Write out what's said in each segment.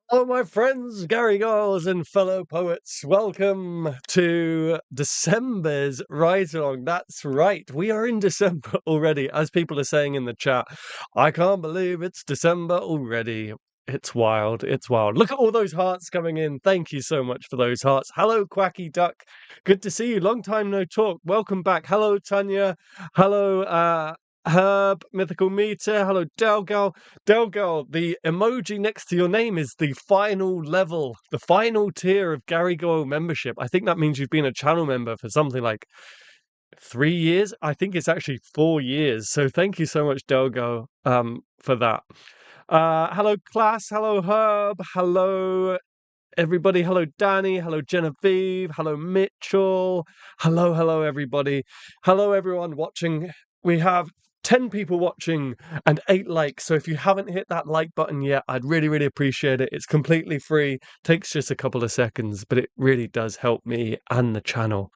Hello, my friends, Gary Giles and fellow poets. Welcome to December's Ride Along. That's right, we are in December already, as people are saying in the chat. I can't believe it's December already. It's wild. It's wild. Look at all those hearts coming in. Thank you so much for those hearts. Hello, Quacky Duck. Good to see you. Long time no talk. Welcome back. Hello, Tanya. Hello, Herb, Mythical Meter. Hello, Delgal. Delgal, the emoji next to your name is the final level, the final tier of Gary Goyle membership. I think that means you've been a channel member for something like 3 years. I think it's actually 4 years. So thank you so much, Delgal, for that. Hello, class. Hello, Herb. Hello, everybody. Hello, Danny. Hello, Genevieve. Hello, Mitchell. Hello, everybody. Hello, everyone watching. We have 10 people watching and 8 likes. So if you haven't hit that like button yet, I'd really appreciate it. It's completely free. Takes just a couple of seconds, but it really does help me and the channel.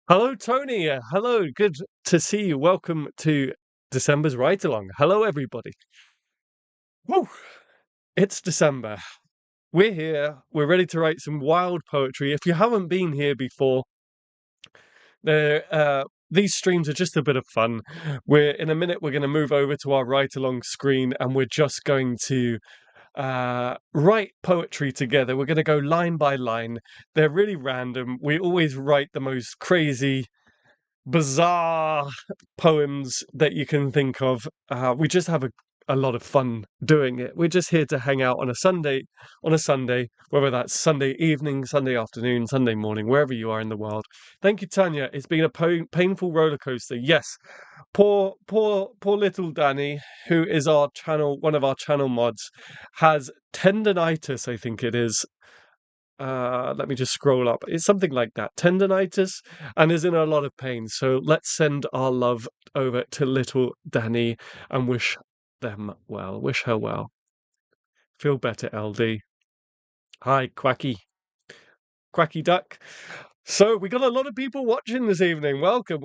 Hello, Tony. Hello. Good to see you. Welcome to December's Ride Along. Hello, everybody. Woo! It's December. We're here. We're ready to write some wild poetry. If you haven't been here before, these streams are just a bit of fun. In a minute, we're going to move over to our write along screen and we're just going to write poetry together. We're going to go line by line. They're really random. We always write the most crazy, bizarre poems that you can think of. We just have a lot of fun doing it. We're just here to hang out on a Sunday, whether that's Sunday evening, Sunday afternoon, Sunday morning, wherever you are in the world. Thank you, Tanya. It's been a painful roller coaster. Yes, poor little Danny, who is one of our channel mods, has tendonitis, I think it is. Let me just scroll up. It's something like that, tendonitis, and is in a lot of pain. So let's send our love over to little Danny and wish them well. Wish her well. Feel better, LD. Hi, Quacky Duck. So we got a lot of people watching this evening. Welcome.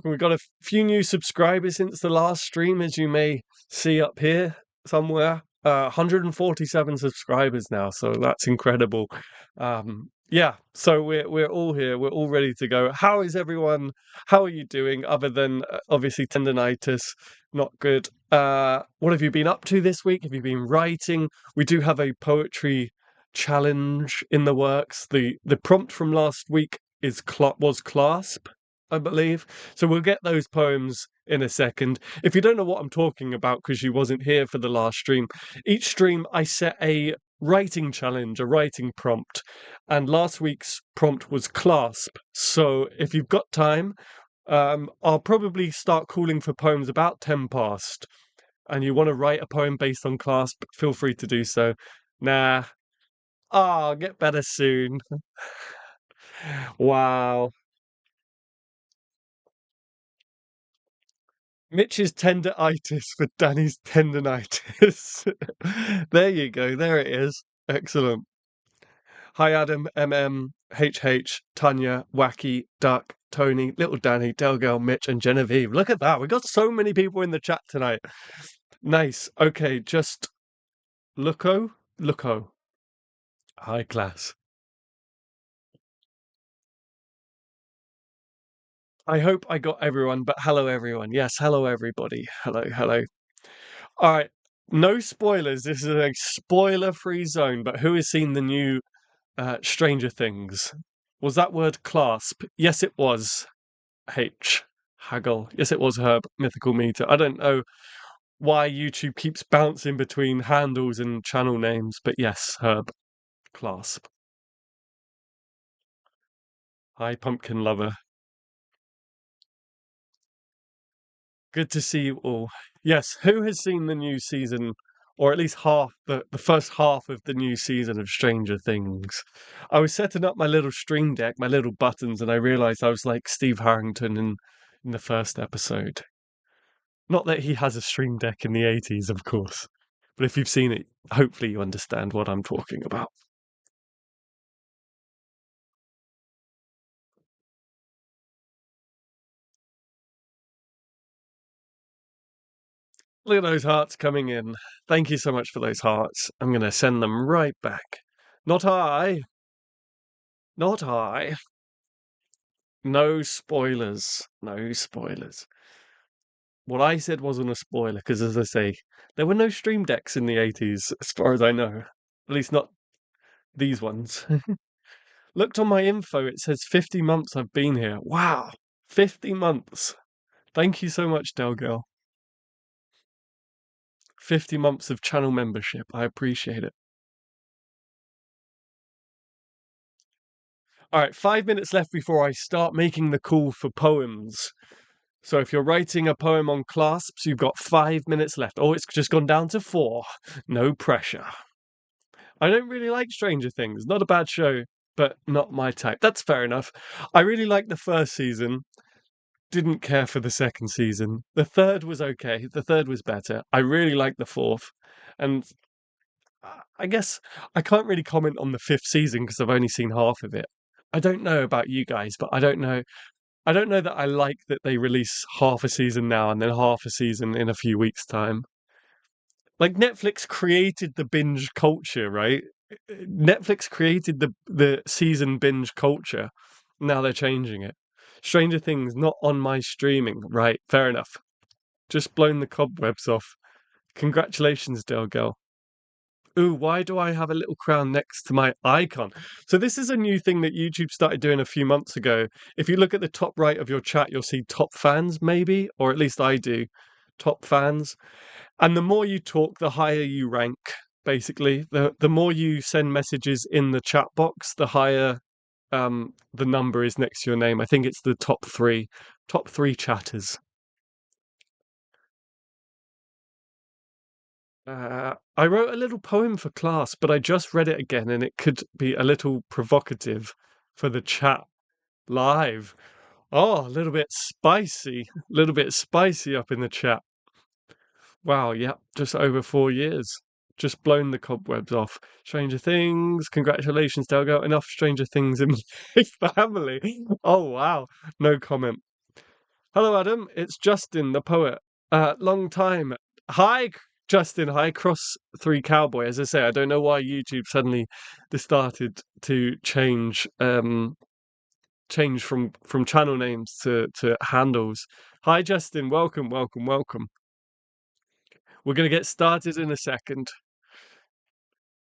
We've got a few new subscribers since the last stream, as you may see up here somewhere. 147 subscribers now, so that's incredible. Yeah, so we're all here. We're all ready to go. How is everyone? How are you doing? Other than obviously tendonitis, not good. What have you been up to this week? Have you been writing? We do have a poetry challenge in the works. The prompt from last week was clasp, I believe. So we'll get those poems in a second. If you don't know what I'm talking about because you wasn't here for the last stream, each stream I set a writing challenge, a writing prompt, and last week's prompt was clasp. So if you've got time, I'll probably start calling for poems about 10 past, and you want to write a poem based on clasp, feel free to do so. Nah. Get better soon. Wow. Mitch's tendonitis for Danny's tendonitis. There you go. There it is. Excellent. Hi, Adam, HH, Tanya, Wacky, Duck, Tony, Little Danny, Delgirl, Mitch, and Genevieve. Look at that. We got so many people in the chat tonight. Nice. Okay, just Looko. Hi, class. I hope I got everyone, but hello, everyone. Yes, hello, everybody. Hello. All right, no spoilers. This is a spoiler-free zone, but who has seen the new Stranger Things? Was that word clasp? Yes, it was. Haggle. Yes, it was Herb, Mythical Meter. I don't know why YouTube keeps bouncing between handles and channel names, but yes, Herb, clasp. Hi, Pumpkin Lover. Good to see you all. Yes, who has seen the new season, or at least the first half of the new season of Stranger Things? I was setting up my little stream deck, my little buttons, and I realized I was like Steve Harrington in the first episode. Not that he has a stream deck in the 80s, of course, but if you've seen it, hopefully you understand what I'm talking about. Look at those hearts coming in. Thank you so much for those hearts. I'm going to send them right back. Not I. Not I. No spoilers. No spoilers. What I said wasn't a spoiler, because as I say, there were no stream decks in the 80s, as far as I know. At least not these ones. Looked on my info, it says 50 months I've been here. Wow, 50 months. Thank you so much, Delgirl. 50 months of channel membership. I appreciate it. All right, 5 minutes left before I start making the call for poems. So if you're writing a poem on clasps, you've got 5 minutes left. Oh, it's just gone down to 4. No pressure. I don't really like Stranger Things. Not a bad show, but not my type. That's fair enough. I really liked the first season. Didn't care for the second season. The third was okay. The third was better. I really liked the fourth. And I guess I can't really comment on the fifth season because I've only seen half of it. I don't know about you guys, but I don't know. I don't know that I like that they release half a season now and then half a season in a few weeks' time. Like Netflix created the binge culture, right? Netflix created the season binge culture. Now they're changing it. Stranger Things not on my streaming, right? Fair enough. Just blown the cobwebs off. Congratulations, Del Girl. Ooh, why do I have a little crown next to my icon? So this is a new thing that YouTube started doing a few months ago. If you look at the top right of your chat, you'll see top fans, maybe, or at least I do. Top fans. And the more you talk, the higher you rank, basically. The more you send messages in the chat box, the higher the number is next to your name. I think it's the top three chatters. I wrote a little poem for class, but I just read it again and it could be a little provocative for the chat live. Oh, a little bit spicy. A little bit spicy up in the chat. Wow, yep, just over 4 years. Just blown the cobwebs off. Stranger Things, congratulations, Delgo. Enough Stranger Things in my family. Oh, wow. No comment. Hello, Adam. It's Justin, the poet. Long time. Hi, Justin. Hi, Cross 3 Cowboy. As I say, I don't know why YouTube suddenly started to change from channel names to handles. Hi, Justin. Welcome, welcome, welcome. We're going to get started in a second.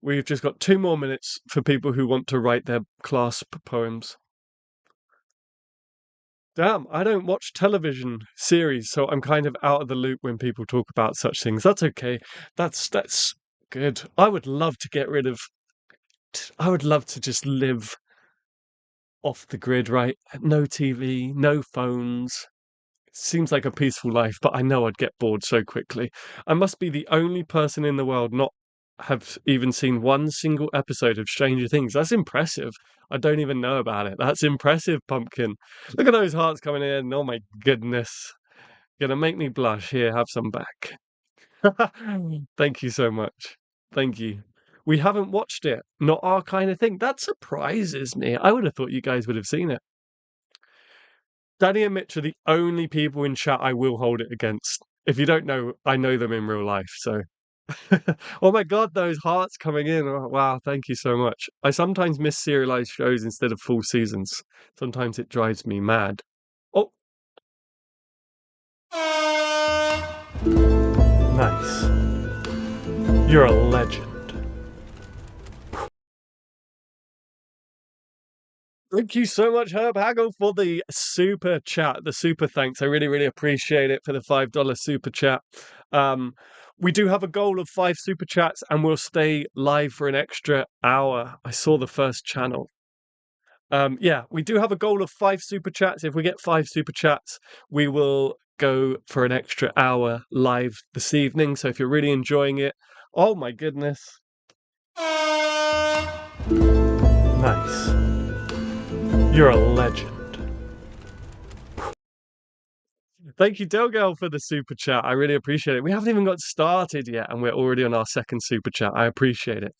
We've just got 2 more minutes for people who want to write their clasp poems. Damn, I don't watch television series, so I'm kind of out of the loop when people talk about such things. That's okay. That's good. I would love to get rid of. I would love to just live off the grid, right? No TV, no phones. Seems like a peaceful life, but I know I'd get bored so quickly. I must be the only person in the world not have even seen one single episode of Stranger Things. That's impressive. I don't even know about it. That's impressive, Pumpkin. Look at those hearts coming in. Oh my goodness. Gonna make me blush. Here, have some back. Thank you so much. Thank you. We haven't watched it. Not our kind of thing. That surprises me. I would have thought you guys would have seen it. Danny and Mitch are the only people in chat I will hold it against. If you don't know, I know them in real life, so. Oh my god, those hearts coming in. Oh, wow, thank you so much. I sometimes miss serialized shows instead of full seasons. Sometimes it drives me mad. Oh. Nice. You're a legend. Thank you so much, Herb Haggle, for the super chat, the super thanks. I really, really appreciate it for the $5 super chat. We do have a goal of 5 super chats and we'll stay live for an extra hour. I saw the first channel. Yeah, we do have a goal of 5 super chats. If we get 5 super chats, we will go for an extra hour live this evening. So if you're really enjoying it, oh my goodness. Nice. You're a legend. Thank you, Delgirl, for the super chat. I really appreciate it. We haven't even got started yet, and we're already on our second super chat. I appreciate it.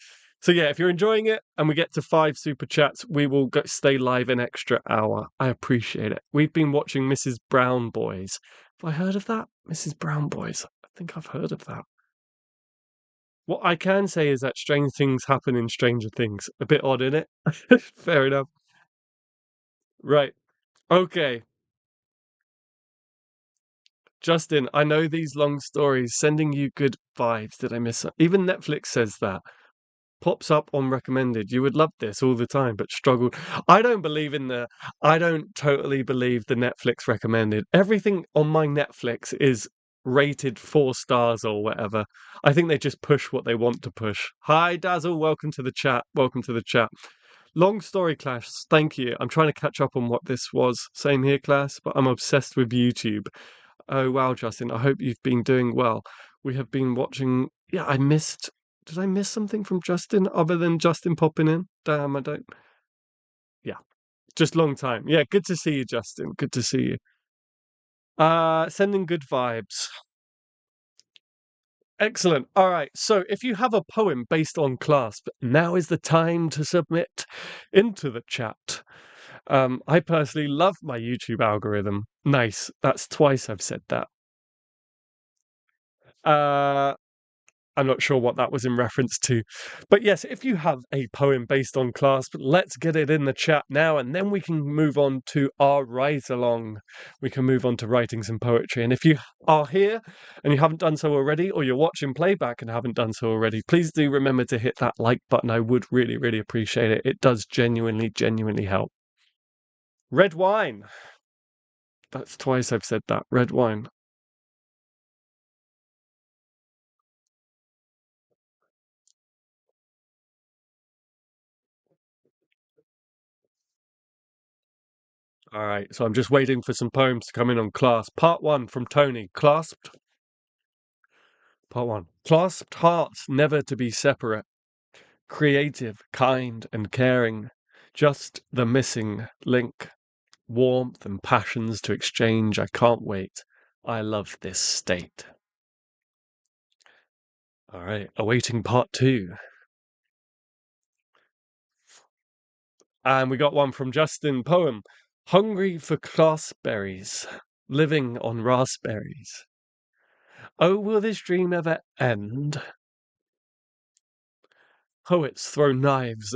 So yeah, if you're enjoying it and we get to 5 super chats, we will stay live an extra hour. I appreciate it. We've been watching Mrs. Brown Boys. Have I heard of that? Mrs. Brown Boys. I think I've heard of that. What I can say is that strange things happen in Stranger Things. A bit odd, innit? Fair enough. Right. Okay. Justin, I know these long stories, sending you good vibes. Did I miss it? Even Netflix says that. Pops up on recommended. You would love this all the time, but struggled. I don't believe in the. I don't totally believe the Netflix recommended. Everything on my Netflix is rated 4 stars or whatever. I think they just push what they want to push. Hi, Dazzle. Welcome to the chat. Welcome to the chat. Long story, class. Thank you. I'm trying to catch up on what this was. Same here, class, but I'm obsessed with YouTube. Oh, wow, Justin. I hope you've been doing well. We have been watching. Yeah, I missed. Did I miss something from Justin other than Justin popping in? Damn, I don't. Yeah, just long time. Yeah, good to see you, Justin. Good to see you. Sending good vibes. Excellent. All right. So if you have a poem based on clasp, now is the time to submit into the chat. I personally love my YouTube algorithm. Nice. That's twice I've said that. Uh, I'm not sure what that was in reference to. But yes, if you have a poem based on clasp, let's get it in the chat now, and then we can move on to our write along. We can move on to writing some poetry. And if you are here and you haven't done so already, or you're watching playback and haven't done so already, please do remember to hit that like button. I would really, really appreciate it. It does genuinely, genuinely help. Red wine. That's twice I've said that. Red wine. All right, so I'm just waiting for some poems to come in on class. Part 1 from Tony. Clasped. Part 1. Clasped hearts never to be separate. Creative, kind, and caring. Just the missing link. Warmth and passions to exchange. I can't wait. I love this state. All right, awaiting part 2. And we got one from Justin. Poem. Hungry for classberries. Living on raspberries. Oh, will this dream ever end? Poets throw knives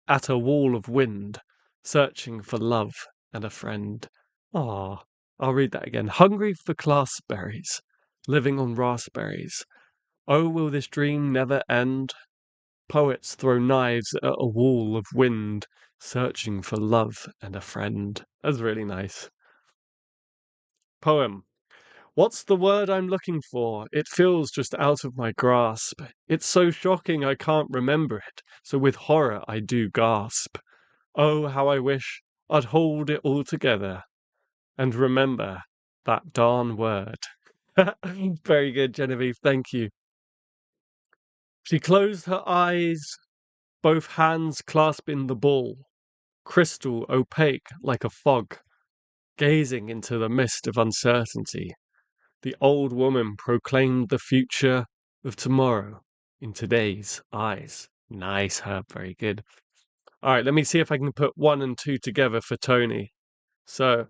at a wall of wind, searching for love and a friend. Ah, I'll read that again. Hungry for classberries, living on raspberries. Oh, will this dream never end? Poets throw knives at a wall of wind, searching for love and a friend. That's really nice. Poem. What's the word I'm looking for? It feels just out of my grasp. It's so shocking I can't remember it, so with horror I do gasp. Oh, how I wish I'd hold it all together and remember that darn word. Very good, Genevieve. Thank you. She closed her eyes, both hands clasping the ball, crystal opaque like a fog, gazing into the mist of uncertainty. The old woman proclaimed the future of tomorrow in today's eyes. Nice, Herb. Very good. All right, let me see if I can put 1 and 2 together for Tony. So,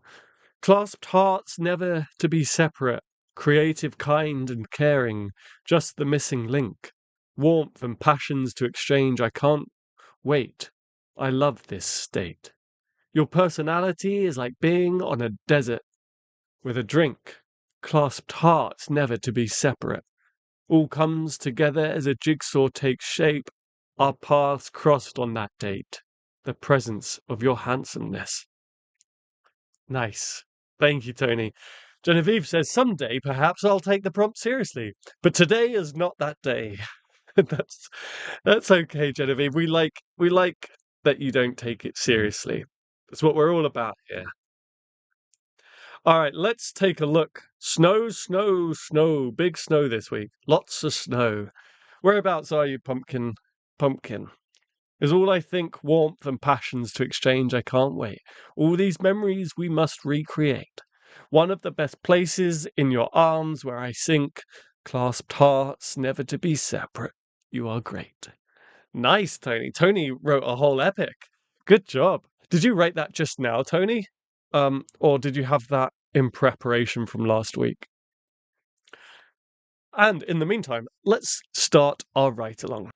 clasped hearts never to be separate, creative, kind, and caring, just the missing link. Warmth and passions to exchange. I can't wait. I love this state. Your personality is like being on a desert with a drink, clasped hearts never to be separate. All comes together as a jigsaw takes shape, our paths crossed on that date. The presence of your handsomeness. Nice. Thank you, Tony. Genevieve says, someday perhaps I'll take the prompt seriously, but today is not that day. that's that's okay, Genevieve. We like that you don't take it seriously. That's what we're all about here. All right, let's take a look. Snow, snow, snow. Big snow this week. Lots of snow. Whereabouts are you, pumpkin? Pumpkin. Is all I think warmth and passions to exchange. I can't wait. All these memories we must recreate. One of the best places in your arms where I sink. Clasped hearts, never to be separate. You are great. Nice, Tony. Tony wrote a whole epic. Good job. Did you write that just now, Tony? Or did you have that in preparation from last week? And in the meantime, let's start our write-along.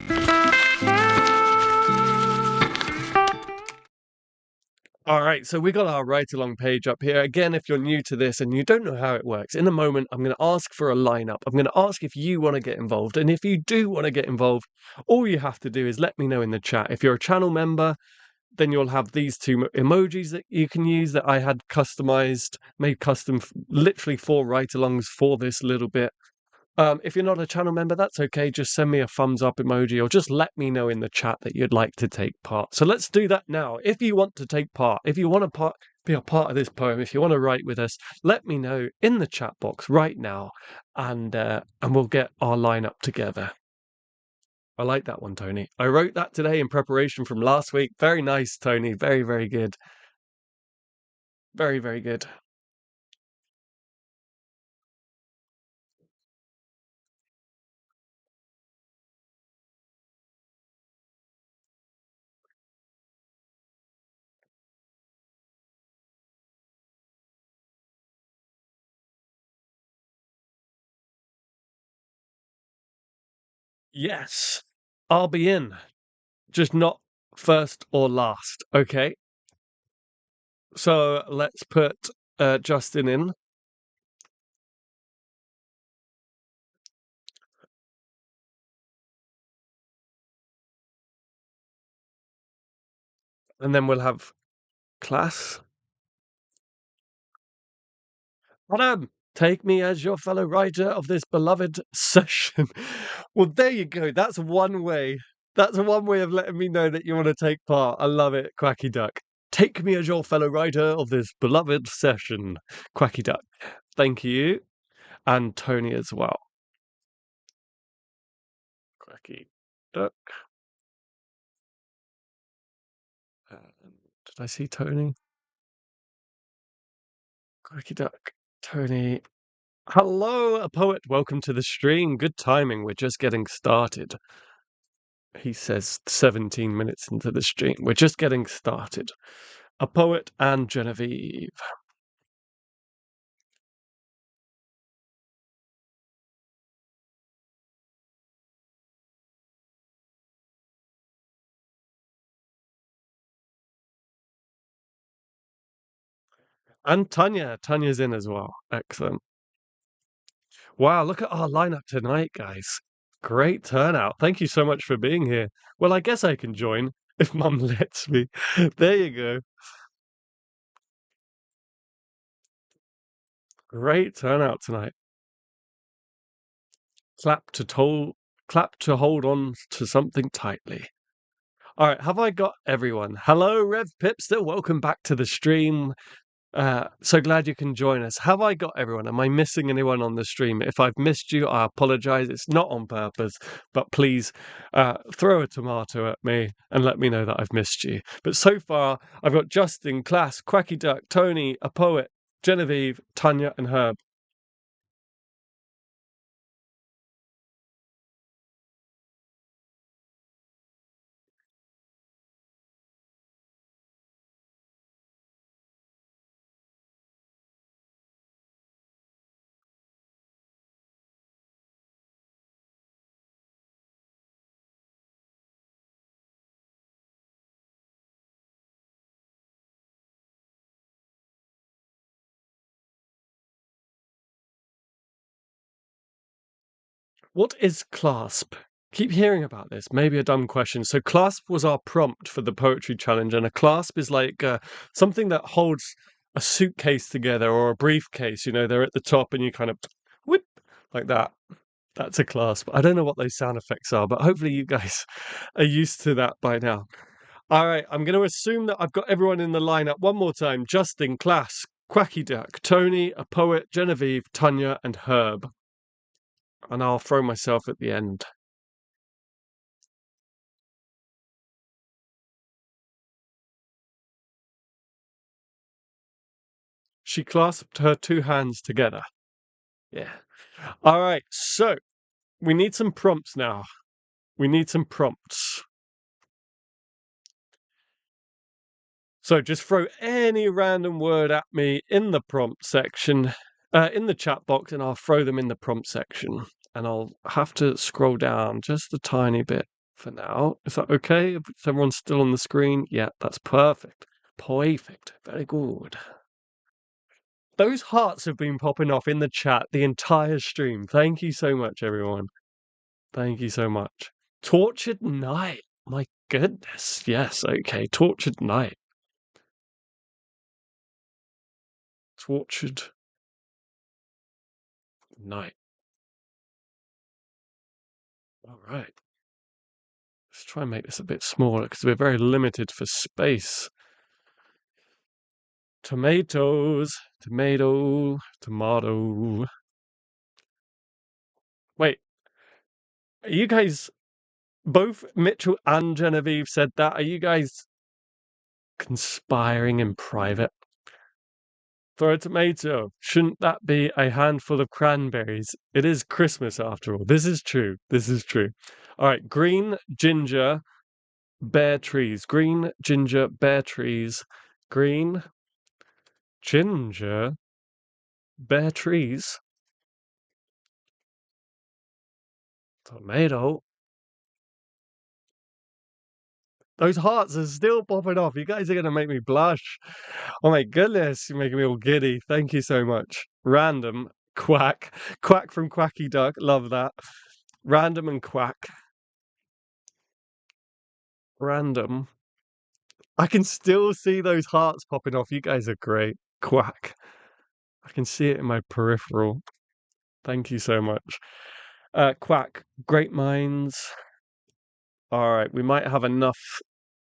All right, so we got our write-along page up here. Again, if you're new to this and you don't know how it works, in a moment, I'm going to ask for a lineup. I'm going to ask if you want to get involved. And if you do want to get involved, all you have to do is let me know in the chat. If you're a channel member, then you'll have these two emojis that you can use that I had customized, made custom, literally 4 write-alongs for this little bit. If you're not a channel member, that's okay. Just send me a thumbs up emoji or just let me know in the chat that you'd like to take part. So let's do that now. If you want to take part, if you want to be a part of this poem, if you want to write with us, let me know in the chat box right now, and we'll get our lineup together. I like that one, Tony. I wrote that today in preparation from last week. Very nice, Tony. Very, very good. Very, very good. Yes, I'll be in. Just not first or last, okay? So let's put Justin in. And then we'll have class. Adam, take me as your fellow writer of this beloved session. Well, there you go. That's one way. That's one way of letting me know that you want to take part. I love it, Quacky Duck. Take me as your fellow writer of this beloved session, Quacky Duck. Thank you. And Tony as well. Quacky Duck. Did I see Tony? Quacky Duck. Tony. Hello, a poet. Welcome to the stream. Good timing. We're just getting started. He says 17 minutes into the stream. We're just getting started. A poet and Genevieve. And Tanya. Tanya's in as well. Excellent. Wow, look at our lineup tonight, guys. Great turnout. Thank you so much for being here. Well, I guess I can join if Mum lets me. There you go. Great turnout tonight. Clap to hold on to something tightly. All right, have I got everyone? Hello, Rev Pipster. Welcome back to the stream. So glad you can join us. Have I got everyone? Am I missing anyone on the stream? If I've missed you, I apologize. It's not on purpose, but please throw a tomato at me and let me know that I've missed you. But so far, I've got Justin, Class, Quacky Duck, Tony, a poet, Genevieve, Tanya, and Herb. What is clasp? Keep hearing about this. Maybe a dumb question. So clasp was our prompt for the poetry challenge, and a clasp is like something that holds a suitcase together or a briefcase. You know, they're at the top, and you kind of whip like that. That's a clasp. I don't know what those sound effects are, but hopefully you guys are used to that by now. All right, I'm going to assume that I've got everyone in the lineup one more time. Justin, Class, Quacky Duck, Tony, a poet, Genevieve, Tanya, and Herb. And I'll throw myself at the end. She clasped her 2 hands together. Yeah. All right, so we need some prompts now. We need some prompts. So just throw any random word at me in the prompt section, in the chat box, and I'll throw them in the prompt section. and I'll have to scroll down just a tiny bit for now. Is that okay? If everyone's still on the screen? Yeah, that's perfect. Perfect. Very good. Those hearts have been popping off in the chat the entire stream. Thank you so much, everyone. Thank you so much. Tortured Night. My goodness. Yes, okay. Tortured Night. Tortured Night. All right. Let's try and make this a bit smaller because we're very limited for space. Tomatoes. Tomato. Tomato. Wait. Are you guys... Both Mitchell and Genevieve said that. Are you guys conspiring in private? For a tomato, shouldn't that be a handful of cranberries? It is Christmas after all. This is true. This is true. All right, green, ginger, bare trees. Green, ginger, bare trees. Green, ginger, bare trees. Tomato. Those hearts are still popping off. You guys are going to make me blush. Oh my goodness, you're making me all giddy. Thank you so much. Random, quack. Quack from Quacky Duck. Love that. Random and quack. Random. I can still see those hearts popping off. You guys are great. Quack. I can see it in my peripheral. Thank you so much. Quack. Great minds. All right, we might have enough.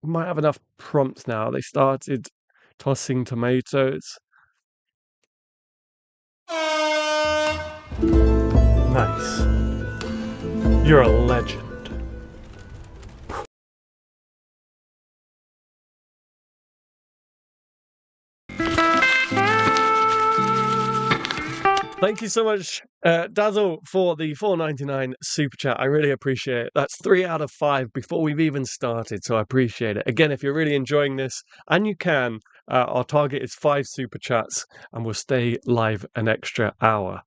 We might have enough prompts now. They started tossing tomatoes. Nice. You're a legend. Thank you so much, Dazzle, for the $4.99 super chat. I really appreciate it. That's 3 out of 5 before we've even started, so I appreciate it. Again, if you're really enjoying this, and you can, our target is 5 super chats, and we'll stay live an extra hour.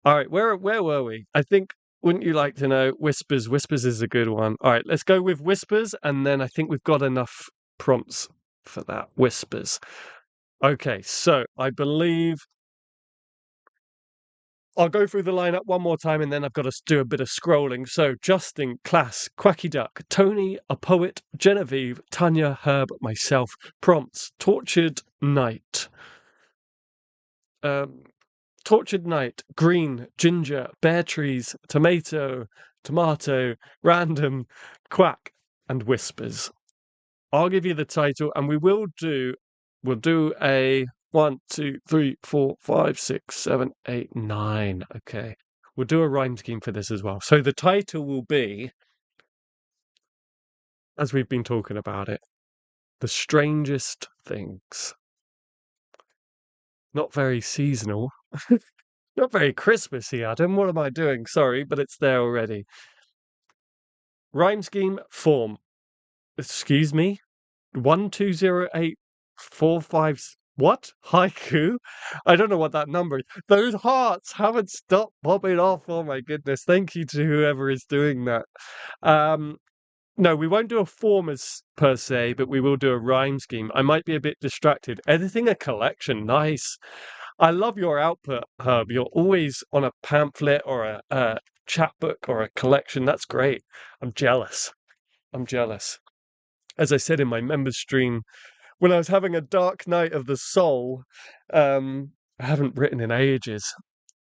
All right, where were we? I think, wouldn't you like to know? Whispers. Whispers is a good one. All right, let's go with Whispers, and then I think we've got enough prompts for that. Whispers. Okay, so I believe I'll go through the lineup one more time and then I've got to do a bit of scrolling. So, Justin, Class, Quacky Duck, Tony, a poet, Genevieve, Tanya, Herb, myself, prompts, Tortured Night. Tortured Night, Green, Ginger, Bare Trees, Tomato, Random, Quack, and Whispers. I'll give you the title and we'll do a 1, 2, 3, 4, 5, 6, 7, 8, 9. Okay. We'll do a rhyme scheme for this as well. So the title will be, as we've been talking about it, The Strangest Things. Not very seasonal. Not very Christmassy, Adam. What am I doing? Sorry, but it's there already. Rhyme scheme form. Excuse me? 120845. What? Haiku? I don't know what that number is. Those hearts haven't stopped popping off. Oh my goodness. Thank you to whoever is doing that. No, we won't do a form as per se, but we will do a rhyme scheme. I might be a bit distracted. Editing a collection. Nice. I love your output, Herb. You're always on a pamphlet or a chapbook or a collection. That's great. I'm jealous. I'm jealous. As I said in my members stream, when I was having a dark night of the soul, I haven't written in ages.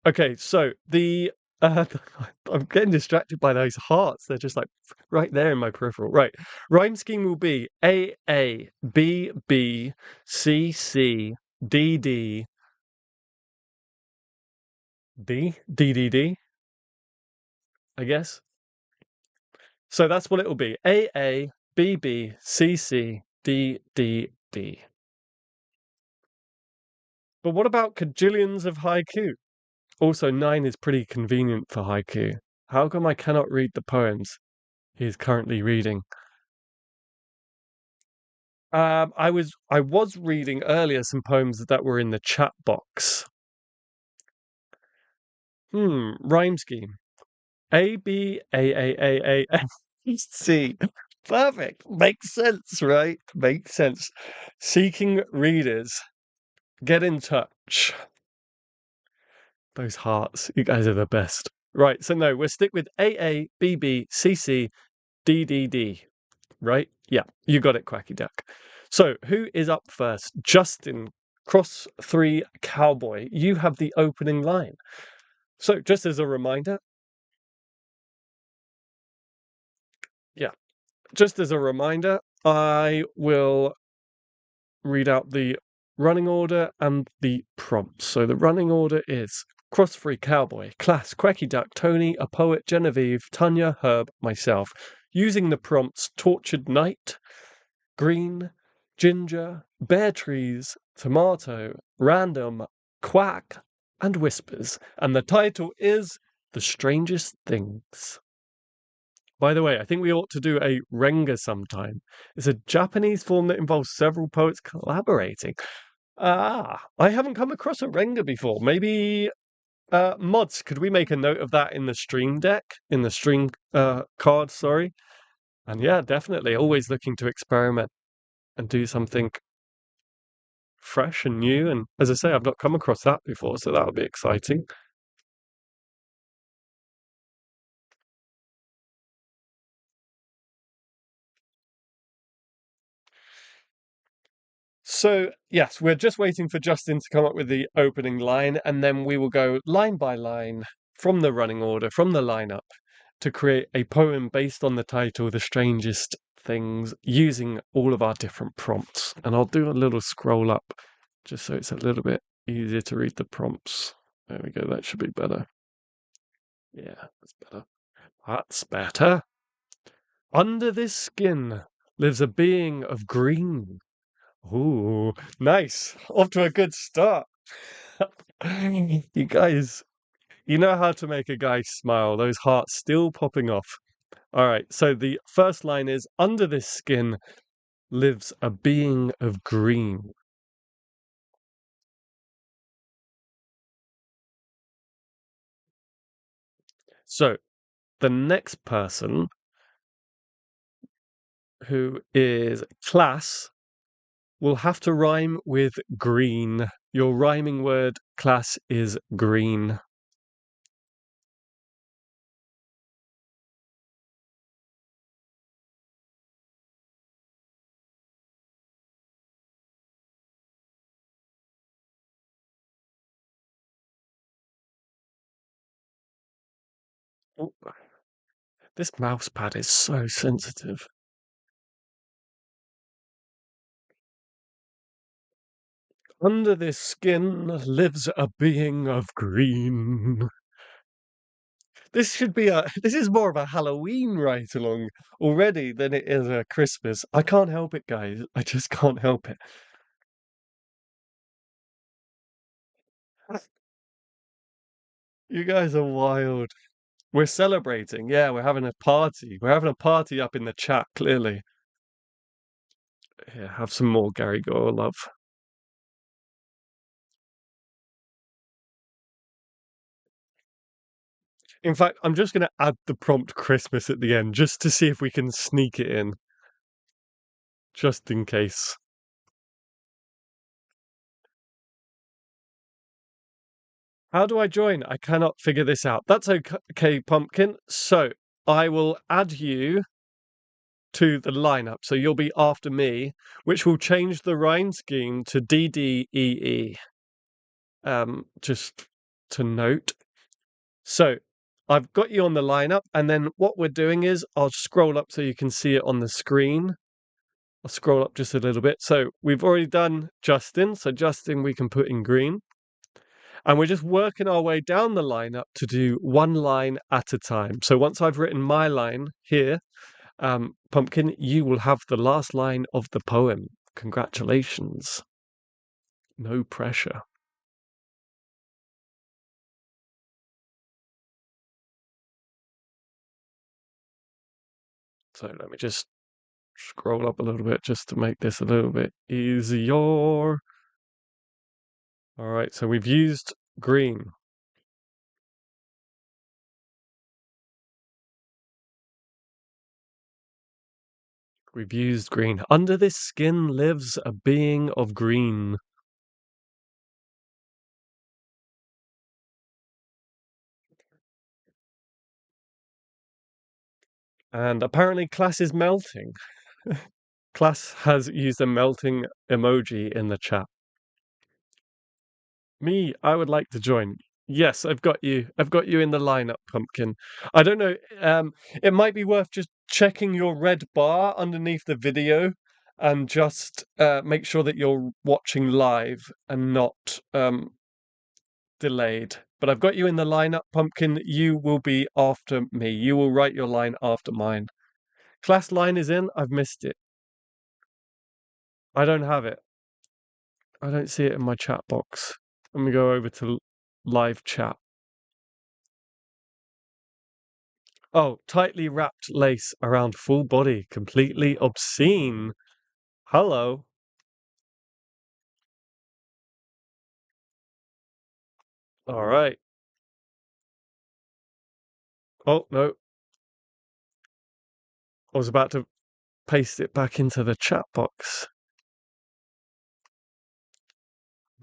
Okay, so the I'm getting distracted by those hearts. They're just like right there in my peripheral. Right, rhyme scheme will be A A B B C C D D D D D D. I guess. So that's what it will be. A A B B C C D D D. But what about cajillions of haiku? Also, 9 is pretty convenient for haiku. How come I cannot read the poems he is currently reading? I was reading earlier some poems that were in the chat box. Rhyme scheme. A, B, C. Perfect. Makes sense, right? Makes sense. Seeking readers. Get in touch. Those hearts. You guys are the best. Right, so no, we'll stick with A, B, B, C, C, D, D, D. Right? Yeah, you got it, Quacky Duck. So, who is up first? Justin, Cross 3 Cowboy. You have the opening line. So, just as a reminder, yeah, just as a reminder, I will read out the running order and the prompts. So, the running order is Cross 3 Cowboy, Class, Quacky Duck, Tony, a poet, Genevieve, Tanya, Herb, myself. Using the prompts Tortured Night, Green, Ginger, Bare Trees, Tomato, Random, Quack, and Whispers. And the title is The Strangest Things. By the way, I think we ought to do a renga sometime. It's a Japanese form that involves several poets collaborating. I haven't come across a renga before. Maybe mods, could we make a note of that in the stream deck? In the stream card, sorry. And yeah, definitely always looking to experiment and do something fresh and new. And as I say, I've not come across that before, so that'll be exciting. So, yes, we're just waiting for Justin to come up with the opening line, and then we will go line by line from the running order, from the lineup, to create a poem based on the title, The Strangest Things, using all of our different prompts. And I'll do a little scroll up just so it's a little bit easier to read the prompts. There we go, that should be better. Yeah, that's better. That's better. Under this skin lives a being of green. Ooh, nice. Off to a good start. You guys, you know how to make a guy smile. Those hearts still popping off. All right, so the first line is Under this skin lives a being of green. So the next person, who is class, will have to rhyme with green. Your rhyming word, class, is green. Oh, this mouse pad is so sensitive. Under this skin lives a being of green. This should be a. This is more of a Halloween ride along already than it is a Christmas. I can't help it, guys. I just can't help it. You guys are wild. We're celebrating. Yeah, we're having a party. We're having a party up in the chat, clearly. Here, have some more Gary Gore love. In fact, I'm just going to add the prompt Christmas at the end just to see if we can sneak it in, just in case. How do I join? I cannot figure this out. That's okay, Pumpkin. So I will add you to the lineup. So you'll be after me, which will change the rhyme scheme to DDEE. Just to note. So I've got you on the lineup, and then what we're doing is I'll scroll up so you can see it on the screen. I'll scroll up just a little bit. So we've already done Justin. So Justin, we can put in green. And we're just working our way down the lineup to do one line at a time. So once I've written my line here, Pumpkin, you will have the last line of the poem. Congratulations. No pressure. So let me just scroll up a little bit just to make this a little bit easier. All right, so we've used green. We've used green. Under this skin lives a being of green. And apparently class is melting. Class has used a melting emoji in the chat. Me, I would like to join. Yes, I've got you. I've got you in the lineup, Pumpkin. I don't know. It might be worth just checking your red bar underneath the video and just make sure that you're watching live and not delayed. But I've got you in the lineup, Pumpkin. You will be after me. You will write your line after mine. Class line is in. I've missed it. I don't have it. I don't see it in my chat box. Let me go over to live chat. Oh, tightly wrapped lace around full body, completely obscene. Hello. All right. Oh, no. I was about to paste it back into the chat box.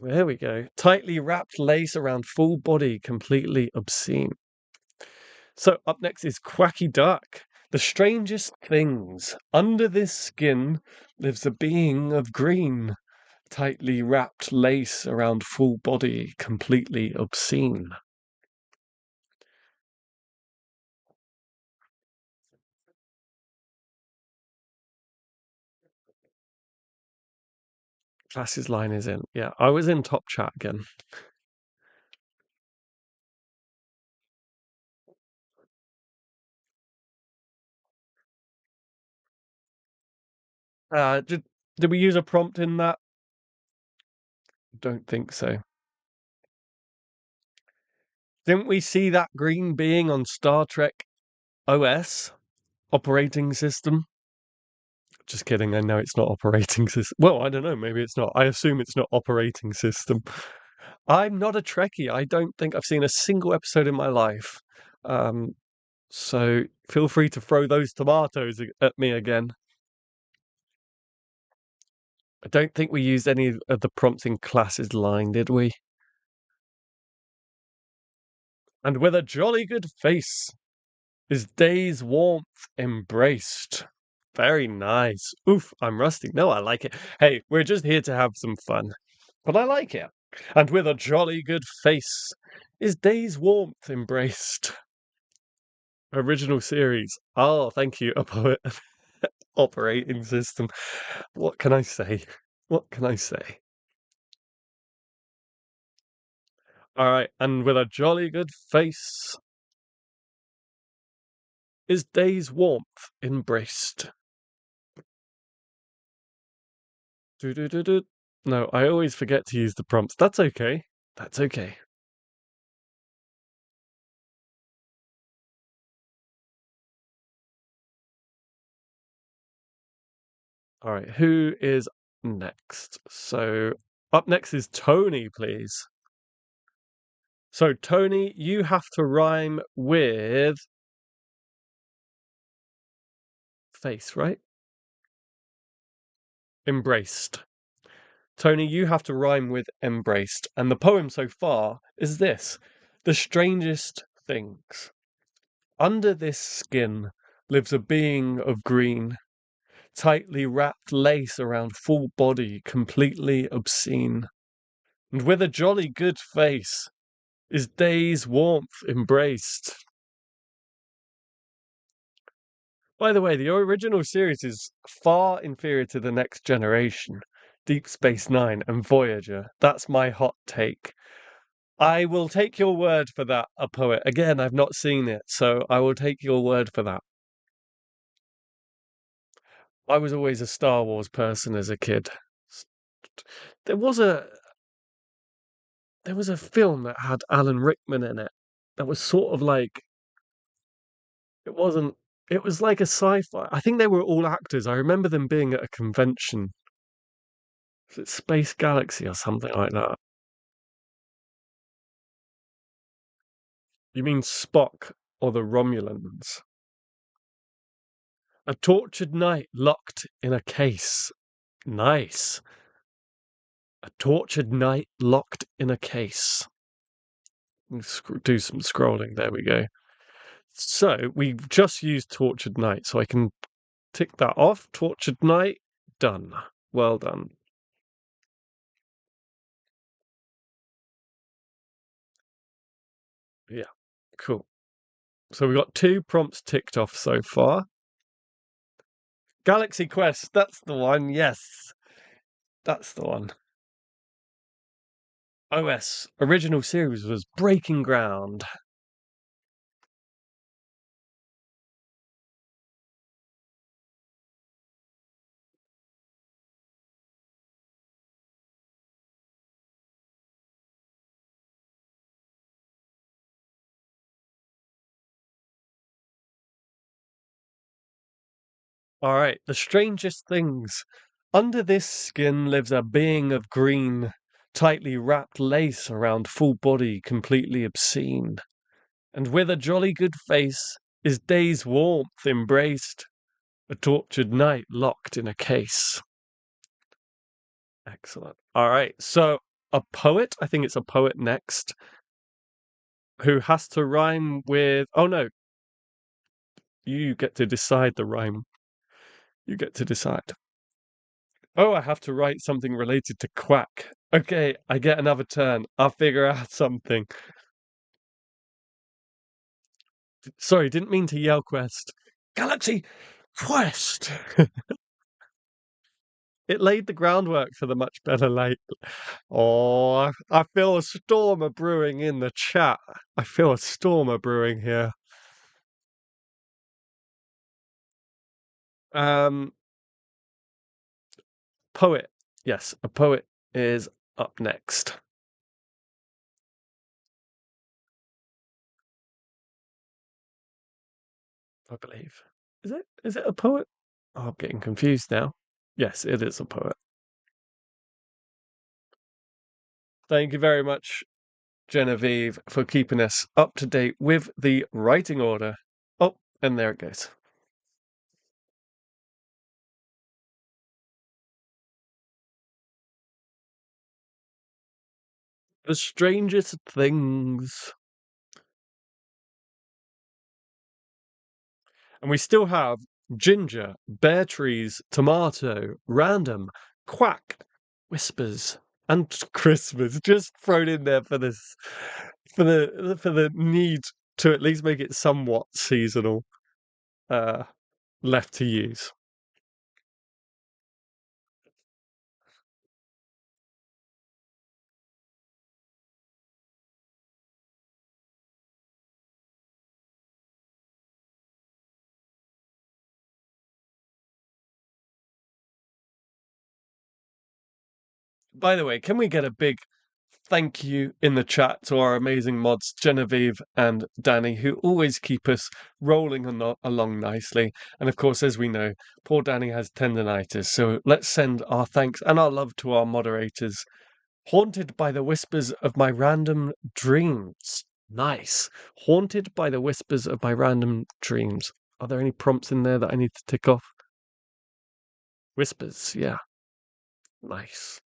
There we go. Tightly wrapped lace around full body, completely obscene. So up next is Quacky Duck. The strangest things. Under this skin lives a being of green. Tightly wrapped lace around full body, completely obscene. Class's line is in. Yeah, I was in top chat again. Did we use a prompt in that? Don't think so. Didn't we see that green being on Star Trek OS operating system? Just kidding. I know it's not operating system. Well, I don't know. Maybe it's not. I assume it's not operating system. I'm not a Trekkie. I don't think I've seen a single episode in my life. So feel free to throw those tomatoes at me again. I don't think we used any of the prompts in Class's line, did we? And with a jolly good face, his day's warmth embraced. Very nice. Oof, I'm rusty. No, I like it. Hey, we're just here to have some fun. But I like it. And with a jolly good face, his day's warmth embraced. Original series. Oh, thank you, a poet. Operating system. What can I say? What can I say? All right, and with a jolly good face, his day's warmth embraced. Do. No, I always forget to use the prompts. That's okay. That's okay. All right, who is next? So up next is Tony, please. So Tony, you have to rhyme with face, right? Embraced. Tony, you have to rhyme with embraced. And the poem so far is this: the strangest things. Under this skin lives a being of green, tightly wrapped lace around full body, completely obscene. And with a jolly good face, is day's warmth embraced. By the way, the original series is far inferior to the Next Generation, Deep Space Nine, and Voyager. That's my hot take. I will take your word for that, a poet. Again, I've not seen it, so I will take your word for that. I was always a Star Wars person as a kid. There was a film that had Alan Rickman in it. That was sort of like it wasn't. It was like a sci-fi. I think they were all actors. I remember them being at a convention. Was it Space Galaxy or something like that? You mean Spock or the Romulans? A tortured knight locked in a case. Nice. A tortured knight locked in a case. Do some scrolling. There we go. So we've just used tortured knight, so I can tick that off. Tortured knight, done. Well done. Yeah, cool. So we've got 2 prompts ticked off so far. Galaxy Quest, that's the one. Yes, that's the one. OS, original series was Breaking Ground. All right, the strangest things. Under this skin lives a being of green, tightly wrapped lace around full body, completely obscene. And with a jolly good face, is day's warmth embraced, a tortured night locked in a case. Excellent. All right, so a poet, I think it's a poet next, who has to rhyme with. Oh no, you get to decide the rhyme. You get to decide. Oh, I have to write something related to quack. Okay, I get another turn. I'll figure out something. Sorry, didn't mean to yell quest. Galaxy Quest! It laid the groundwork for the much better late. Oh, I feel a storm a brewing in the chat. I feel a storm a brewing here. Um, Poet. Yes, a poet is up next. I believe. Is it? Is it a poet? Oh, I'm getting confused now. Yes, it is a poet. Thank you very much, Genevieve, for keeping us up to date with the writing order. Oh, and there it goes. The strangest things. And we still have ginger, bear trees, tomato, random, quack, whispers, and Christmas just thrown in there for this for the need to at least make it somewhat seasonal uh left to use. By the way, can we get a big thank you in the chat to our amazing mods, Genevieve and Danny, who always keep us rolling along nicely. And of course, as we know, poor Danny has tendonitis. So let's send our thanks and our love to our moderators. Haunted by the whispers of my random dreams. Nice. Haunted by the whispers of my random dreams. Are there any prompts in there that I need to tick off? Whispers, yeah. Nice.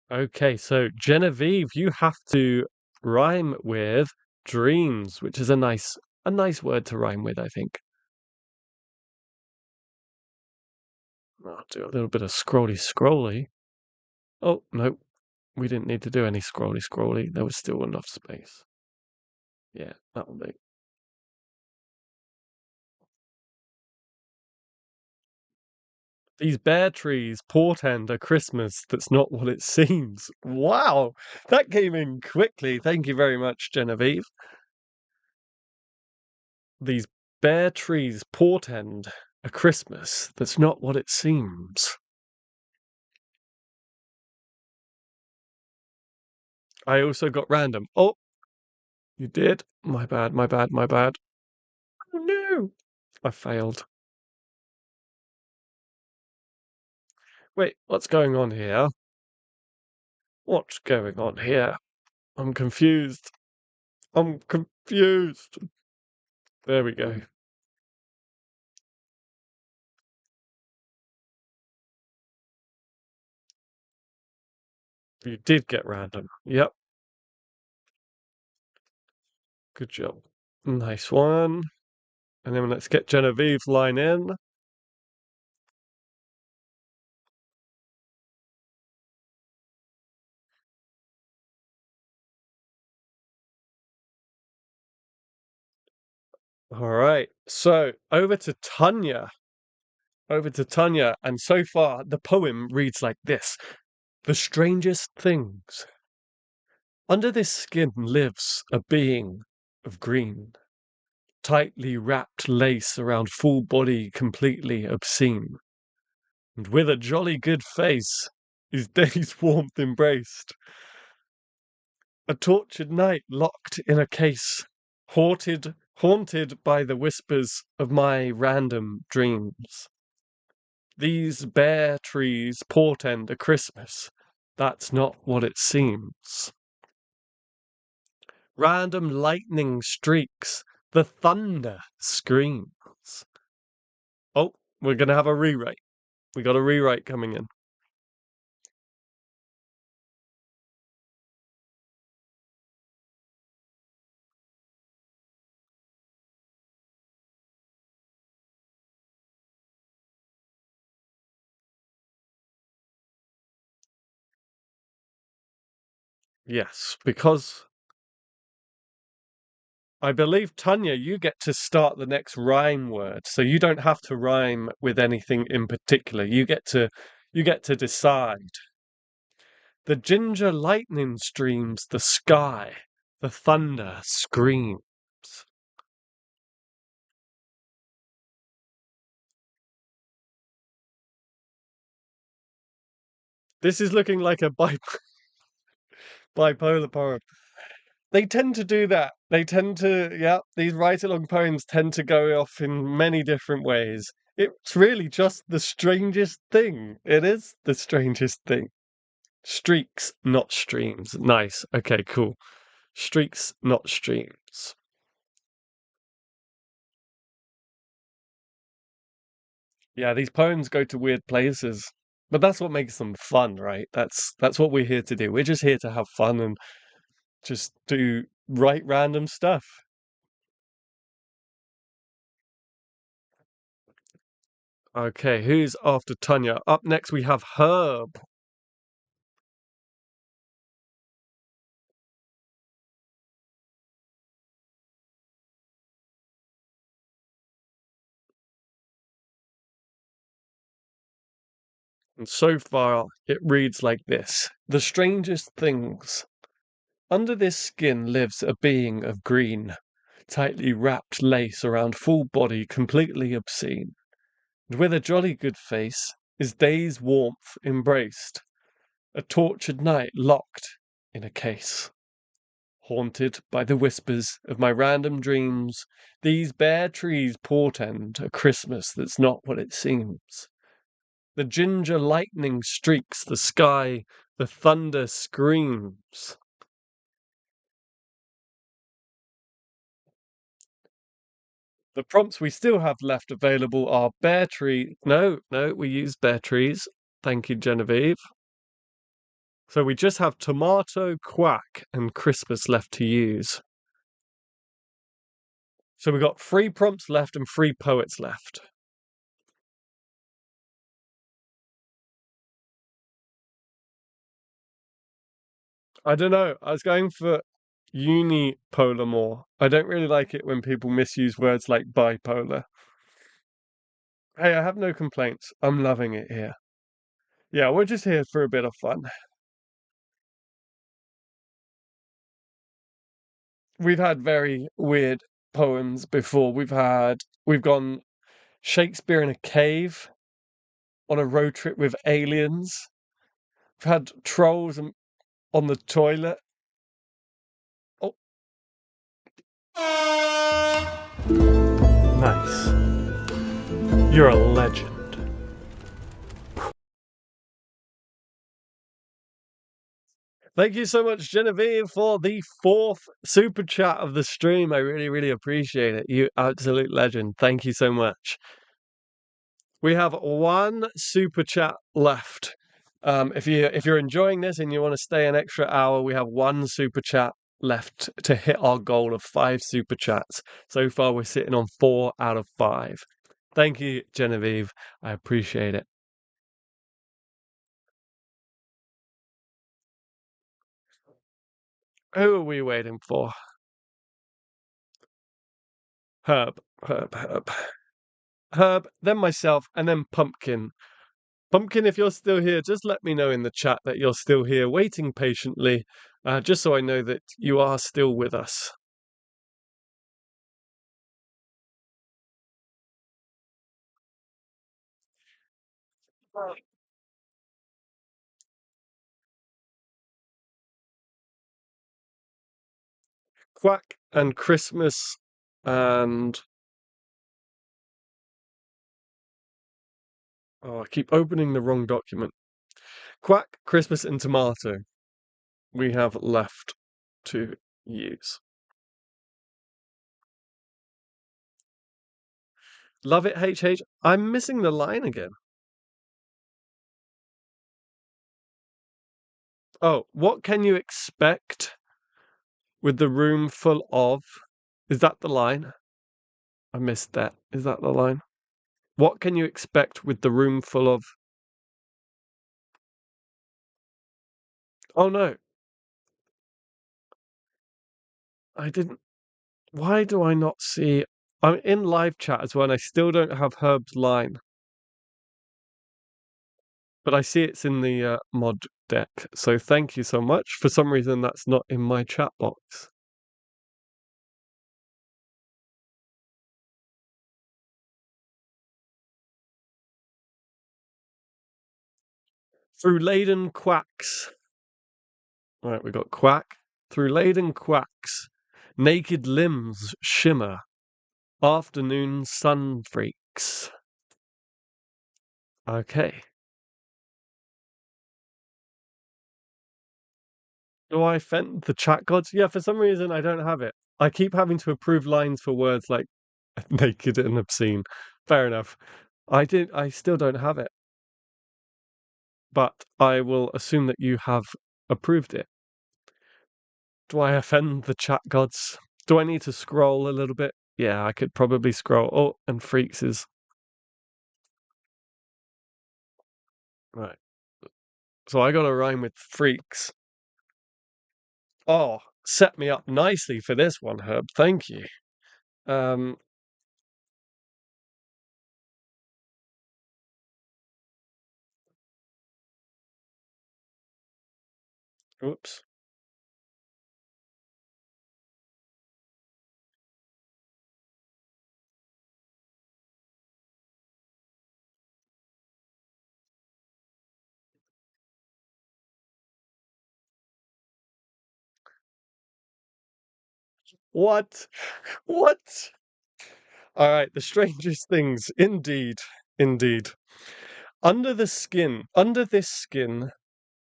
Okay, so Genevieve, you have to rhyme with dreams, which is a nice word to rhyme with, I think. I'll do a little bit of scrolly. Oh, no, we didn't need to do any scrolly. There was still enough space. Yeah, that'll do. These bare trees portend a Christmas that's not what it seems. Wow, that came in quickly. Thank you very much, Genevieve. These bare trees portend a Christmas that's not what it seems. I also got random. Oh, you did? My bad. Oh no! I failed. Wait, what's going on here? What's going on here? I'm confused. I'm confused. There we go. You did get random. Yep. Good job. Nice one. And then let's get Genevieve's line in. All right. So over to Tanya. Over to Tanya. And so far, the poem reads like this: The strangest things. Under this skin lives a being of green. Tightly wrapped lace around full body, completely obscene. And with a jolly good face, his day's warmth embraced. A tortured night locked in a case, haunted by the whispers of my random dreams. These bare trees portend a Christmas. That's not what it seems. Random lightning streaks, the thunder screams. Oh, we're going to have a rewrite. We got a rewrite coming in. Yes, because I believe, Tanya, you get to start the next rhyme word, so you don't have to rhyme with anything in particular. You get to decide. The ginger lightning streams the sky, the thunder screams. This is looking like a bipolar poem. They tend to do that. They tend to, yeah, these write along poems tend to go off in many different ways. It's really just the strangest thing. It is the strangest thing. Streaks, not streams. Nice. Okay, cool. Streaks, not streams. Yeah, these poems go to weird places. But that's what makes them fun, right? That's what we're here to do. We're just here to have fun and just do write random stuff. Okay, who's after Tanya? Up next we have Herb. And so far it reads like this: The strangest things. Under this skin lives a being of green, tightly wrapped lace around full body, completely obscene. And with a jolly good face, his day's warmth embraced, a tortured night locked in a case. Haunted by the whispers of my random dreams, these bare trees portend a Christmas that's not what it seems. The ginger lightning streaks the sky, the thunder screams. The prompts we still have left available are bare tree. No, we use bare trees. Thank you, Genevieve. So we just have tomato, quack, and Christmas left to use. So we've got 3 prompts left and 3 poets left. I don't know. I was going for unipolar more. I don't really like it when people misuse words like bipolar. Hey, I have no complaints. I'm loving it here. Yeah, we're just here for a bit of fun. We've had very weird poems before. We've gone Shakespeare in a cave on a road trip with aliens. We've had trolls on the toilet. Oh, nice. You're a legend. Thank you so much, Genevieve, for the 4th super chat of the stream. I really, really appreciate it. You absolute legend. Thank you so much. We have 1 super chat left. If you're enjoying this and you want to stay an extra hour, we have one super chat left to hit our goal of 5 super chats. So far, we're sitting on 4 out of 5. Thank you, Genevieve. I appreciate it. Who are we waiting for? Herb, Herb, Herb. Herb, then myself, and then Pumpkin. Pumpkin, if you're still here, just let me know in the chat that you're still here, waiting patiently, just so I know that you are still with us. Quack and Christmas and oh, I keep opening the wrong document. Quack, Christmas, and tomato. We have left to use. Love it, HH. I'm missing the line again. Oh, what can you expect with the room full of? Is that the line? I missed that. Is that the line? What can you expect with the room full of? Oh no, I didn't. Why do I not see? I'm in live chat as well, and I still don't have Herb's line, but I see it's in the mod deck. So thank you so much. For some reason, that's not in my chat box. Through laden quacks. Right, we got quack. Through laden quacks, naked limbs shimmer. Afternoon sun freaks. Okay. Do I offend the chat gods? Yeah, for some reason I don't have it. I keep having to approve lines for words like naked and obscene. Fair enough. I still don't have it. But I will assume that you have approved it. Do I offend the chat gods? Do I need to scroll a little bit? Yeah, I could probably scroll. Oh, and freaks is right. So I got a rhyme with freaks. Oh, set me up nicely for this one, Herb. Thank you. Um, Oops. What? What? All right, the strangest things, indeed, indeed. Under this skin,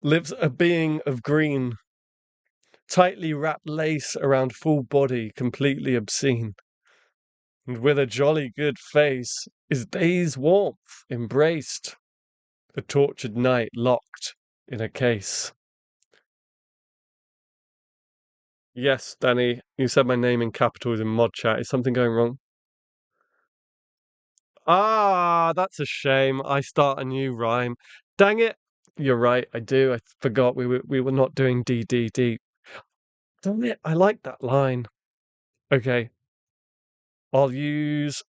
lives a being of green, tightly wrapped lace around full body, completely obscene. And with a jolly good face, is day's warmth embraced, a tortured night locked in a case. Yes, Danny, you said my name in capitals in mod chat. Is something going wrong? Ah, that's a shame. I start a new rhyme. Dang it. You're right, I do. I forgot we were not doing DDD. Dang it, I like that line. Okay, I'll use.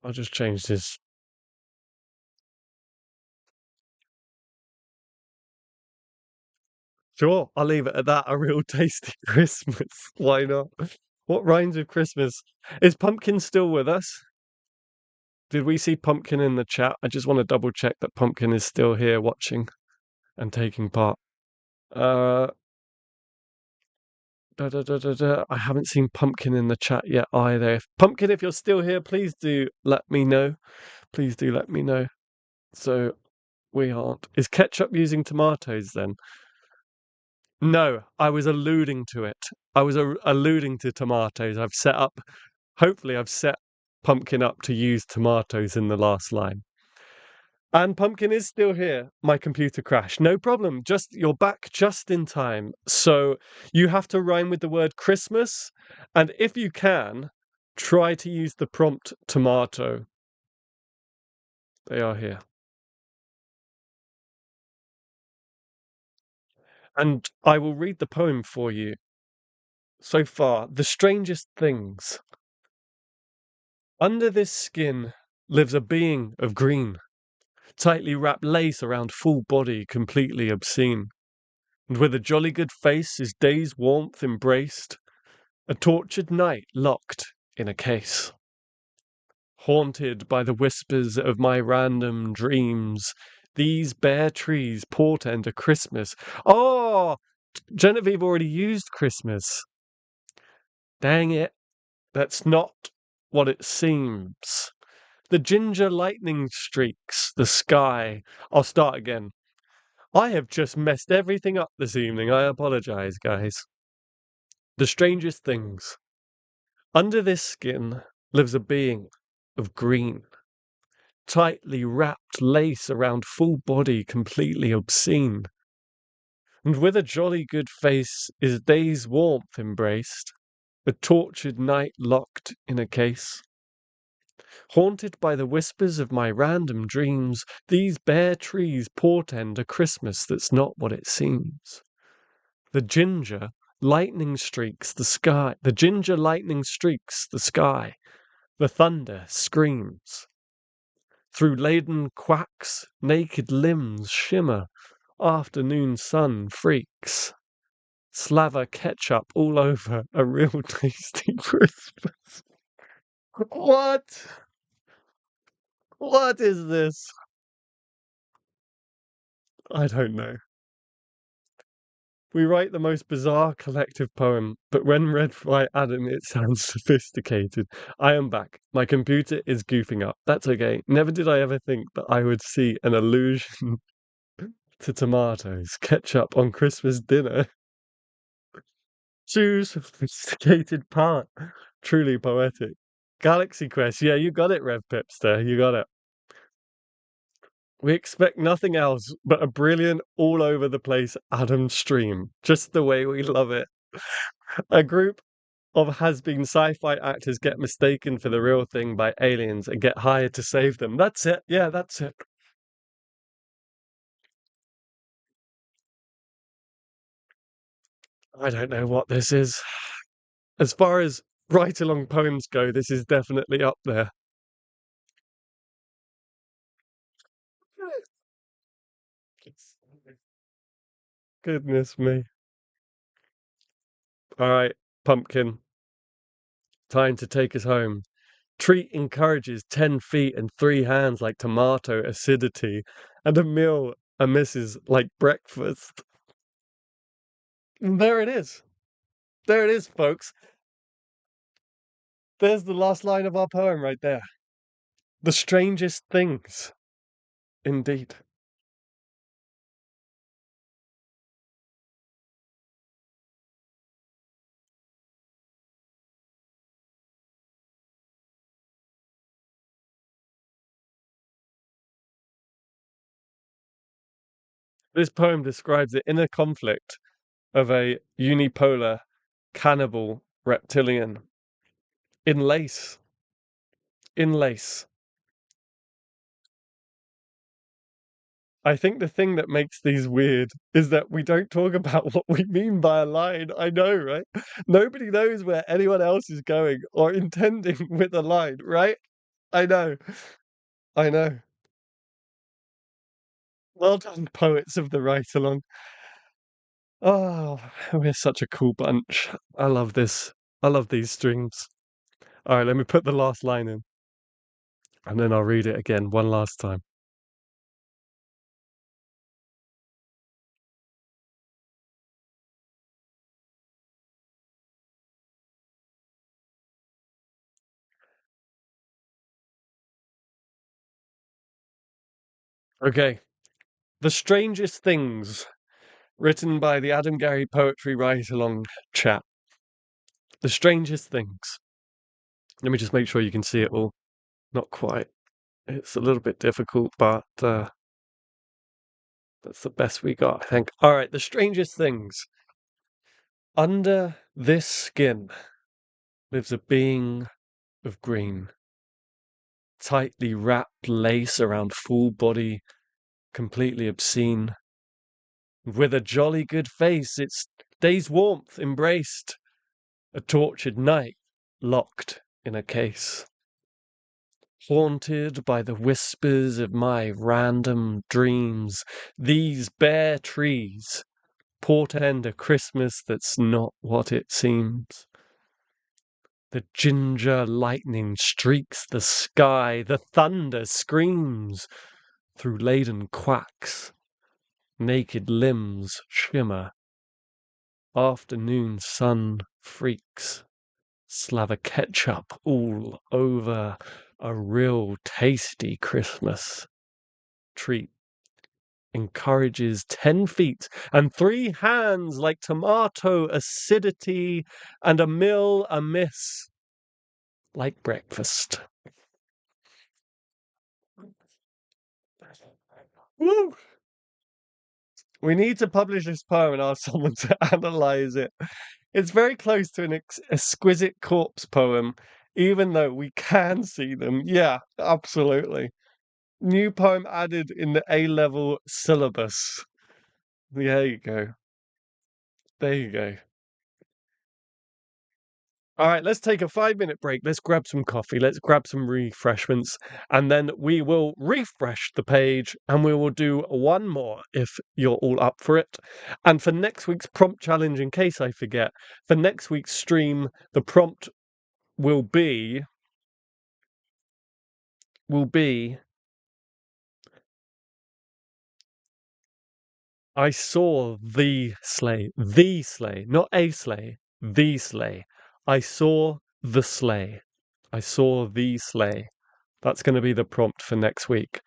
I'll just change this. Sure, I'll leave it at that. A real tasty Christmas. Why not? What rhymes with Christmas? Is Pumpkin still with us? Did we see Pumpkin in the chat? I just want to double check that Pumpkin is still here watching and taking part. Uh, I haven't seen Pumpkin in the chat yet either. Pumpkin, if you're still here, please do let me know. Please do let me know. So we aren't. Is ketchup using tomatoes then? No, I was alluding to it. I was alluding to tomatoes. I've set up Hopefully, I've set Pumpkin up to use tomatoes in the last line. And Pumpkin is still here. My computer crashed. No problem. You're back just in time. So you have to rhyme with the word Christmas. And if you can, try to use the prompt tomato. They are here. And I will read the poem for you. So far, the strangest things. Under this skin lives a being of green, tightly wrapped lace around full body, completely obscene. And with a jolly good face, his day's warmth embraced, a tortured night locked in a case. Haunted by the whispers of my random dreams, these bare trees portend a Christmas. Oh, Genevieve already used Christmas. Dang it, that's not what it seems. The ginger lightning streaks the sky. I'll start again. I have just messed everything up this evening. I apologize, guys. The strangest things. Under this skin lives a being of green. Tightly wrapped lace around full body, completely obscene. And with a jolly good face is day's warmth embraced, a tortured night locked in a case. Haunted by the whispers of my random dreams, these bare trees portend a Christmas that's not what it seems. The ginger lightning streaks the sky. The ginger lightning streaks the sky. The thunder screams. Through laden quacks, naked limbs shimmer. Afternoon sun freaks. Slava ketchup all over a real tasty Christmas. What? What is this? I don't know. We write the most bizarre collective poem, but when read by Adam, it sounds sophisticated. I am back. My computer is goofing up. That's okay. Never did I ever think that I would see an allusion to tomatoes, ketchup on Christmas dinner. Choose sophisticated part. Truly poetic. Galaxy Quest. Yeah, you got it, Rev Pipster. You got it. We expect nothing else but a brilliant, all over the place Adam stream. Just the way we love it. A group of has-been sci-fi actors get mistaken for the real thing by aliens and get hired to save them. That's it. Yeah, that's it. I don't know what this is. As far as write-along poems go, this is definitely up there. Goodness me. All right, Pumpkin, time to take us home. Treat encourages 10 feet and 3 hands like tomato acidity, and a meal a misses like breakfast. And there it is. There it is, folks. There's the last line of our poem right there. The strangest things. Indeed. This poem describes the inner conflict of a unipolar cannibal reptilian in lace. In lace. I think the thing that makes these weird is that we don't talk about what we mean by a line. I know, right? Nobody knows where anyone else is going or intending with a line, right? I know. I know. Well done, poets of the right along. Oh, we're such a cool bunch. I love this. I love these streams. All right, let me put the last line in and then I'll read it again one last time. Okay. The Strangest Things, written by the Adam Gary Poetry Write Along chat. The Strangest Things. Let me just make sure you can see it all. Not quite. It's a little bit difficult, but that's the best we got, I think. All right, the strangest things. Under this skin lives a being of green. Tightly wrapped lace around full body, completely obscene. With a jolly good face, its day's warmth embraced. A tortured night locked in a case. Haunted by the whispers of my random dreams, these bare trees portend a Christmas that's not what it seems. The ginger lightning streaks the sky, the thunder screams through laden quacks. Naked limbs shimmer. Afternoon sun freaks. Slather ketchup all over a real tasty Christmas treat. Encourages 10 feet and 3 hands like tomato acidity and a mill amiss like breakfast. Woo! We need to publish this poem and ask someone to analyze it. It's very close to an exquisite corpse poem, even though we can see them. Yeah, absolutely. New poem added in the A-level syllabus. There you go. There you go. All right, let's take a 5-minute break. Let's grab some coffee. Let's grab some refreshments. And then we will refresh the page and we will do one more if you're all up for it. And for next week's prompt challenge, in case I forget, for next week's stream, the prompt will be I saw the sleigh, not a sleigh, the sleigh. I saw the sleigh. I saw the sleigh. That's going to be the prompt for next week.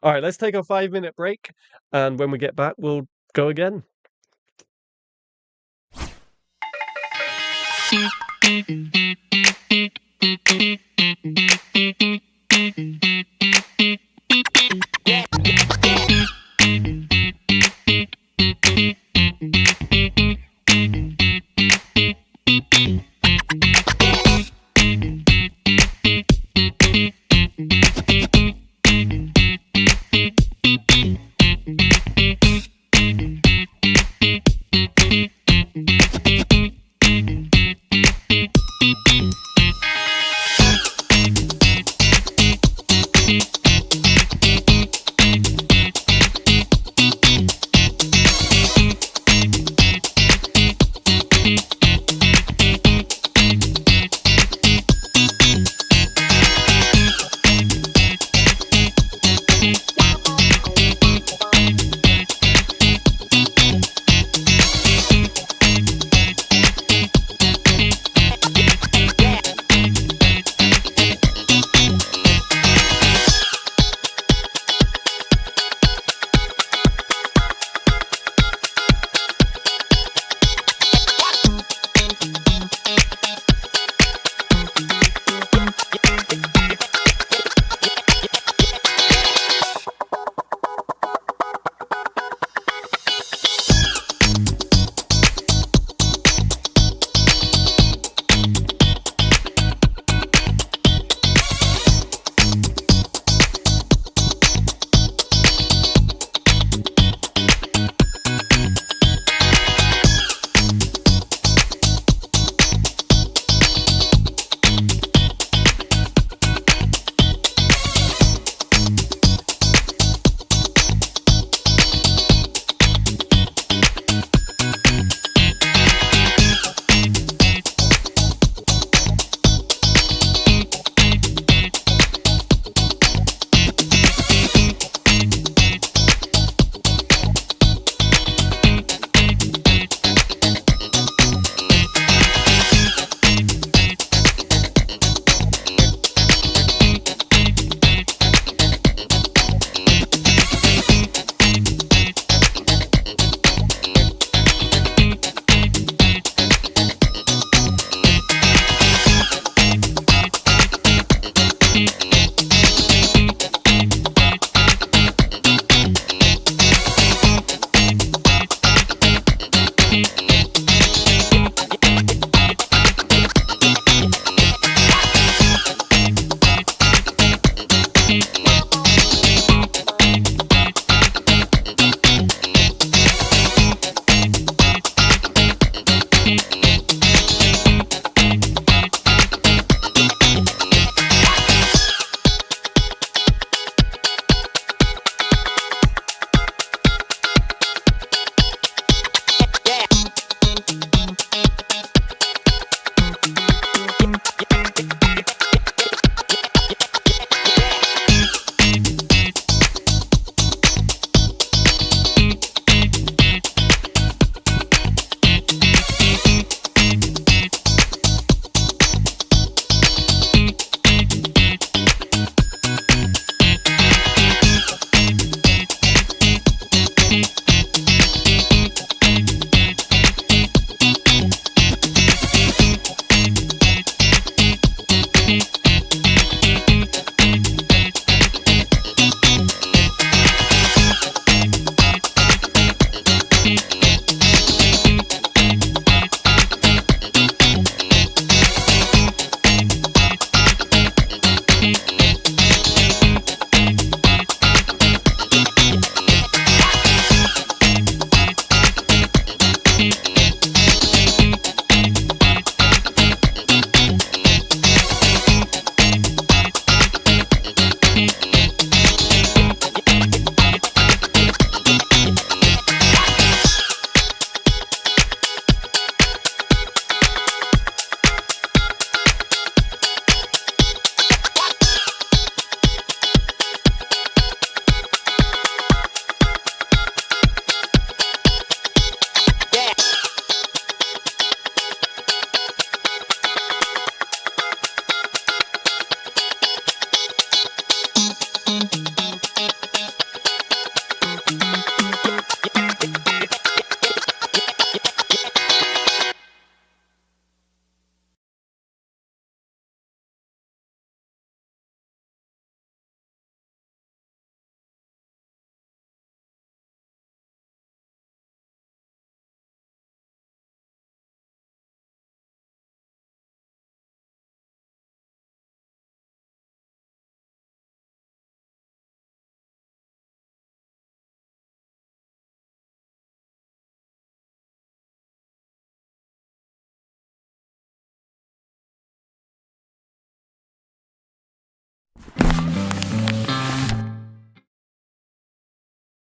All right, let's take a 5-minute break. And when we get back, we'll go again.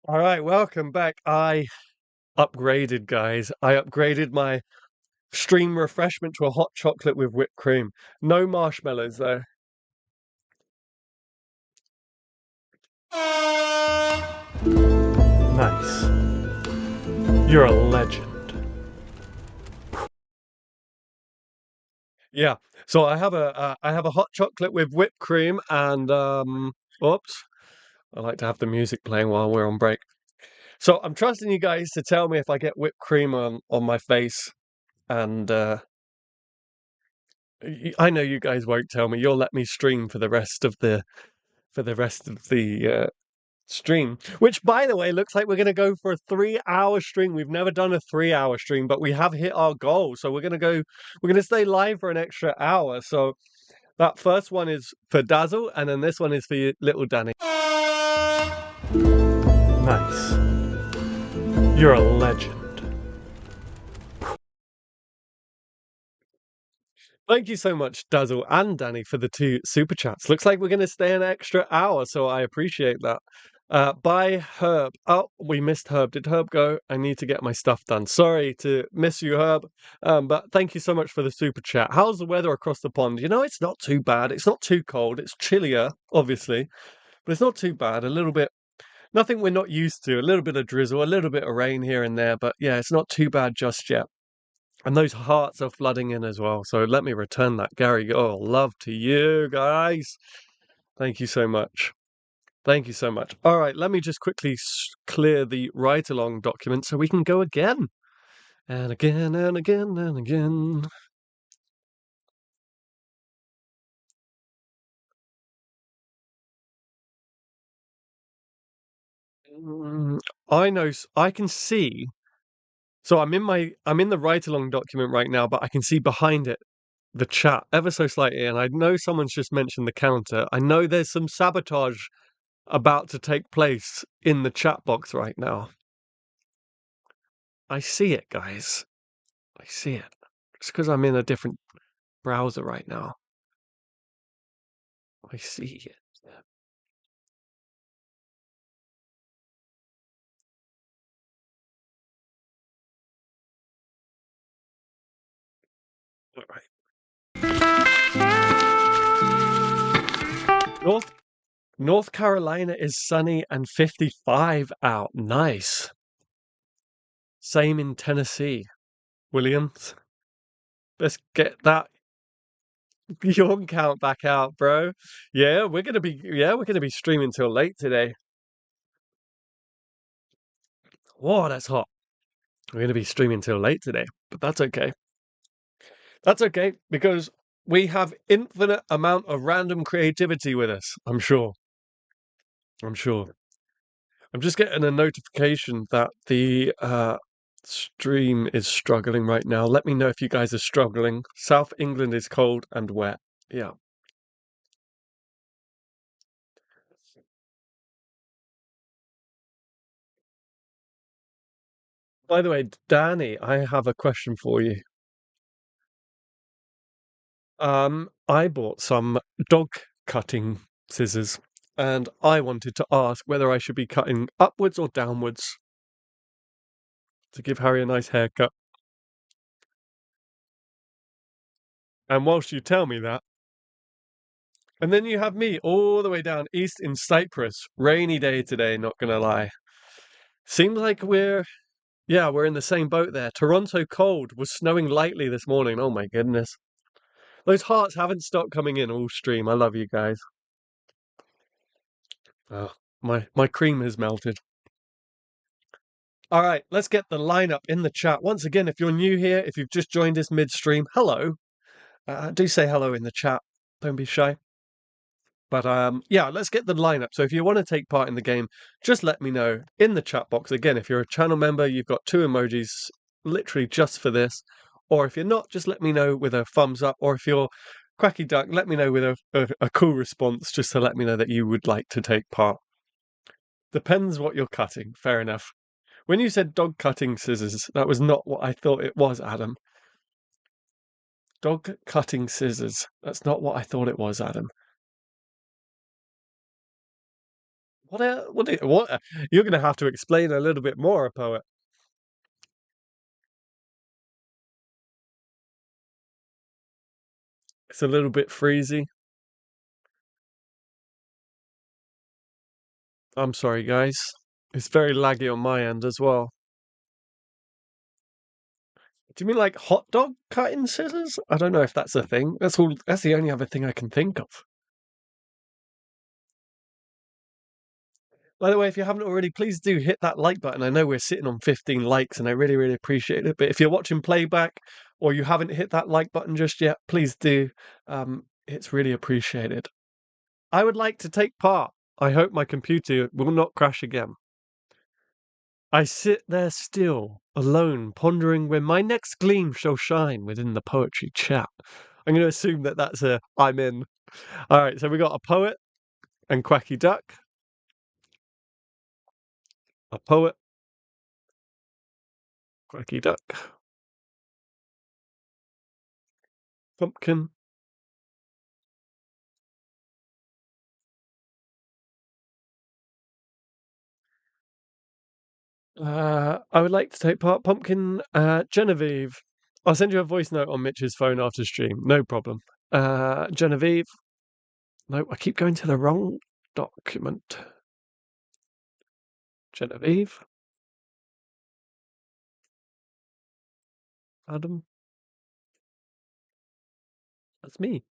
All right, welcome back. I upgraded, guys. I upgraded my stream refreshment to a hot chocolate with whipped cream. No marshmallows, though. Nice. You're a legend. Yeah. So I have a hot chocolate with whipped cream and oops. I like to have the music playing while we're on break. So I'm trusting you guys to tell me if I get whipped cream on my face, and I know you guys won't tell me. You'll let me stream for the rest of the stream. Which, by the way, looks like we're going to go for a 3-hour stream. We've never done a 3-hour stream, but we have hit our goal. So we're going to stay live for an extra hour. So that first one is for Dazzle, and then this one is for little Danny. Nice. You're a legend. Thank you so much, Dazzle and Danny, for the 2 super chats. Looks like we're going to stay an extra hour, so I appreciate that. Bye, Herb. Oh, we missed Herb. Did Herb go? I need to get my stuff done. Sorry to miss you, Herb. But thank you so much for the super chat. How's the weather across the pond? You know, it's not too bad. It's not too cold. It's chillier, obviously, but it's not too bad. A little bit, nothing we're not used to. A little bit of drizzle, a little bit of rain here and there, but yeah, it's not too bad just yet. And those hearts are flooding in as well. So let me return that, Gary. Oh, love to you guys. Thank you so much. Thank you so much. All right, let me just quickly clear the write along document so we can go again. And again and again and again. I know, I can see So I'm in the write along document right now, but I can see behind it the chat ever so slightly, and I know someone's just mentioned the counter. I know there's some sabotage about to take place in the chat box right now. I see it, guys. I see it. It's because I'm in a different browser right now. I see it. All right. North Carolina is sunny and 55 out. Nice. Same in Tennessee. Williams, let's get that yawn count back out, bro. We're gonna be streaming till late today. Whoa, that's hot. We're gonna be streaming till late today, but that's okay. That's okay because we have infinite amount of random creativity with us. I'm sure. I'm sure. I'm just getting a notification that the stream is struggling right now. Let me know if you guys are struggling. South England is cold and wet. Yeah. By the way, Danny, I have a question for you. I bought some dog cutting scissors, and I wanted to ask whether I should be cutting upwards or downwards to give Harry a nice haircut. And whilst you tell me that, and then you have me all the way down east in Cyprus. Rainy day today, not gonna lie. Seems like we're in the same boat there. Toronto cold, was snowing lightly this morning. Oh my goodness. Those hearts haven't stopped coming in all stream. I love you guys. Oh, my cream has melted. All right, let's get the lineup in the chat. Once again, if you're new here, if you've just joined us midstream, hello. Do say hello in the chat. Don't be shy. But let's get the lineup. So if you want to take part in the game, just let me know in the chat box. Again, if you're a channel member, you've got 2 emojis literally just for this. Or if you're not, just let me know with a thumbs up. Or if you're Quacky Duck, let me know with a cool response just to let me know that you would like to take part. Depends what you're cutting. Fair enough. When you said dog cutting scissors, that was not what I thought it was, Adam. Dog cutting scissors. That's not what I thought it was, Adam. What? You're going to have to explain a little bit more, poet. It's a little bit freezy. I'm sorry, guys. It's very laggy on my end as well. Do you mean like hot dog cutting scissors? I don't know if that's a thing. That's all. That's the only other thing I can think of. By the way, if you haven't already, please do hit that like button. I know we're sitting on 15 likes and I really, really appreciate it. But if you're watching playback or you haven't hit that like button just yet, please do. It's really appreciated. I would like to take part. I hope my computer will not crash again. I sit there still, alone, pondering when my next gleam shall shine within the poetry chat. I'm going to assume that that's a I'm in. All right, so we got a poet and Quacky Duck. A poet, Quacky Duck. Pumpkin. I would like to take part. Pumpkin, Genevieve. I'll send you a voice note on Mitch's phone after stream. No problem. Genevieve. No, I keep going to the wrong document. Genevieve. Adam. That's me.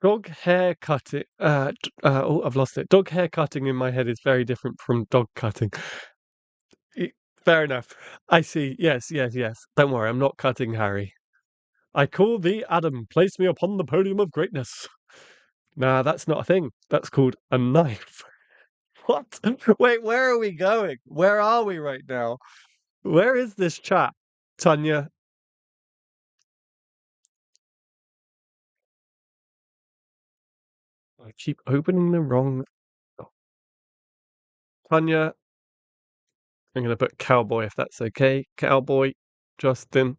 Dog hair cutting. I've lost it. Dog hair cutting in my head is very different from dog cutting. Fair enough. I see. Yes. Don't worry, I'm not cutting Harry. I call thee Adam. Place me upon the podium of greatness. Nah, that's not a thing. That's called a knife. What? Wait, where are we going? Where are we right now? Where is this chat, Tanya? I keep opening the wrong. Oh, Tanya, I'm going to put cowboy if that's okay. Cowboy, Justin,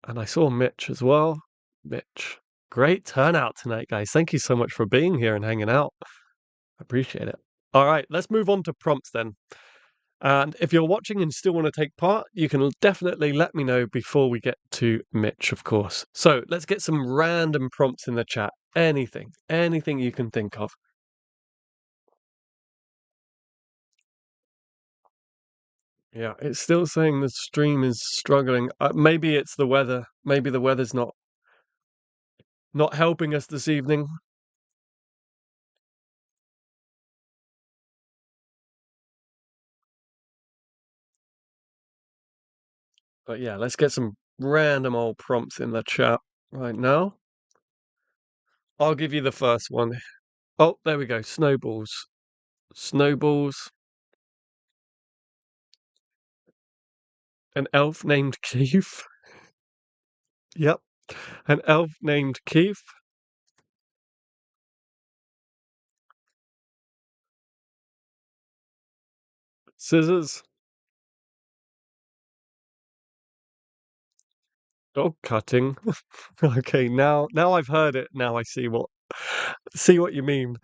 and I saw Mitch as well. Mitch, great turnout tonight, guys. Thank you so much for being here and hanging out. I appreciate it. All right, let's move on to prompts then. And if you're watching and still want to take part, you can definitely let me know before we get to Mitch, of course. So let's get some random prompts in the chat. Anything you can think of. Yeah, it's still saying the stream is struggling. Maybe it's the weather. Maybe the weather's not helping us this evening. But yeah, let's get some random old prompts in the chat right now. I'll give you the first one. Oh, there we go. Snowballs. Snowballs. An elf named Keith. Yep. An elf named Keith. Scissors. Dog cutting. Okay, now I've heard it. Now I see what you mean.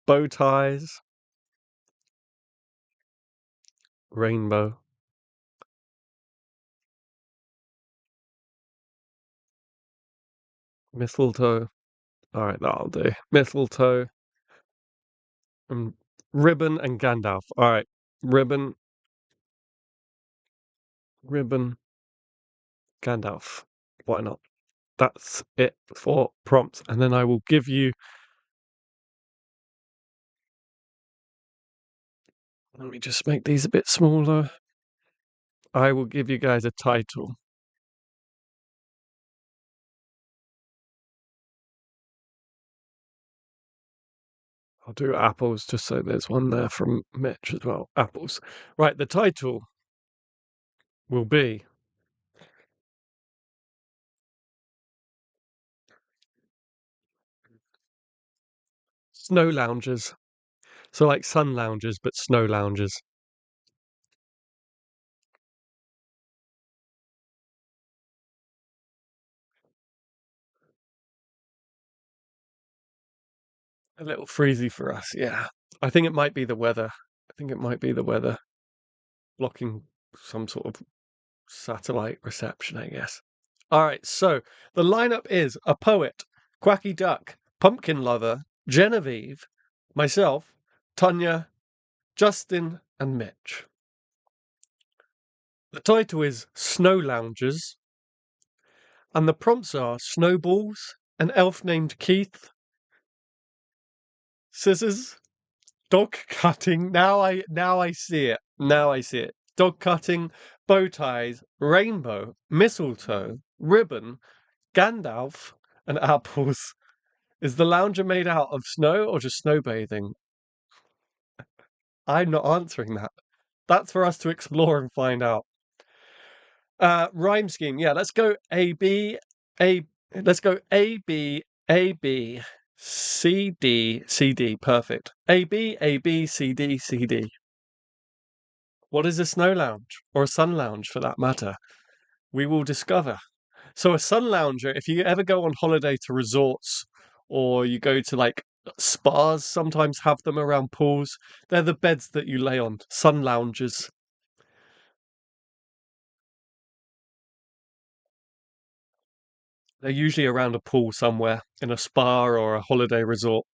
Bow ties. Rainbow. Mistletoe. All right, that'll do. Mistletoe. And ribbon and Gandalf. All right. Ribbon. Ribbon. Gandalf. Why not? That's it for prompts. And then I will give you. Let me just make these a bit smaller. I will give you guys a title. I'll do apples just so there's one there from Mitch as well. Apples. Right, the title will be Snow Loungers. So like sun loungers, but snow loungers. A little freezy for us, yeah. I think it might be the weather. I think it might be the weather blocking some sort of satellite reception, I guess. All right, so the lineup is a poet, Quacky Duck, Pumpkin Lover, Genevieve, myself, Tanya, Justin, and Mitch. The title is Snow Loungers, and the prompts are snowballs, an elf named Keith, scissors, dog cutting. Now I see it. Now I see it. Dog cutting, bow ties, rainbow, mistletoe, ribbon, Gandalf, and apples. Is the lounger made out of snow or just snowbathing? I'm not answering that. That's for us to explore and find out. Rhyme scheme. Yeah, let's go A B A. Let's go A B A B C D C D. Perfect. A B A B C D C D. What is a snow lounge or a sun lounge for that matter? We will discover. So a sun lounger, if you ever go on holiday to resorts or you go to like spas, sometimes have them around pools. They're the beds that you lay on. Sun loungers. They're usually around a pool somewhere in a spa or a holiday resort.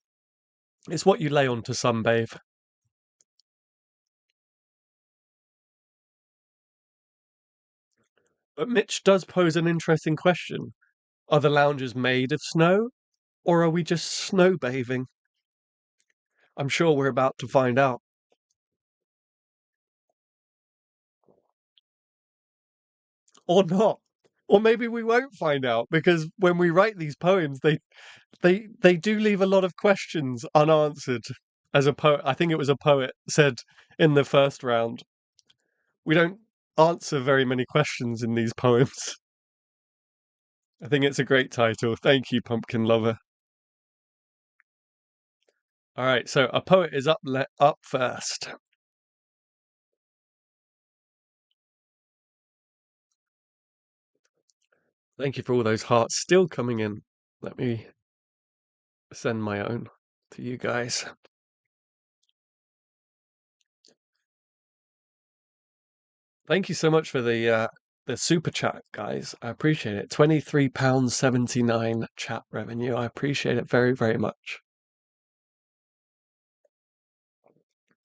It's what you lay on to sunbathe. But Mitch does pose an interesting question. Are the loungers made of snow, or are we just snow bathing? I'm sure we're about to find out. Or not. Or maybe we won't find out because when we write these poems, they do leave a lot of questions unanswered. as a poet, I think it was a poet, said in the first round, we don't answer very many questions in these poems. I think it's a great title. Thank you, Pumpkin Lover. All right, so a poet is up first. Thank you for all those hearts still coming in. Let me send my own to you guys. Thank you so much for the super chat, guys. I appreciate it. £23.79 chat revenue. I appreciate it very, very much.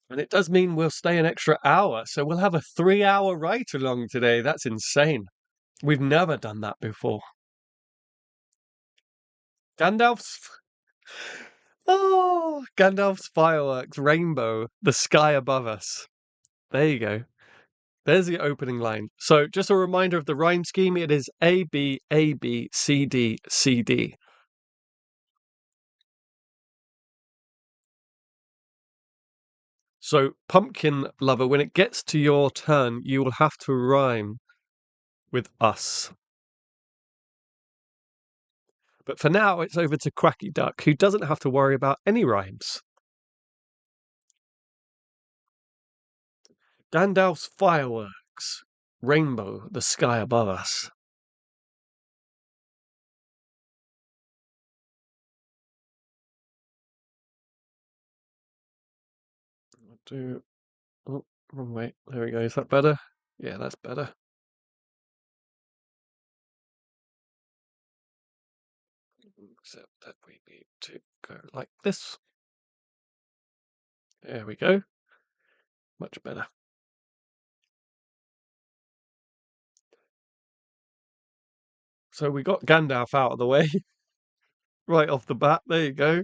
And it does mean we'll stay an extra hour, so we'll have a 3-hour write along today. That's insane. We've never done that before. Gandalf's Gandalf's fireworks, rainbow, the sky above us. There you go. There's the opening line. So just a reminder of the rhyme scheme. It is A, B, A, B, C, D, C, D. So, Pumpkin Lover, when it gets to your turn, you will have to rhyme with us. But for now, it's over to Quacky Duck, who doesn't have to worry about any rhymes. Gandalf's fireworks, rainbow, the sky above us. I'll do. Oh, wrong way. There we go. Is that better? Yeah, that's better. Except that we need to go like this. There we go. Much better. So we got Gandalf out of the way right off the bat. There you go.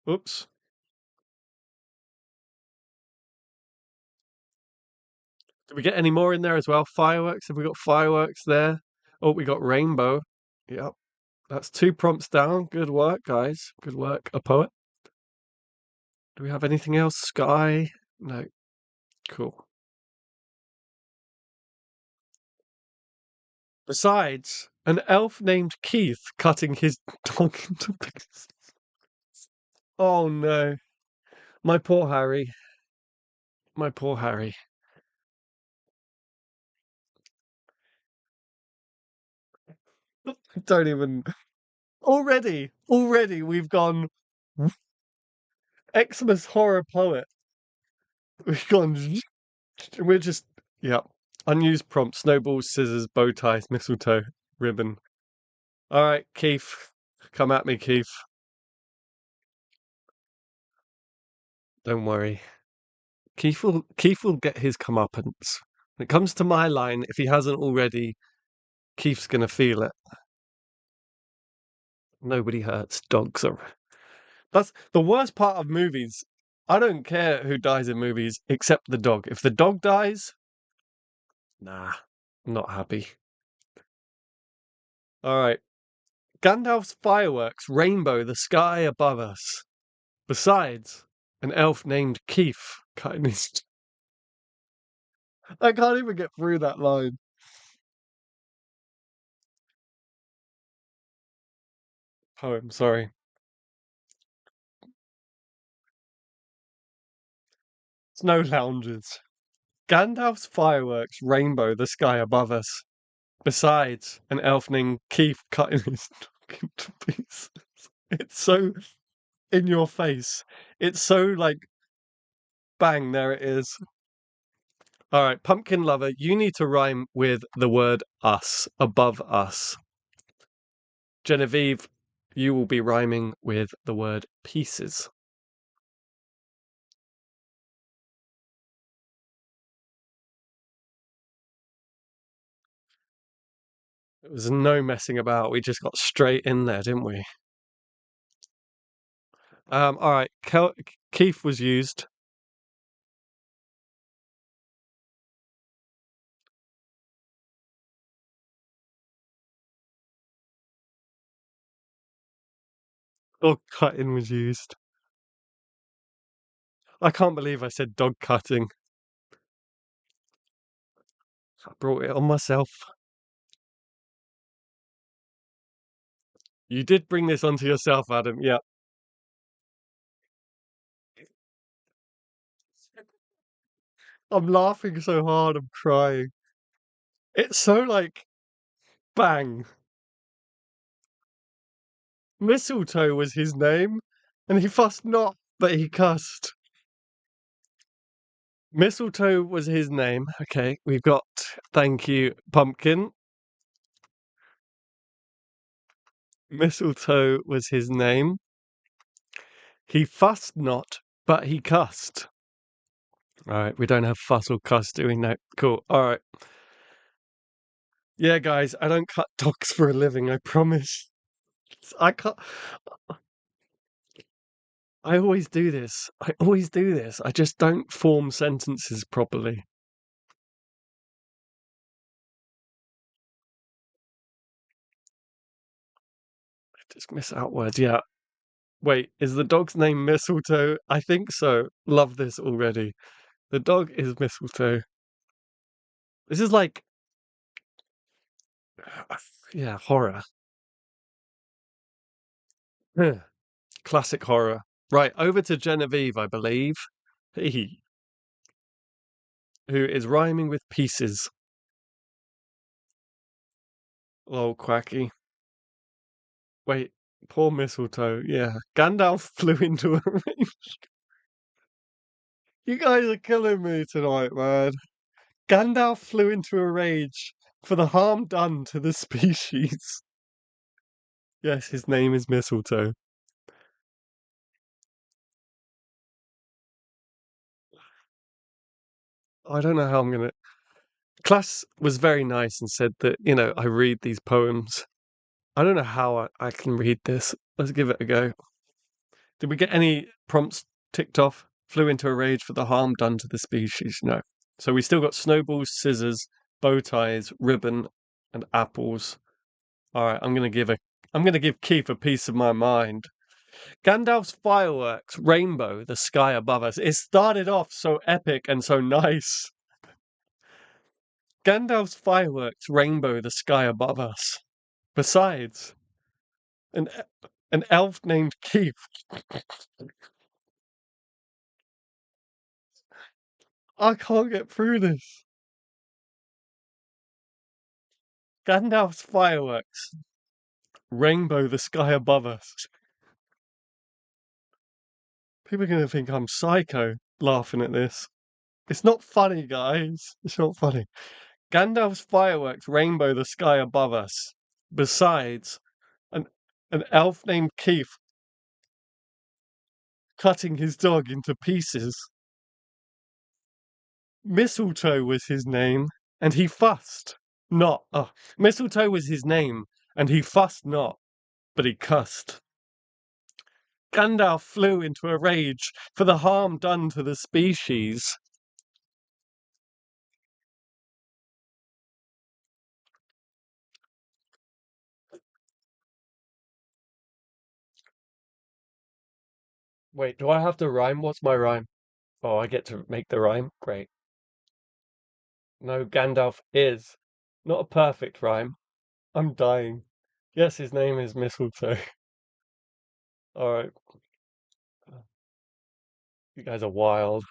Oops. Did we get any more in there as well? Fireworks? Have we got fireworks there? Oh, we got rainbow. Yep. That's 2 prompts down. Good work, guys. Good work. A poet. Do we have anything else? Sky? No. Cool. Besides, an elf named Keith cutting his dog into pieces. Oh no. My poor Harry. My poor Harry. Don't even. Already we've gone Xmas horror poet. We've gone. We're just. Yeah. Unused prompt, snowballs, scissors, bow ties, mistletoe, ribbon. All right, Keith. Come at me, Keith. Don't worry. Keith will get his comeuppance. When it comes to my line, if he hasn't already, Keith's gonna feel it. Nobody hurts. Dogs are. That's the worst part of movies. I don't care who dies in movies except the dog. If the dog dies, nah, I'm not happy. All right. Gandalf's fireworks, rainbow, the sky above us. Besides, an elf named Keith cutting his. I can't even get through that line. Poem, sorry. Snow lounges. Gandalf's fireworks, rainbow, the sky above us. Besides, an elf named Keith cutting his dog into pieces. It's so in your face. It's so like, bang, there it is. All right, Pumpkin Lover, you need to rhyme with the word us, above us. Genevieve, you will be rhyming with the word pieces. It was no messing about. We just got straight in there, didn't we? All right, Keith was used. Or cutting was used. I can't believe I said dog cutting. I brought it on myself. You did bring this onto yourself, Adam. Yeah. I'm laughing so hard, I'm crying. It's so like bang. Mistletoe was his name, and he fussed not, but he cussed. Mistletoe was his name. Okay, we've got thank you, Pumpkin. Mistletoe was his name. He fussed not, but he cussed. All right, we don't have fuss or cuss, do we? No. Cool. All right. Yeah, guys, I don't cut dogs for a living, I promise. I can't. I always do this. I always do this. I just don't form sentences properly. I just miss out words. Yeah. Wait, is the dog's name Mistletoe? I think so. Love this already. The dog is Mistletoe. This is like, yeah, horror. Classic horror. Right, over to Genevieve, I believe. He, who is rhyming with pieces. Lol, quacky. Wait, poor Mistletoe. Yeah, Gandalf flew into a rage. You guys are killing me tonight, man. Gandalf flew into a rage for the harm done to the species. Yes, his name is Mistletoe. I don't know how I'm gonna. Class was very nice and said that, I read these poems. I don't know how I can read this. Let's give it a go. Did we get any prompts ticked off? Flew into a rage for the harm done to the species. No. So we still got snowballs, scissors, bow ties, ribbon, and apples. All right, I'm gonna give Keith a piece of my mind. Gandalf's fireworks, rainbow, the sky above us. It started off so epic and so nice. Gandalf's fireworks, rainbow, the sky above us. Besides, an an elf named Keith. I can't get through this. Gandalf's fireworks, rainbow, the sky above us. People are going to think I'm psycho laughing at this. It's not funny, guys. It's not funny. Gandalf's fireworks, rainbow, the sky above us. Besides, an, an elf named Keith cutting his dog into pieces. Mistletoe was his name, and he fussed not. Oh, Mistletoe was his name, and he fussed not, but he cussed. Gandalf flew into a rage for the harm done to the species. Wait, do I have to rhyme? What's my rhyme? Oh, I get to make the rhyme? Great. No, Gandalf is. Not a perfect rhyme. I'm dying. Yes, his name is Mistletoe. Alright. You guys are wild.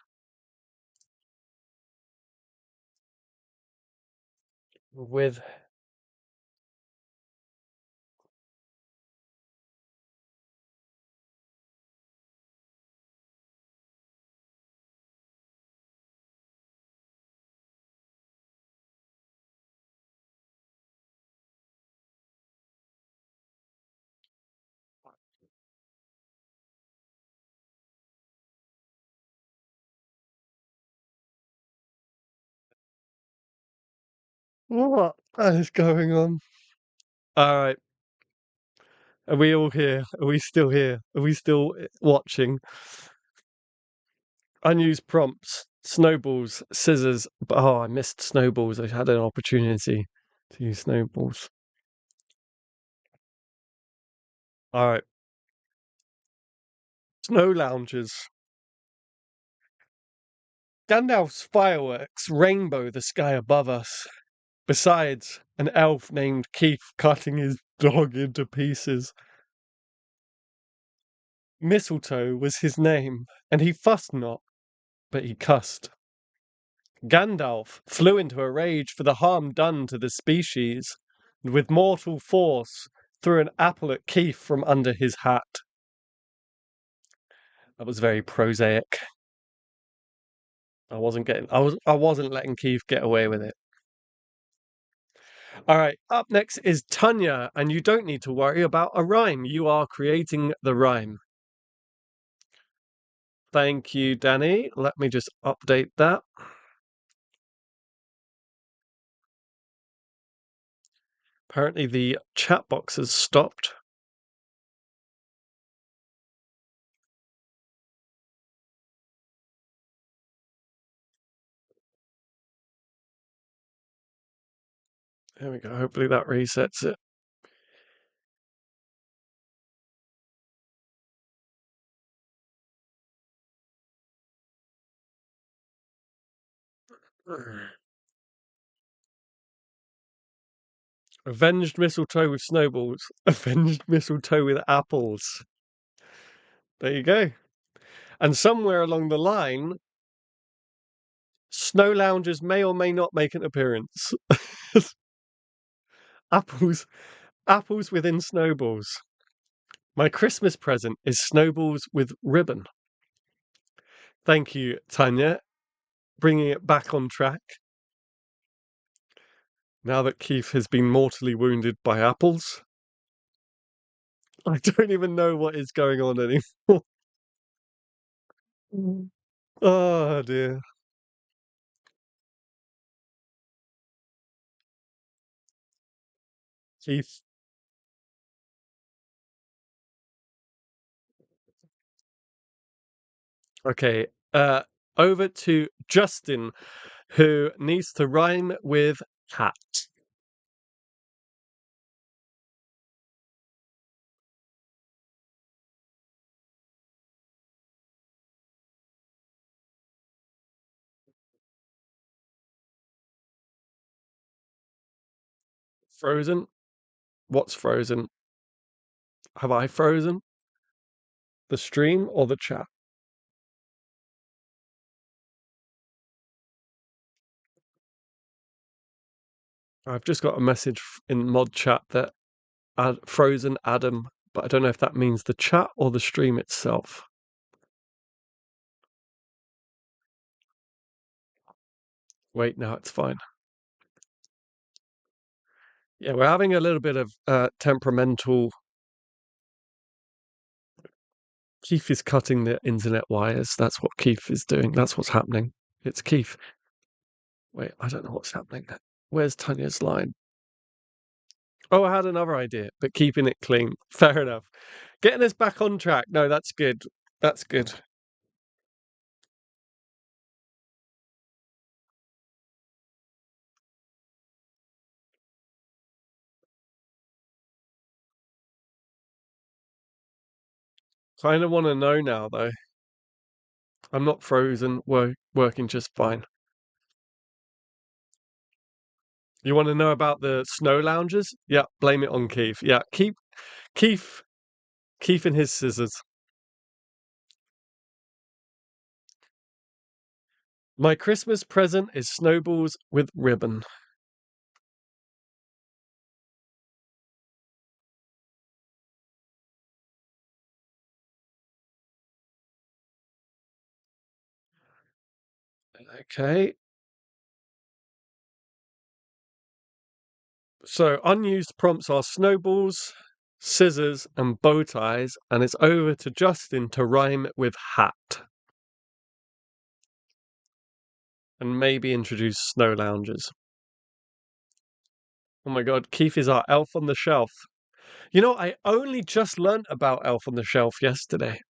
With. What is going on? Alright. Are we all here? Are we still here? Are we still watching? Unused prompts. Snowballs, scissors. Oh, I missed snowballs. I had an opportunity to use snowballs. Alright. Snow loungers. Gandalf's fireworks rainbow the sky above us. Besides, an elf named Keith cutting his dog into pieces. Mistletoe was his name, and he fussed not, but he cussed. Gandalf flew into a rage for the harm done to the species, and with mortal force threw an apple at Keith from under his hat. That was very prosaic. I wasn't letting Keith get away with it. All right, up next is Tanya, and you don't need to worry about a rhyme. You are creating the rhyme. Thank you, Danny. Let me just update that. Apparently the chat box has stopped. There we go. Hopefully that resets it. Avenged mistletoe with snowballs. Avenged mistletoe with apples. There you go. And somewhere along the line, snow loungers may or may not make an appearance. apples, apples within snowballs. My Christmas present is snowballs with ribbon. Thank you, Tanya, bringing it back on track. Now that Keith has been mortally wounded by apples, I don't even know what is going on anymore. Oh dear. Keith. Okay. Over to Justin, who needs to rhyme with cat. Frozen? What's frozen? Have I frozen? The stream or the chat? I've just got a message in mod chat that frozen Adam, but I don't know if that means the chat or the stream itself. Wait, no, it's fine. Yeah, we're having a little bit of temperamental. Keith is cutting the internet wires. That's what Keith is doing. That's what's happening. It's Keith. Wait, I don't know what's happening. Where's Tanya's line? Oh, I had another idea, but keeping it clean. Fair enough. Getting us back on track. No, that's good. That's good. Kind of want to know now, though. I'm not frozen. Working just fine. You want to know about the snow loungers? Yeah, blame it on Keith. Yeah, Keith, Keith and his scissors. My Christmas present is snowballs with ribbon. Okay. So unused prompts are snowballs, scissors, and bow ties, and it's over to Justin to rhyme with hat. And maybe introduce snow loungers. Oh my god, Keith is our elf on the shelf. You know, I only just learnt about Elf on the Shelf yesterday.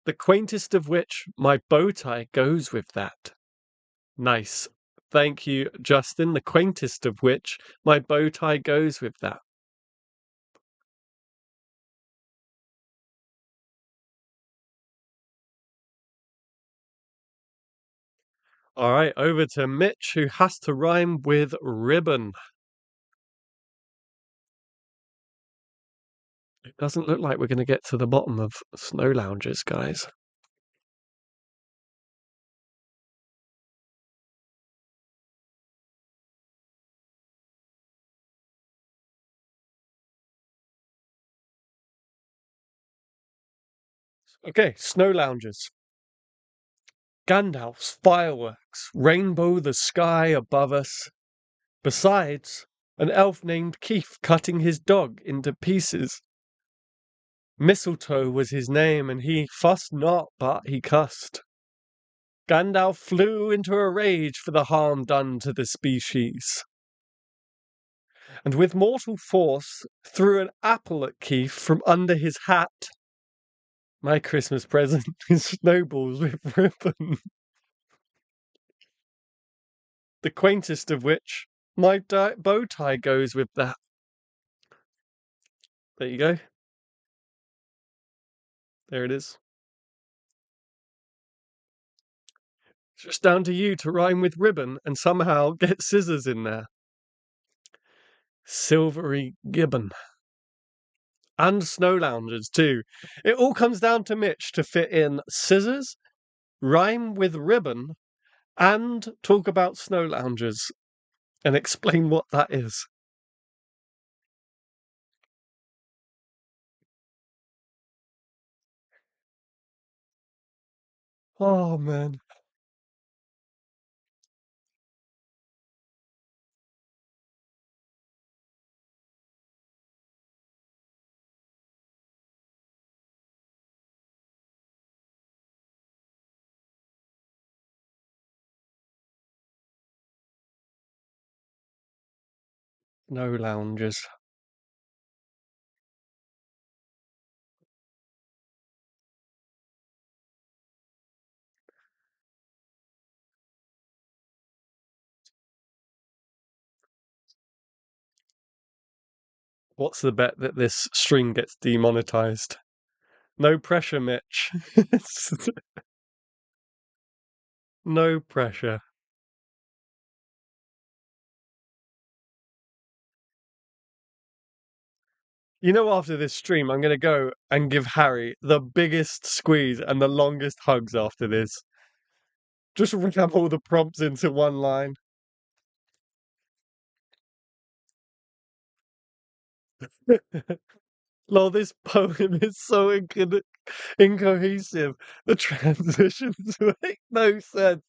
The quaintest of which my bow tie goes with that. Nice. Thank you, Justin. The quaintest of which my bow tie goes with that. All right, over to Mitch, who has to rhyme with ribbon. It doesn't look like we're going to get to the bottom of snow lounges, guys. Okay, snow lounges. Gandalf's fireworks rainbow the sky above us. Besides, an elf named Keith cutting his dog into pieces. Mistletoe was his name, and he fussed not, but he cussed. Gandalf flew into a rage for the harm done to the species, and with mortal force threw an apple at Keith from under his hat. My Christmas present is snowballs with ribbon, the quaintest of which my bow tie goes with that. There you go. There it is. It's just down to you to rhyme with ribbon and somehow get scissors in there. Silvery gibbon. And snow loungers too. It all comes down to Mitch to fit in scissors, rhyme with ribbon, and talk about snow loungers and explain what that is. Oh man. Snow loungers. What's the bet that this string gets demonetized? No pressure, Mitch. No pressure. You know, after this stream, I'm going to go and give Harry the biggest squeeze and the longest hugs after this. Just ram all the prompts into one line. Lol, this poem is so incohesive. The transitions make no sense.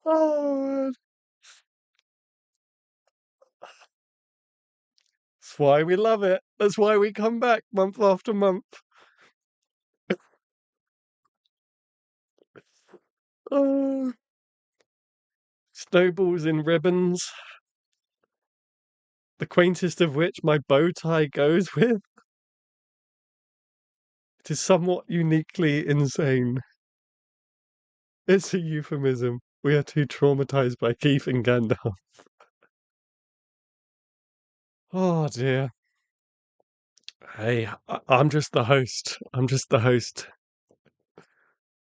Oh, man. That's why we love it. That's why we come back month after month. Oh, snowballs in ribbons, the quaintest of which my bow tie goes with. It is somewhat uniquely insane. It's a euphemism. We are too traumatized by Keith and Gandalf. Oh dear. Hey, I'm just the host. I'm just the host.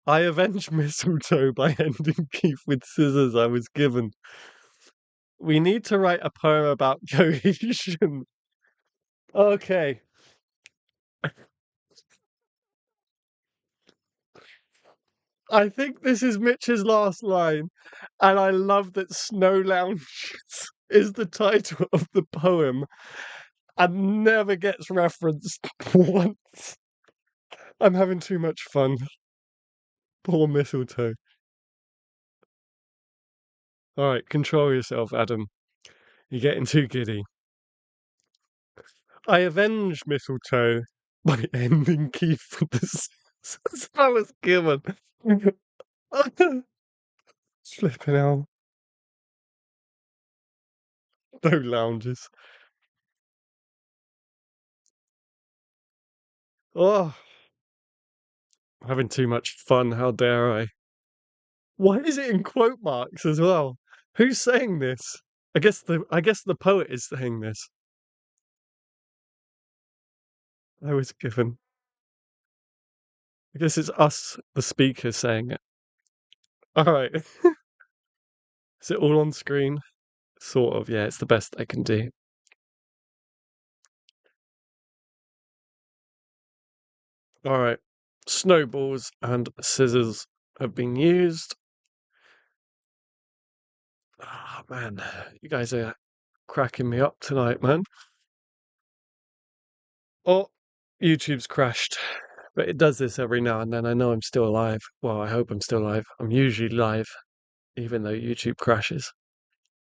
I avenge mistletoe by ending Keith with scissors I was given. We need to write a poem about cohesion. Okay. I think this is Mitch's last line, and I love that Snow Lounge is the title of the poem and never gets referenced once. I'm having too much fun. Poor mistletoe. All right, control yourself, Adam. You're getting too giddy. I avenge mistletoe by ending Keith with the scissors I was given. Flipping out. No lounges. Oh, I'm having too much fun. How dare I? Why is it in quote marks as well? Who's saying this? I guess the poet is saying this. I was given. I guess it's us, the speaker, saying it. All right. Is it all on screen? Sort of, yeah, it's the best I can do. All right. Snowballs and scissors have been used. Oh, man, you guys are cracking me up tonight, man. Oh, YouTube's crashed, but it does this every now and then. I know I'm still alive. Well, I hope I'm still alive. I'm usually live, even though YouTube crashes.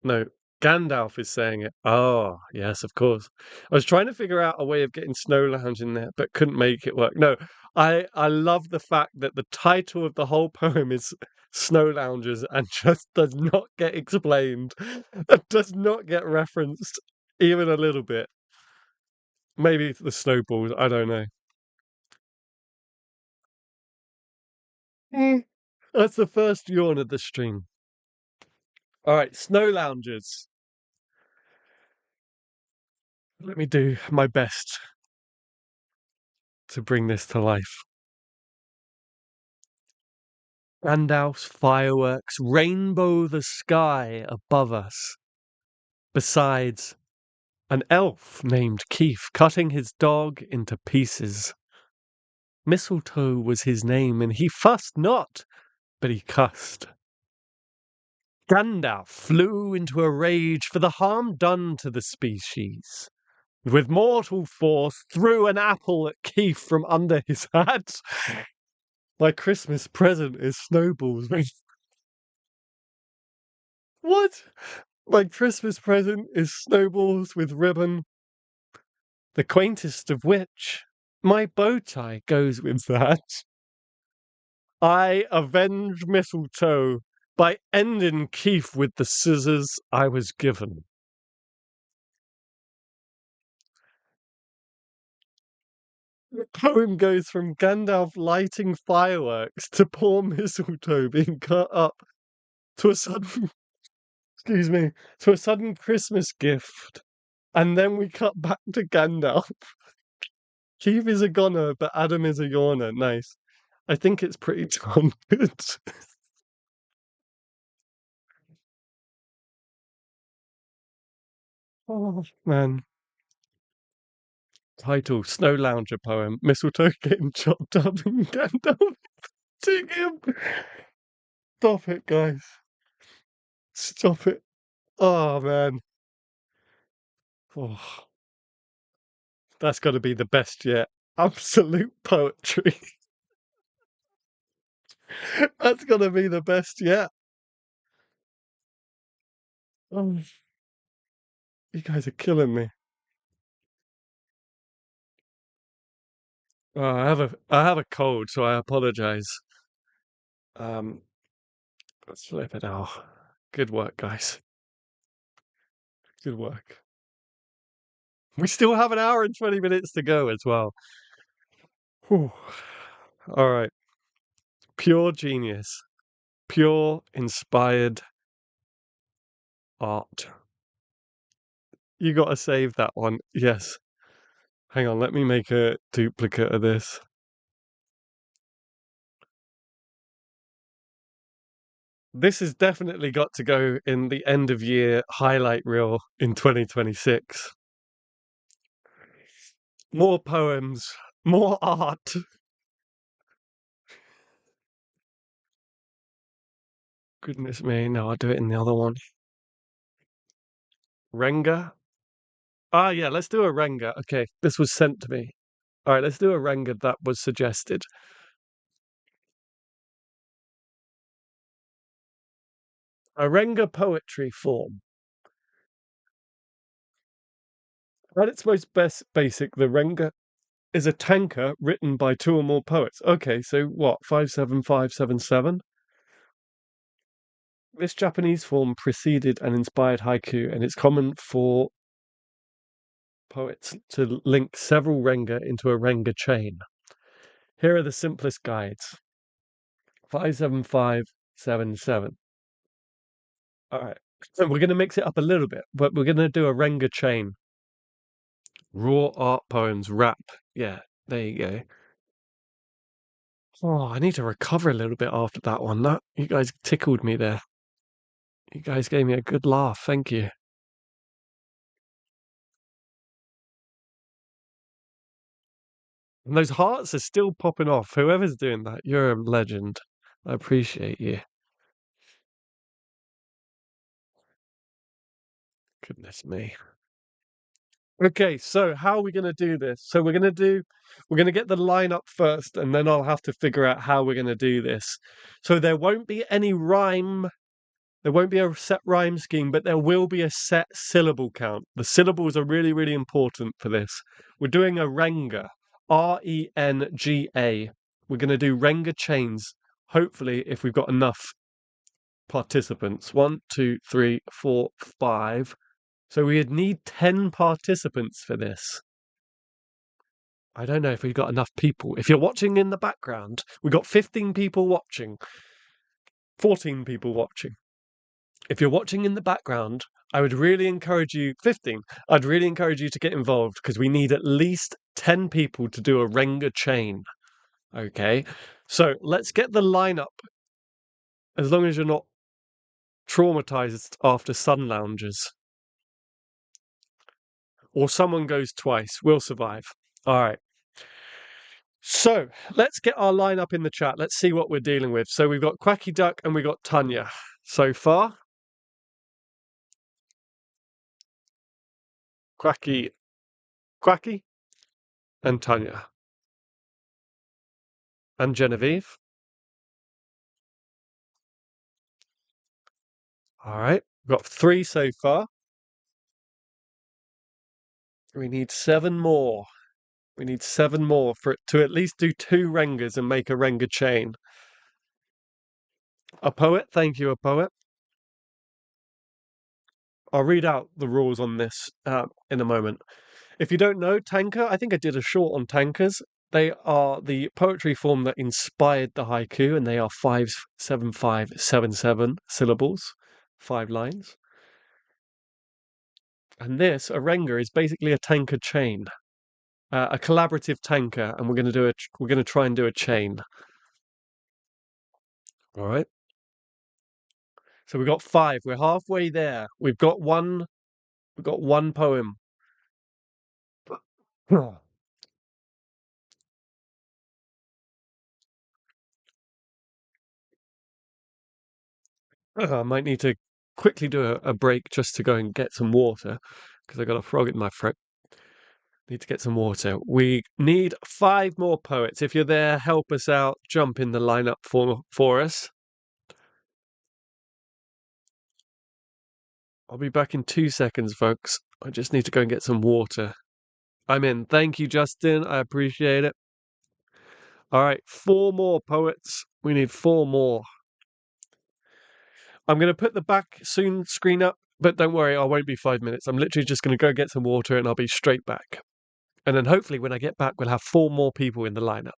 No, Gandalf is saying it. Oh, yes, of course. I was trying to figure out a way of getting Snow Lounge in there, but couldn't make it work. No, I love the fact that the title of the whole poem is Snow Loungers and just does not get explained. It does not get referenced even a little bit. Maybe it's the snowballs, I don't know. Mm. That's the first yawn of the stream. All right, Snow Loungers. Let me do my best to bring this to life. Gandalf's fireworks rainbow the sky above us. Besides, an elf named Keith cutting his dog into pieces. Mistletoe was his name, and he fussed not, but he cussed. Gandalf flew into a rage for the harm done to the species. With mortal force, threw an apple at Keith from under his hat. My Christmas present is snowballs. What? My Christmas present is snowballs with ribbon, the quaintest of which my bow tie goes with that. I avenge mistletoe by ending Keith with the scissors I was given. The poem goes from Gandalf lighting fireworks to poor mistletoe being cut up to a sudden, excuse me, to a sudden Christmas gift. And then we cut back to Gandalf. Keith is a goner, but Adam is a yawner. Nice. I think it's pretty darn good. Oh, man. Title Snow Lounger poem. Mistletoe getting chopped up and Gandalf to him. Stop it, guys. Stop it. Oh, man. Oh, that's got to be the best yet. Absolute poetry. That's got to be the best yet. Oh, you guys are killing me. I have a cold, so I apologize. Um, let's flip it out. Good work, guys. Good work. We still have an hour and 20 minutes to go as well. Whew. All right. Pure genius. Pure inspired art. You got to save that one. Yes. Hang on, let me make a duplicate of this. This has definitely got to go in the end of year highlight reel in 2026. More poems, more art. Goodness me, no, I'll do it in the other one. Renga. Ah, yeah, let's do a Renga. Okay, this was sent to me. All right, let's do a Renga that was suggested. A Renga poetry form. At its most basic, the Renga is a tanka written by two or more poets. Okay, so what, 57577? This Japanese form preceded and inspired haiku, and it's common for poets to link several Renga into a Renga chain. Here are the simplest guides. 57577. All right. So we're going to mix it up a little bit, but we're going to do a Renga chain. Raw art poems, rap. Yeah, there you go. Oh, I need to recover a little bit after that one. You guys tickled me there. You guys gave me a good laugh. Thank you. And those hearts are still popping off. Whoever's doing that, you're a legend. I appreciate you. Goodness me. Okay, so how are we going to do this? So we're going to get the line up first, and then I'll have to figure out how we're going to do this. So there won't be any rhyme. There won't be a set rhyme scheme, but there will be a set syllable count. The syllables are really, really important for this. We're doing a renga, R-E-N-G-A. We're going to do renga chains, hopefully, if we've got enough participants. 1, 2, 3, 4, 5. So we'd need 10 participants for this. I don't know if we've got enough people. If you're watching in the background, we've got 15 people watching, 14 people watching. If you're watching in the background, I would really encourage you, 15, I'd really encourage you to get involved because we need at least 10 people to do a renga chain. Okay, so let's get the lineup. As long as you're not traumatized after sun lounges. Or someone goes twice, we'll survive. All right. So let's get our line up in the chat. Let's see what we're dealing with. So we've got Quacky Duck and we've got Tanya so far. Quacky and Tanya. And Genevieve. All right. We've got 3 so far. We need 7 more. We need 7 more for it to at least do 2 rengas and make a renga chain. A poet, thank you, a poet. I'll read out the rules on this in a moment. If you don't know, tanka, I think I did a short on tankas. They are the poetry form that inspired the haiku, and they are 5, 7, 5, 7, 7 syllables, 5 lines. And this, a renga, is basically a tanka chain, a collaborative tanka, and we're going to try and do a chain. All right. So we've got 5. We're halfway there. We've got one poem. I might need to quickly do a break just to go and get some water because I got a frog in my throat. Need to get some water. We need 5 more poets. If you're there, help us out. Jump in the lineup for us. I'll be back in 2 seconds, folks. I just need to go and get some water. I'm in. Thank you, Justin. I appreciate it. All right, 4 more poets. We need 4 more. I'm going to put the back soon screen up, but don't worry, I won't be 5 minutes. I'm literally just going to go get some water and I'll be straight back. And then hopefully when I get back, we'll have 4 more people in the lineup.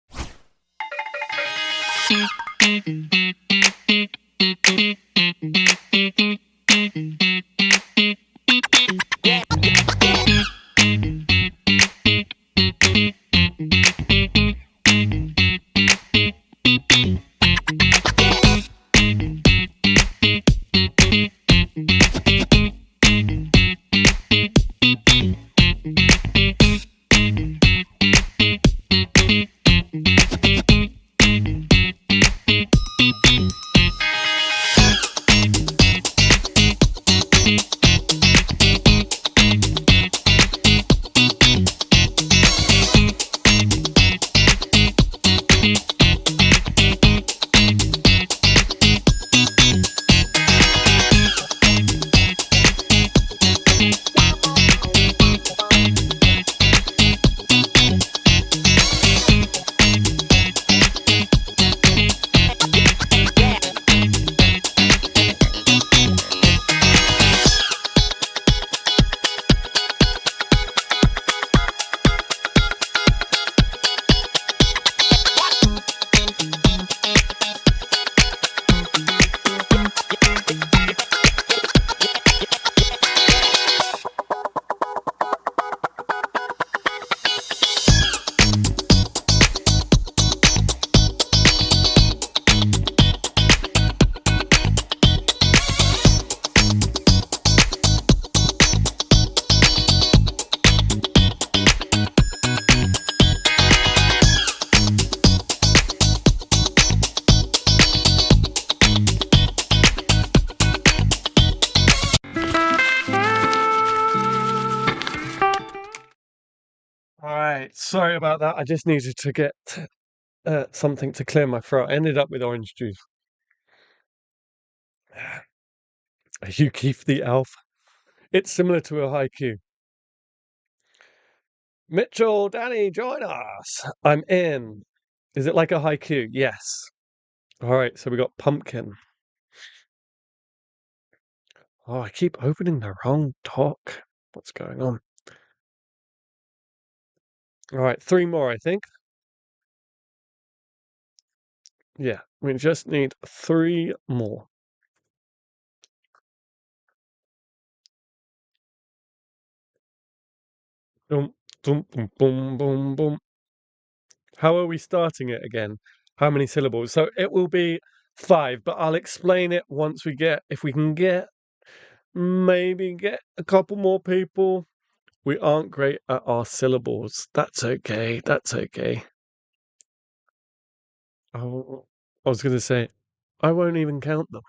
Sorry about that. I just needed to get something to clear my throat. I ended up with orange juice. You Keith the Elf. It's similar to a haiku. Mitchell, Danny, join us. I'm in. Is it like a haiku? Yes. All right, so we got pumpkin. Oh, I keep opening the wrong doc. What's going on? All right, 3 more, I think. Yeah, we just need 3 more. Boom, boom, boom, boom, boom, boom. How are we starting it again? How many syllables? So it will be 5, but I'll explain it once we get, if we can get, maybe get a couple more people. We aren't great at our syllables. That's okay. That's okay. Oh, I was going to say, I won't even count them.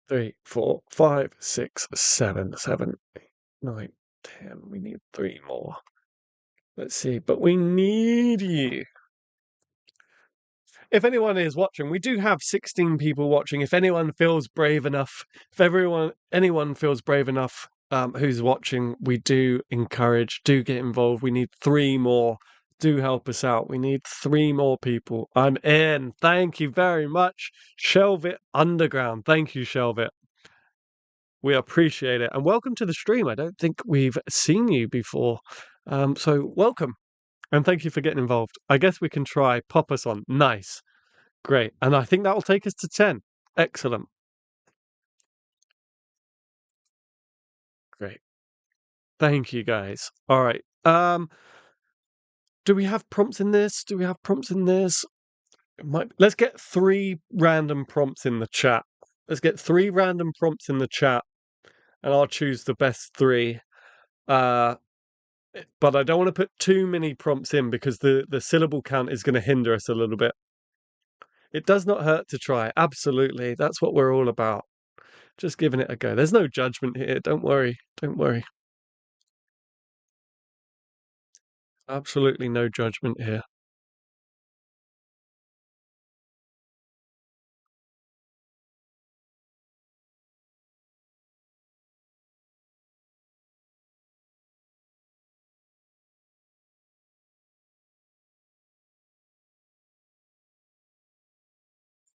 3, 4, 5, 6, 7, 7, 8, 9, 10. We need 3 more. Let's see, but we need you. If anyone is watching, we do have 16 people watching. If anyone feels brave enough, if anyone feels brave enough who's watching, we do encourage, do get involved. We need 3 more. Do help us out. We need 3 more people. I'm in. Thank you very much. Shelve It Underground. Thank you, Shelve It. We appreciate it. And welcome to the stream. I don't think we've seen you before. So welcome. And thank you for getting involved. I guess we can try pop us on. Nice. Great. And I think that will take us to 10. Excellent. Great. Thank you, guys. All right. Do we have prompts in this? Do we have prompts in this? Let's get 3 random prompts in the chat. Let's get 3 random prompts in the chat, and I'll choose the best 3. But I don't want to put too many prompts in because the syllable count is going to hinder us a little bit. It does not hurt to try. Absolutely. That's what we're all about. Just giving it a go. There's no judgment here. Don't worry. Don't worry. Absolutely no judgment here.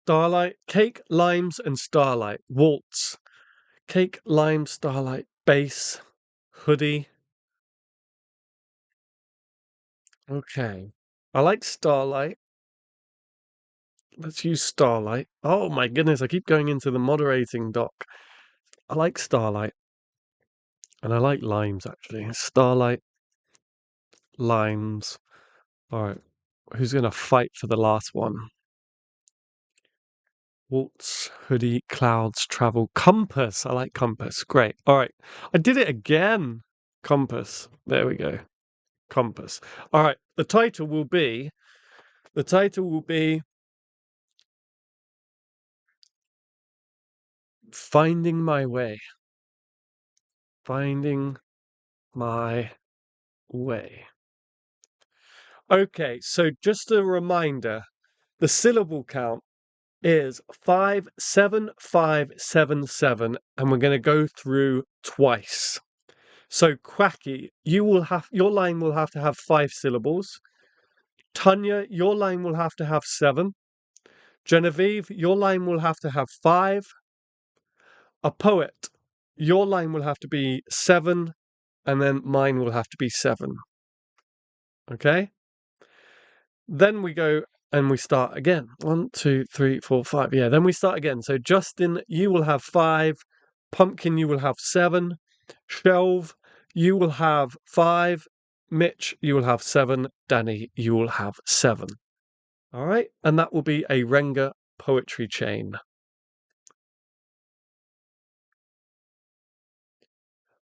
Starlight, cake, limes, and starlight. Waltz. Cake, lime, starlight, bass, hoodie. Okay. I like starlight. Let's use starlight. Oh my goodness, I keep going into the moderating dock. I like starlight. And I like limes, actually. Starlight, limes. All right. Who's going to fight for the last one? Waltz, hoodie, clouds, travel, compass. I like compass. Great. All right. I did it again. Compass. There we go. Compass. All right. The title will be Finding My Way. Finding My Way. Okay, so just a reminder, the syllable count is 57577, and we're going to go through twice. So Quacky, your line will have to have 5 syllables. Tanya, your line will have to have 7. Genevieve, your line will have to have 5. A poet, your line will have to be 7, and then mine will have to be 7. Okay? Then we go and we start again. 1, 2, 3, 4, 5. Yeah, then we start again. So Justin, you will have 5. Pumpkin, you will have 7. Shelve, you will have 5. Mitch, you will have 7. Danny, you will have 7. All right, and that will be a Renga poetry chain.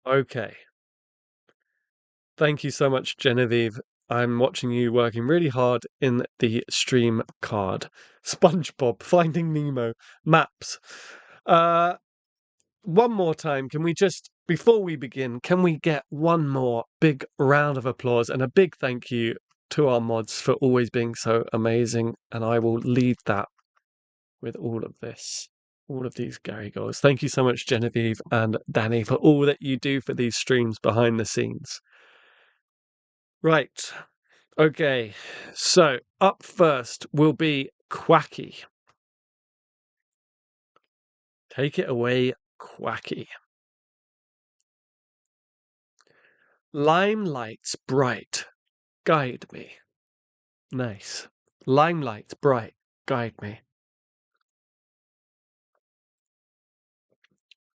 Okay. Thank you so much, Genevieve. I'm watching you working really hard in the stream card. SpongeBob, Finding Nemo, maps. One more time, can we just before we begin, can we get one more big round of applause and a big thank you to our mods for always being so amazing? And I will lead that with all of this, all of these Gary goals. Thank you so much, Genevieve and Danny, for all that you do for these streams behind the scenes. Right. Okay. So up first will be Quacky. Take it away, Quacky. Limelight's bright, guide me. Nice. Limelight's bright, guide me.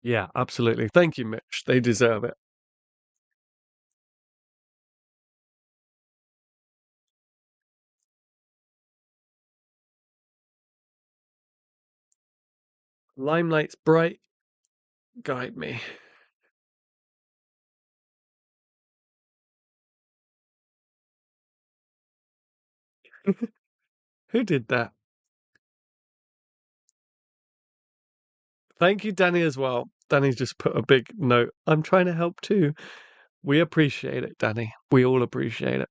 Yeah, absolutely. Thank you, Mitch. They deserve it. Limelight's bright, guide me. Who did that? Thank you, Danny, as well. Danny's just put a big note. I'm trying to help too. We appreciate it, Danny. We all appreciate it.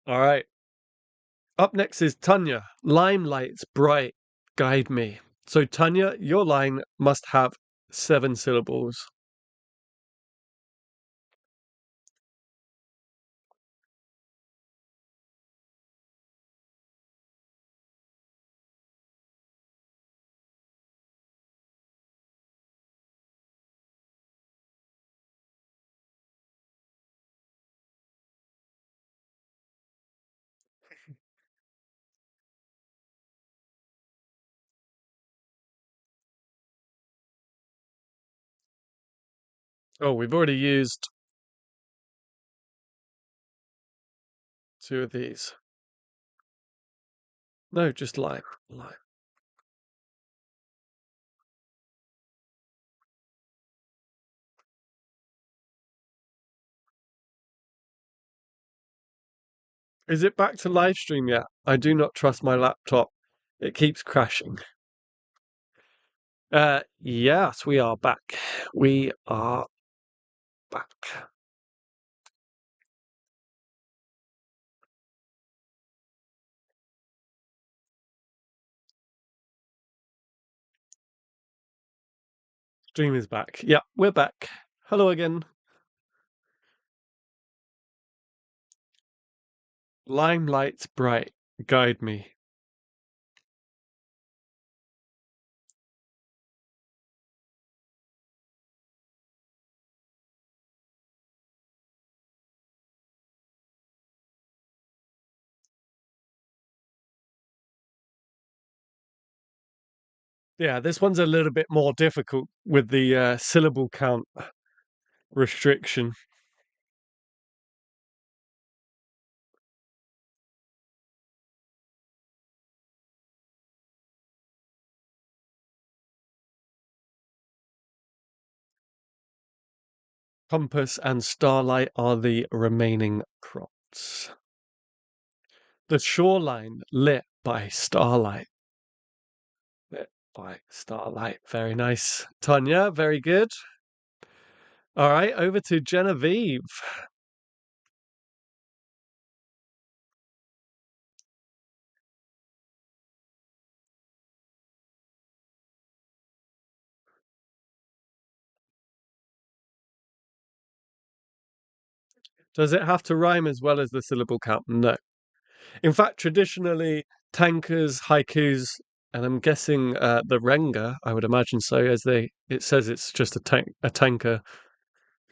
All right. Up next is Tanya. Limelight's bright, guide me. So, Tanya, your line must have 7 syllables. Oh, we've already used 2 of these. No, just lime. Lime. Is it back to live stream yet? I do not trust my laptop. It keeps crashing. Yes, we are back. We are back. Stream is back. Yeah, we're back. Hello again. Limelight's bright. Guide me. Yeah, this one's a little bit more difficult with the syllable count restriction. Compass and starlight are the remaining prompts. The shoreline lit by starlight. Lit by starlight. Very nice. Tanya, very good. All right, over to Genevieve. Does it have to rhyme as well as the syllable count? No. In fact, traditionally, tankers, haikus, and I'm guessing the renga, I would imagine so, as it says it's just a tanker,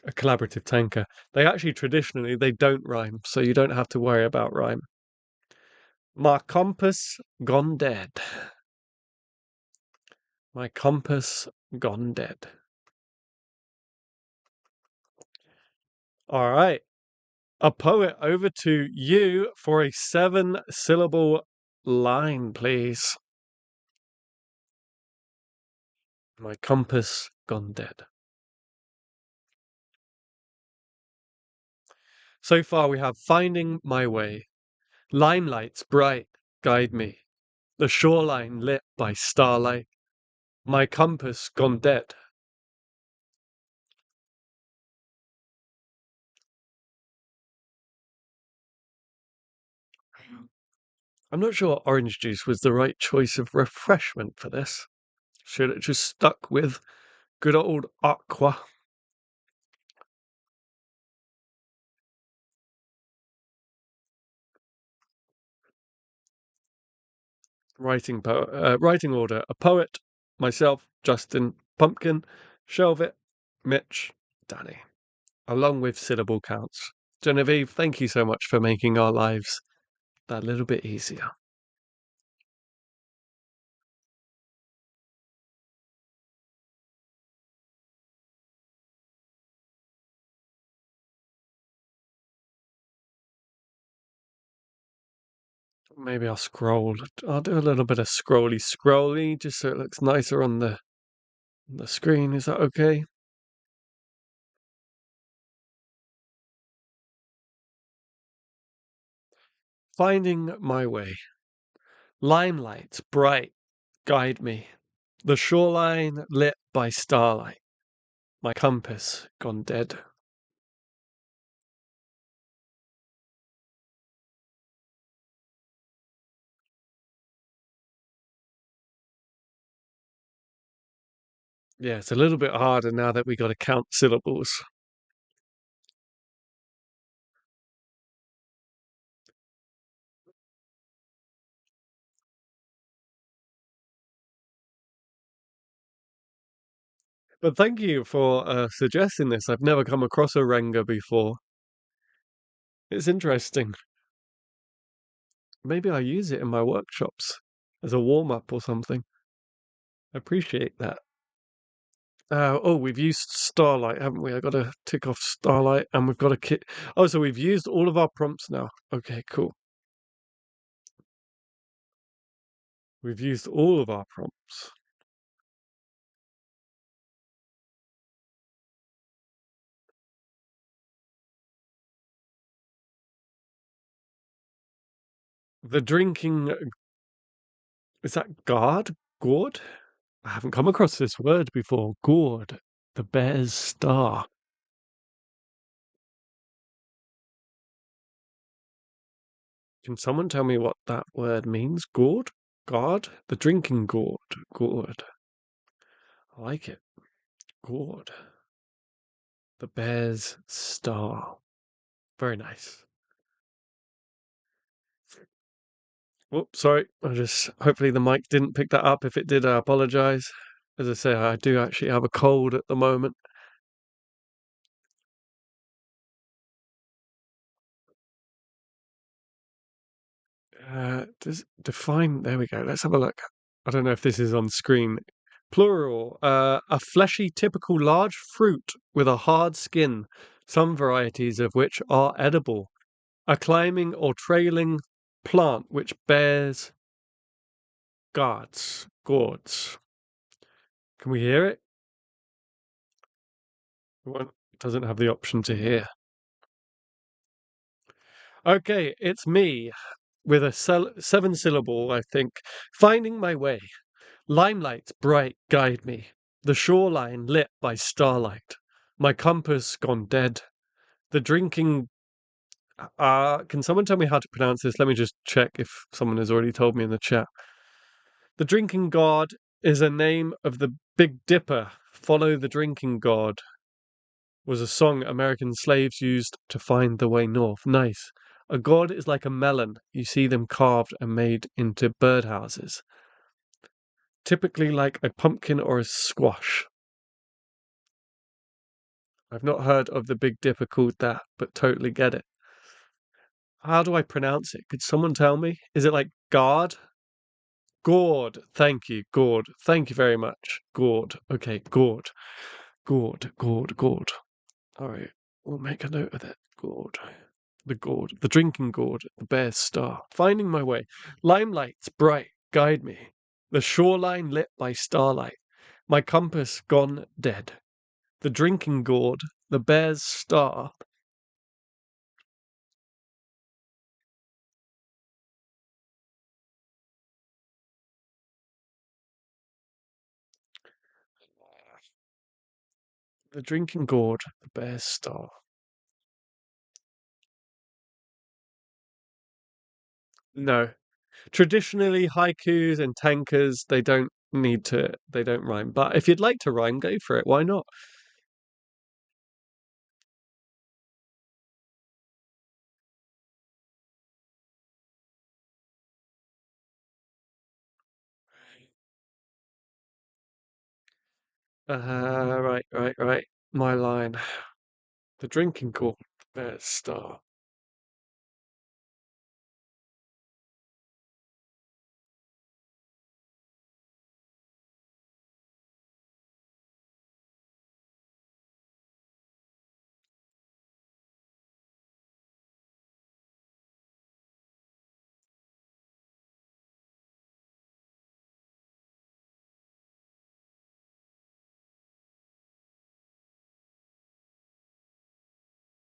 a collaborative tanker. They actually traditionally they don't rhyme, so you don't have to worry about rhyme. My compass gone dead. My compass gone dead. All right. A poet, over to you for a 7-syllable line, please. My compass gone dead. So far we have finding my way. Limelight's bright, guide me. the shoreline lit by starlight, my compass gone dead. I'm not sure orange juice was the right choice of refreshment for this. Should it just stuck with good old aqua? Writing order: a poet, myself, Justin, Pumpkin, Shelvit, Mitch, Danny, along with syllable counts. Genevieve, thank you so much for making our lives that little bit easier. Maybe I'll scroll. I'll do a little bit of scrolly just so it looks nicer on the screen. Is that okay? Finding my way. Limelight, bright, guide me. The shoreline lit by starlight. My compass gone dead. Yeah, it's a little bit harder now that we got to count syllables. But thank you for suggesting this. I've never come across a Renga before. It's interesting. Maybe I'll use it in my workshops as a warm up or something. I appreciate that. Oh, we've used Starlight, haven't we? I got to tick off Starlight, and we've got to kit. Oh, so we've used all of our prompts now. Okay, cool. We've used all of our prompts. The drinking is that guard? Gourd? I haven't come across this word before. Gourd, the bear's star. Can someone tell me what that word means? Gourd? Guard? The drinking gourd. Gourd. I like it. Gourd. The bear's star. Very nice. Oh, sorry. Hopefully the mic didn't pick that up. If it did, I apologize. As I say, I do actually have a cold at the moment. Define. There we go. Let's have a look. I don't know if this is on screen. Plural. A fleshy, typical large fruit with a hard skin, some varieties of which are edible. A climbing or trailing plant which bears gourds. Can we hear it? It doesn't have the option to hear. Okay, it's me with a seven syllable, I think. Finding my way. Limelight bright guide me. The shoreline lit by starlight. My compass gone dead. The drinking. Can someone tell me how to pronounce this? Let me just check if someone has already told me in the chat. The drinking god is a name of the Big Dipper. Follow the drinking god was a song American slaves used to find the way north. Nice. A god is like a melon. You see them carved and made into birdhouses. Typically like a pumpkin or a squash. I've not heard of the Big Dipper called that, but totally get it. How do I pronounce it? Could someone tell me? Is it like guard? Gourd. Thank you, gourd. Thank you very much. Gourd. Okay, gourd. Gourd. All right, we'll make a note of that. Gourd. The gourd. The drinking gourd. The bear's star. Finding my way. Limelights bright. Guide me. The shoreline lit by starlight. My compass gone dead. The drinking gourd. The bear's star. The drinking gourd, the bear's star. No. Traditionally, haikus and tankas, they don't rhyme. But if you'd like to rhyme, go for it. Why not? Right. My line. The drinking gourd, the bear's star.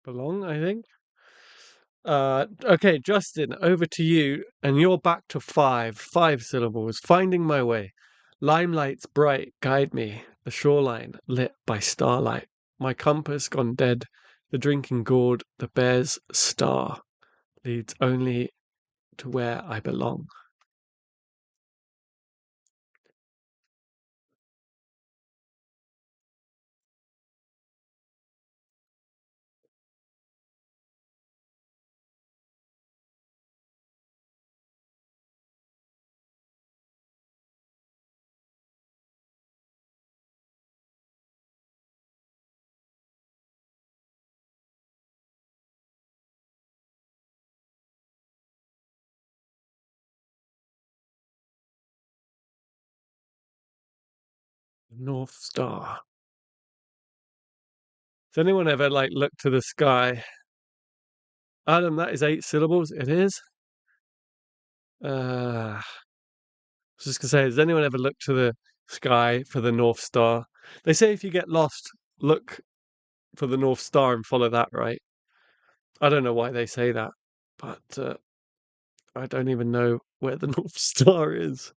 Belong, I think. Okay, Justin, over to you, and you're back to five syllables. Finding my way. Limelight's bright, guide me. The shoreline lit by starlight. My compass gone dead. The drinking gourd, the bear's star, leads only to where I belong. North Star. Has anyone ever looked to the sky? Adam, that is 8 syllables. It is. I was just gonna say, has anyone ever looked to the sky for the North Star? They say if you get lost, look for the North Star and follow that, right? I don't know why they say that, but I don't even know where the North Star is.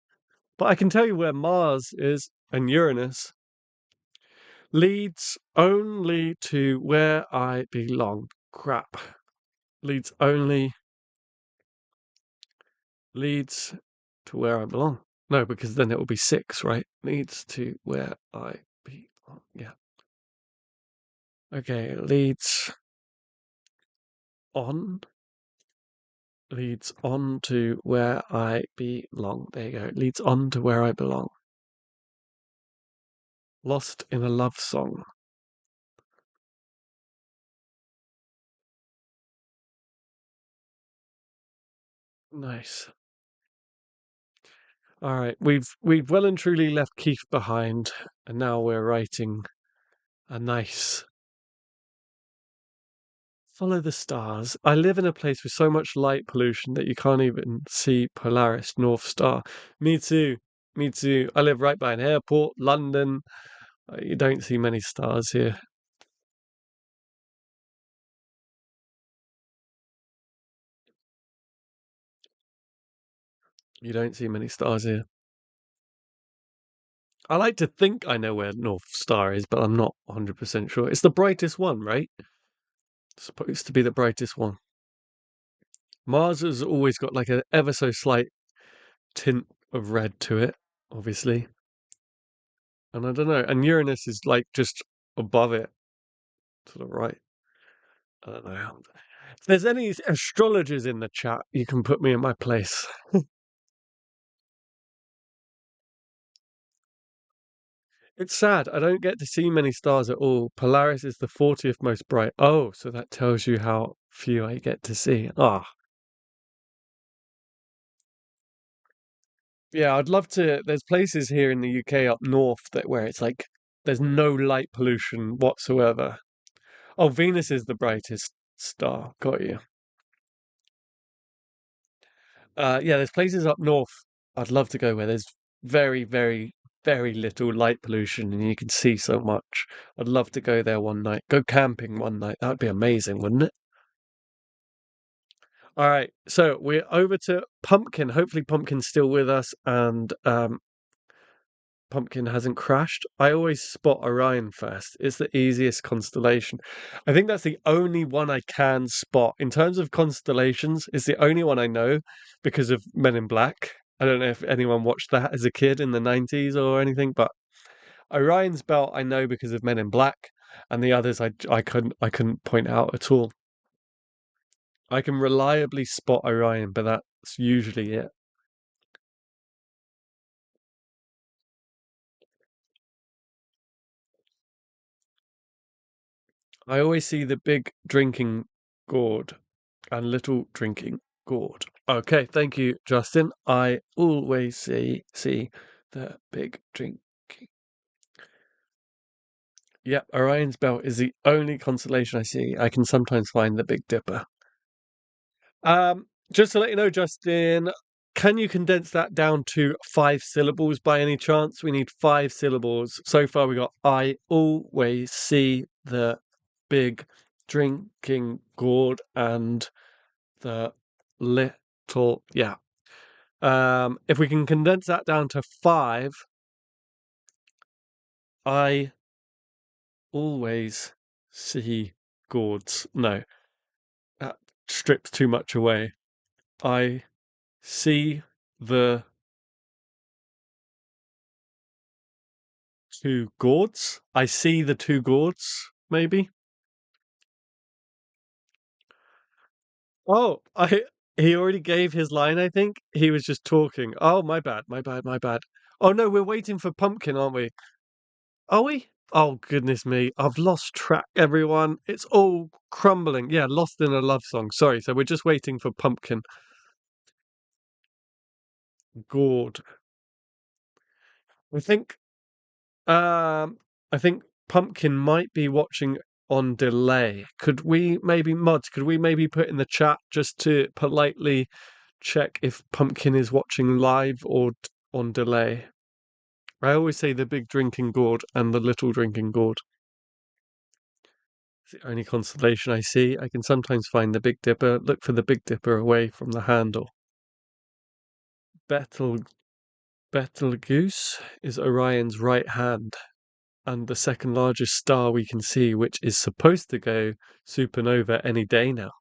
But I can tell you where Mars is and Uranus. Leads only to where I belong. Crap. Leads only leads to where I belong. No, because then it will be 6, right? Leads to where I belong. Yeah. Okay, on leads on to where I belong. There you go. Leads on to where I belong. Lost in a love song. Nice. All right, we've well and truly left Keith behind, and now we're writing a nice follow the stars. I live in a place with so much light pollution that you can't even see Polaris North Star. Me too. Me too. I live right by an airport, London. You don't see many stars here. You don't see many stars here. I like to think I know where North Star is, but I'm not 100% sure. It's the brightest one, right? It's supposed to be the brightest one. Mars has always got like an ever so slight tint of red to it, obviously. And I don't know. And Uranus is like just above it to the right. I don't know. If there's any astrologers in the chat, you can put me in my place. It's sad. I don't get to see many stars at all. Polaris is the 40th most bright. Oh, so that tells you how few I get to see. Ah, yeah, I'd love to. There's places here in the UK up north that where it's like there's no light pollution whatsoever. Oh, Venus is the brightest star. Got you. Yeah, there's places up north I'd love to go where there's very little light pollution and you can see so much. I'd love to go there one night. Go camping one night. That would be amazing, wouldn't it? All right, so we're over to Pumpkin. Hopefully, Pumpkin's still with us, and Pumpkin hasn't crashed. I always spot Orion first. It's the easiest constellation. I think that's the only one I can spot. In terms of constellations, it's the only one I know because of Men in Black. I don't know if anyone watched that as a kid in the 90s or anything, but Orion's belt I know because of Men in Black, and the others I couldn't point out at all. I can reliably spot Orion, but that's usually it. I always see the big drinking gourd and little drinking gourd. Okay, thank you, Justin. I always see the big drinking. Yep, Orion's belt is the only constellation I see. I can sometimes find the Big Dipper. Just to let you know, Justin, can you condense that down to 5 syllables by any chance? We need 5 syllables. So far, we got I always see the big drinking gourd and the little, yeah. If we can condense that down to 5, I always see gourds. No, that strips too much away. I see the two gourds. I see the two gourds, maybe. Oh, I he already gave his line, I think. He was just talking. Oh, my bad, my bad, my bad. Oh no, we're waiting for Pumpkin, aren't we? Are we? Oh goodness me. I've lost track, everyone. It's all crumbling. Yeah, lost in a love song. Sorry, so we're just waiting for Pumpkin. Gourd. I think I think Pumpkin might be watching on delay. Could we maybe put in the chat just to politely check if Pumpkin is watching live or on delay? I always say the big drinking gourd and the little drinking gourd. It's the only constellation I see. I can sometimes find the Big Dipper. Look for the Big Dipper away from the handle. Betel Betelgeuse is Orion's right hand and the second largest star we can see, which is supposed to go supernova any day now.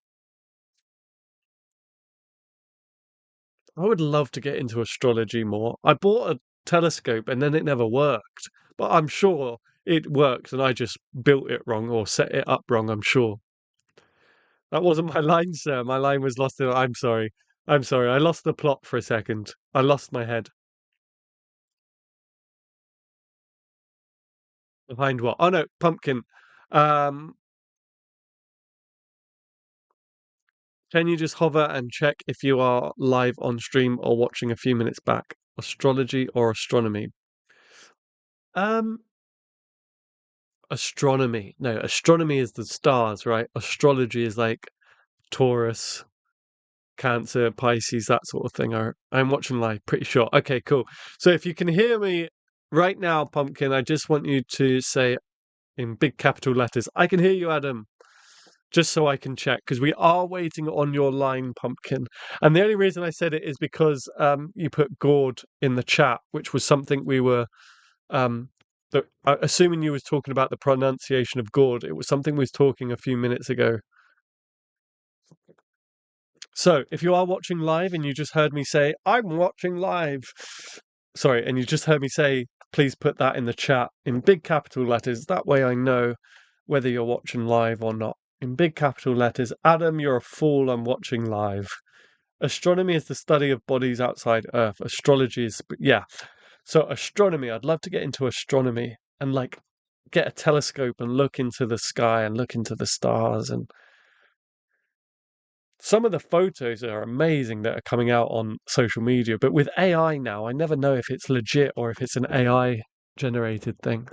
I would love to get into astrology more. I bought a telescope and then it never worked, but I'm sure it worked and I just built it wrong or set it up wrong, I'm sure. That wasn't my line, sir. My line was lost in. I'm sorry. I'm sorry. I lost the plot for a second. I lost my head. Behind what? Oh no, pumpkin. Um, can you just hover and check if you are live on stream or watching a few minutes back? Astrology or astronomy? Um, astronomy. No, astronomy is the stars, right? Astrology is like Taurus, Cancer, Pisces, that sort of thing. I'm watching live, pretty sure. Okay, cool. So if you can hear me right now, Pumpkin, I just want you to say in big capital letters, I can hear you, Adam, just so I can check, because we are waiting on your line, Pumpkin. And the only reason I said it is because you put gourd in the chat, which was something we were um, assuming you was talking about the pronunciation of gourd. It was something we was talking a few minutes ago. So, if you are watching live and you just heard me say, I'm watching live, sorry, and you just heard me say, please put that in the chat in big capital letters. That way I know whether you're watching live or not. In big capital letters, Adam, you're a fool, I'm watching live. Astronomy is the study of bodies outside Earth. Astrology is, yeah. So, astronomy, I'd love to get into astronomy and like get a telescope and look into the sky and look into the stars and some of the photos are amazing that are coming out on social media, but with AI now, I never know if it's legit or if it's an AI generated thing.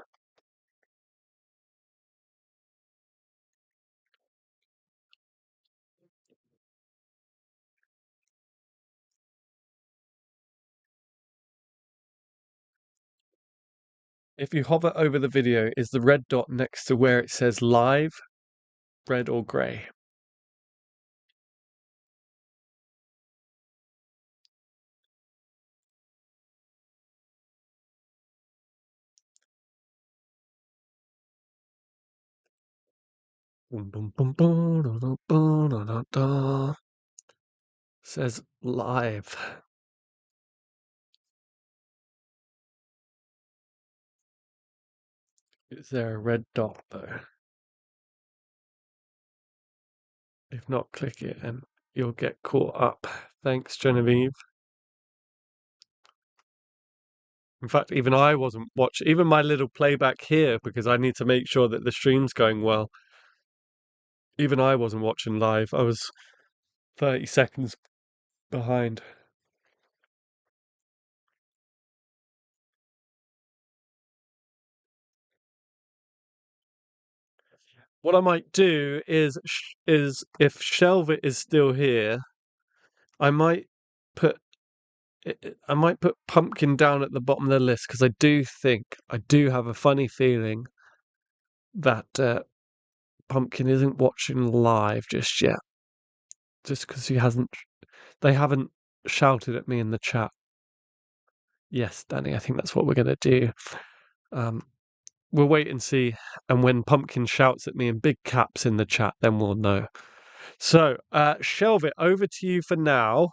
If you hover over the video, is the red dot next to where it says live, red or grey? Boom, boom, boom, boom, da, da, da, da, da, da. Says live. Is there a red dot though? If not, click it and you'll get caught up. Thanks, Genevieve. In fact, even I wasn't watching, even my little playback here, because I need to make sure that the stream's going well. Even I wasn't watching live. I was 30 seconds behind. What I might do is if Shelvit is still here, I might put I might put Pumpkin down at the bottom of the list because I do have a funny feeling that Pumpkin isn't watching live just yet, just because they haven't shouted at me in the chat. Yes, Danny, I think that's what we're gonna do. Um, we'll wait and see, and when Pumpkin shouts at me in big caps in the chat, then we'll know. So, Shelvit, over to you for now,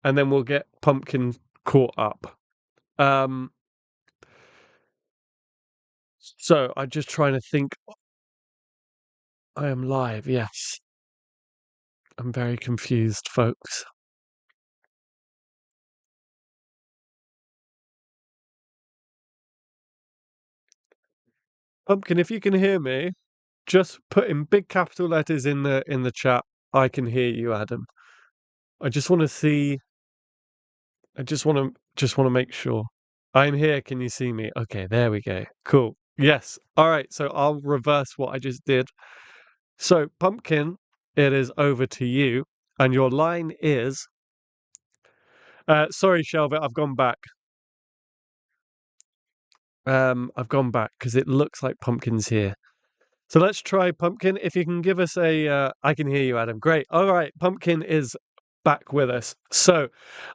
and then we'll get Pumpkin caught up. So I'm just trying to think. I am live, yes. I'm very confused, folks. Pumpkin, if you can hear me, just put in big capital letters in the chat. I can hear you, Adam. I just want to see. I just want to make sure. I'm here. Can you see me? Okay, there we go. Cool. Yes. All right. So I'll reverse what I just did. So Pumpkin, it is over to you, and your line is. Sorry, Shelvit, I've gone back. I've gone back because it looks like Pumpkin's here. So let's try Pumpkin. If you can give us I can hear you, Adam. Great. All right, Pumpkin is back with us. So,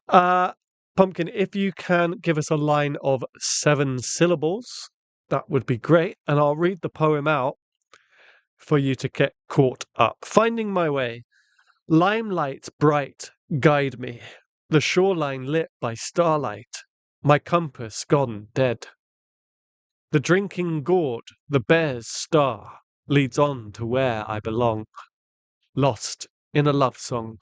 Pumpkin, if you can give us a line of 7 syllables, that would be great. And I'll read the poem out for you to get caught up. Finding my way, limelight bright, guide me. The shoreline lit by starlight, my compass gone dead. The drinking gourd, the bear's star, leads on to where I belong, lost in a love song.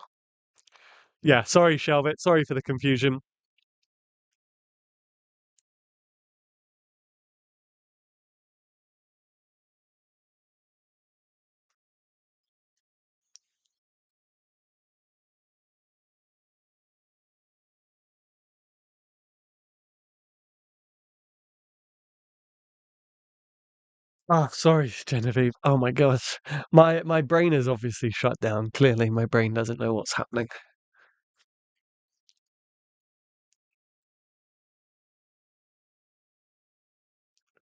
Yeah, sorry, Shelvit. Sorry for the confusion. Ah, sorry, Genevieve. Oh my gosh. My brain is obviously shut down. Clearly, my brain doesn't know what's happening.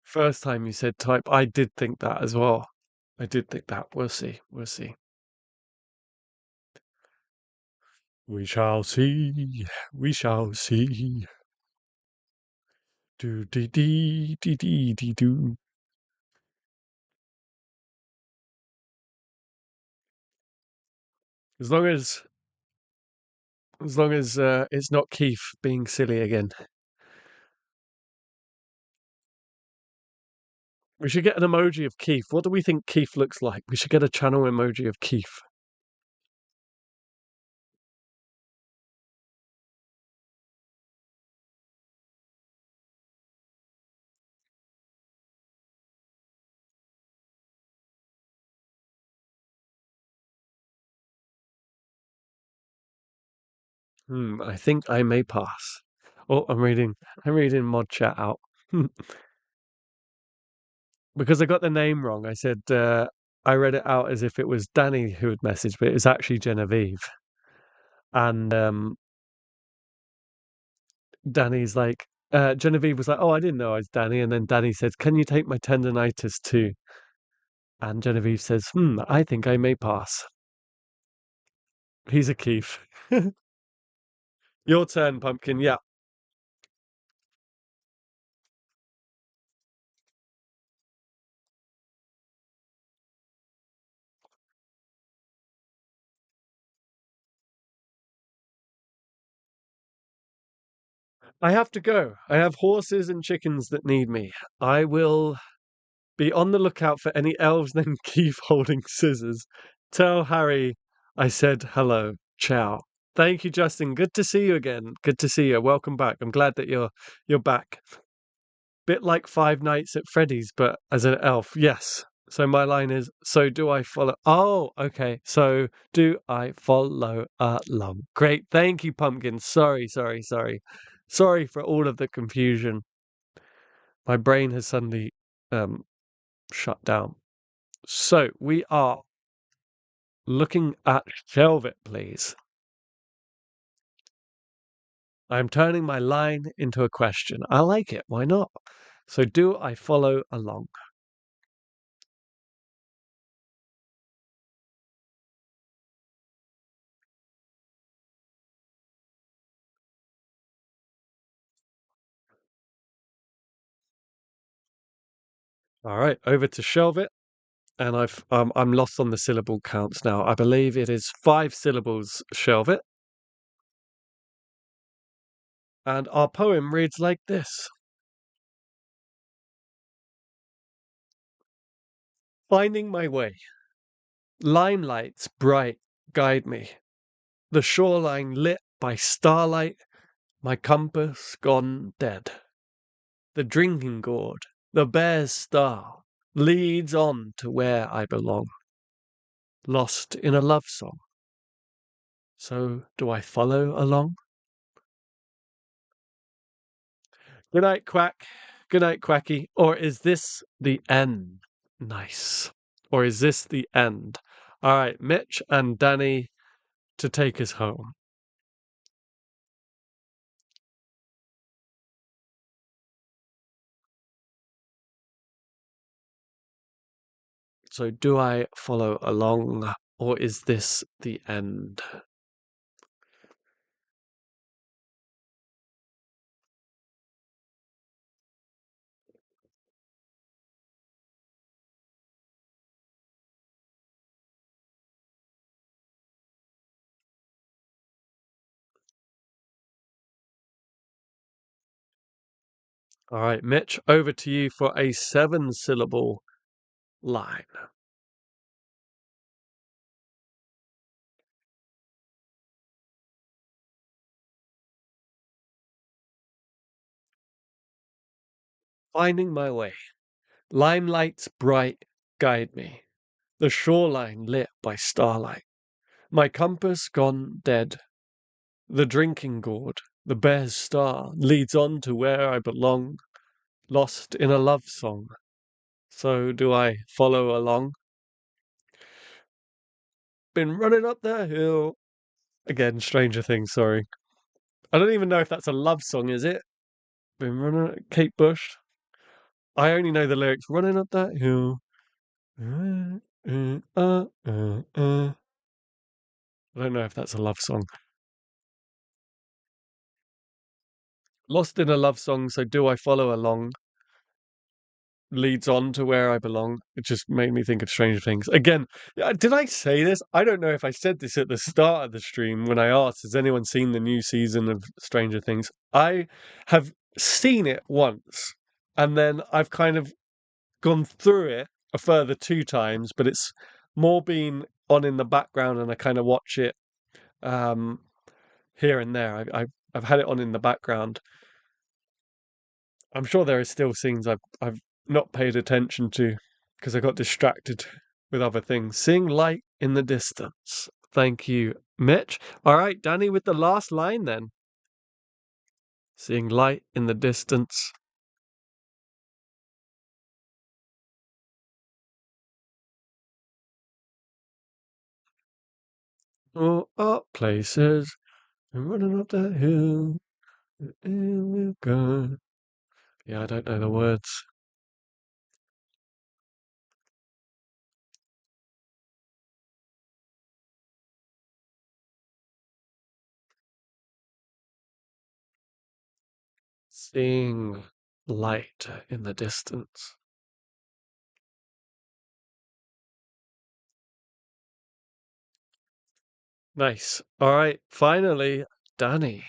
First time you said type, I did think that as well. I did think that. We'll see. We'll see. We shall see. We shall see. Do dee dee dee dee dee do. As long as it's not Keith being silly again. We should get an emoji of Keith. What do we think Keith looks like? We should get a channel emoji of Keith. I think I may pass. Oh, I'm reading mod chat out. Because I got the name wrong. I said I read it out as if it was Danny who had messaged, but it was actually Genevieve. And Danny's like, Genevieve was like, "Oh, I didn't know I was Danny." And then Danny says, "Can you take my tendonitis too?" And Genevieve says, I think I may pass. He's a Keith. Your turn, Pumpkin. Yeah. I have to go. I have horses and chickens that need me. I will be on the lookout for any elves named Keith holding scissors. Tell Harry I said hello. Ciao. Thank you, Justin. Good to see you again. Good to see you. Welcome back. I'm glad that you're back. Bit like Five Nights at Freddy's, but as an elf. Yes. So my line is, so do I follow? Oh, okay. So do I follow along? Great. Thank you, Pumpkin. Sorry. Sorry for all of the confusion. My brain has suddenly um, shut down. So we are looking at Shelve It, please. I'm turning my line into a question. I like it. Why not? So do I follow along? All right, over to Shelve It. And I'm lost on the syllable counts now. I believe it is 5 syllables, Shelve It. And our poem reads like this. Finding my way. Limelights bright guide me. The shoreline lit by starlight, my compass gone dead. The drinking gourd, the bear's star, leads on to where I belong. Lost in a love song. So do I follow along? Good night, Quack. Good night, Quacky. Or is this the end? Nice. Or is this the end? All right, Mitch and Danny to take us home. So do I follow along, or is this the end? All right, Mitch, over to you for a 7-syllable line. Finding my way. Limelights bright guide me. The shoreline lit by starlight. My compass gone dead. The drinking gourd, the bear's star, leads on to where I belong, lost in a love song. So do I follow along? Been running up that hill. Again, Stranger Things, sorry. I don't even know if that's a love song, is it? Been running Kate Bush. I only know the lyrics running up that hill. I don't know if that's a love song. Lost in a love song, so do I follow along? Leads on to where I belong. It just made me think of Stranger Things. Again, did I say this? I don't know if I said this at the start of the stream when I asked, has anyone seen the new season of Stranger Things? I have seen it once, and then I've kind of gone through it a further 2 times, but it's more been on in the background, and I kind of watch it um, here and there. I've had it on in the background. I'm sure there are still scenes I've not paid attention to because I got distracted with other things. Seeing light in the distance. Thank you, Mitch. All right, Danny, with the last line then. Seeing light in the distance. Oh, up places. I'm running up that hill. And we've gone. Yeah, I don't know the words. Seeing light in the distance. Nice. All right, finally, Danny.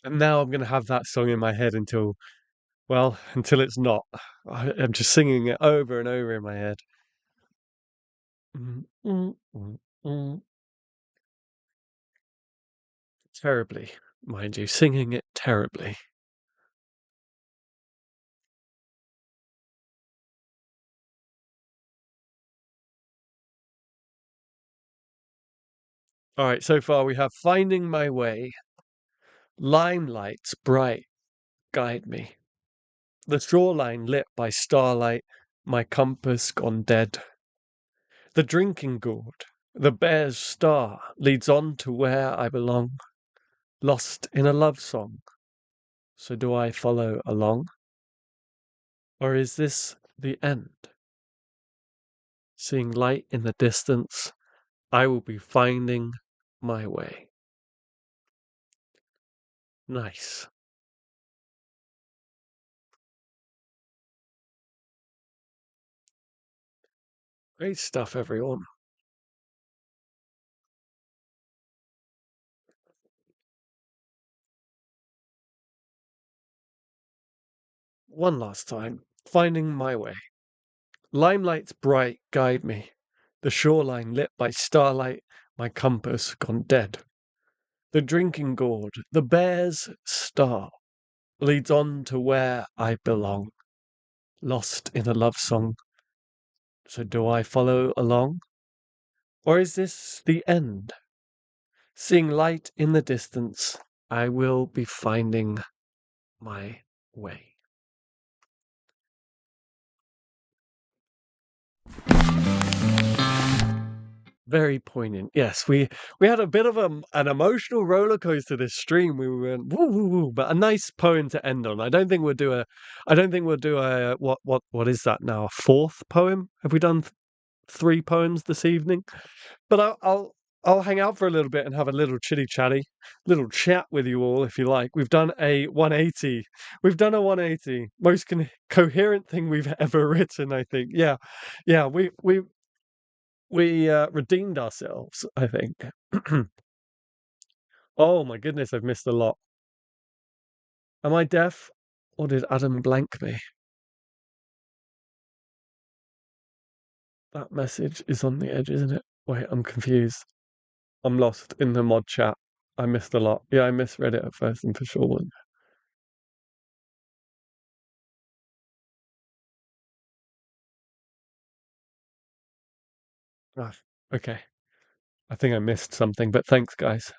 And now I'm going to have that song in my head until, well, until it's not. I'm just singing it over and over in my head. Mm, mm, mm, mm. Terribly, mind you, singing it terribly. All right, so far we have Finding My Way, Limelights Bright Guide Me, the shoreline lit by starlight, my compass gone dead. The drinking gourd, the bear's star leads on to where I belong, lost in a love song. So do I follow along? Or is this the end? Seeing light in the distance, I will be finding my way. Nice. Great stuff, everyone. One last time, finding my way. Limelight's bright guide me. The shoreline lit by starlight, my compass gone dead. The drinking gourd, the bear's star, leads on to where I belong. Lost in a love song. So do I follow along? Or is this the end? Seeing light in the distance, I will be finding my way. Very poignant. Yes, we had a bit of an emotional roller coaster this stream. We went woo woo woo, but a nice poem to end on. I don't think we'll do a what is that now? A fourth poem? Have we done three poems this evening? But I'll hang out for a little bit and have a little chitty chatty, little chat with you all if you like. We've done a 180. We've done a 180. Most coherent thing we've ever written, I think. Yeah, yeah. We redeemed ourselves, I think. Oh my goodness, I've missed a lot. Am I deaf, or did Adam blank me? That message is on the edge, isn't it? Wait, I'm confused. I'm lost in the mod chat. I missed a lot. Yeah, I misread it at first, and for sure. Ah, okay. I think I missed something, but thanks, guys.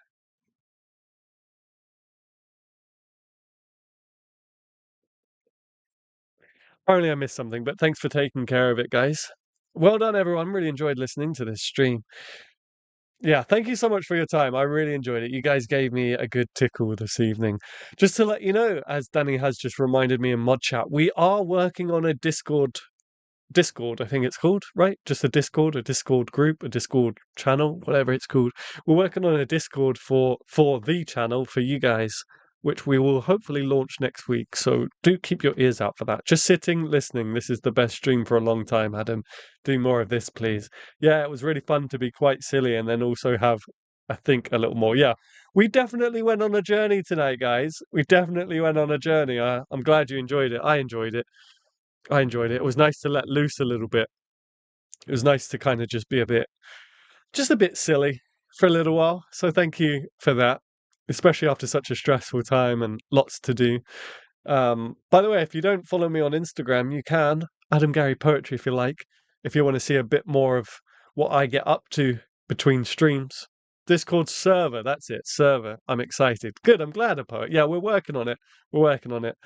Apparently, I missed something, but thanks for taking care of it, guys. Well done, everyone. Really enjoyed listening to this stream. Yeah, thank you so much for your time. I really enjoyed it. You guys gave me a good tickle this evening. Just to let you know, as Danny has just reminded me in mod chat, we are working on a Discord, I think it's called, right? Just a Discord group, a Discord channel, whatever it's called. We're working on a Discord for the channel for you guys, which we will hopefully launch next week. So do keep your ears out for that. Just sitting, listening. This is the best stream for a long time, Adam. Do more of this, please. Yeah, it was really fun to be quite silly and then also have, I think, a little more. Yeah, we definitely went on a journey tonight, guys. We definitely went on a journey. I'm glad you enjoyed it. I enjoyed it. I enjoyed it. It was nice to let loose a little bit. It was nice to kind of just be just a bit silly for a little while. So thank you for that, especially after such a stressful time and lots to do. By the way, if you don't follow me on Instagram, you can. Adam Gary Poetry, if you like. If you want to see a bit more of what I get up to between streams. Discord server, that's it, server. I'm excited. Good, I'm glad, a poet. Yeah, we're working on it. We're working on it.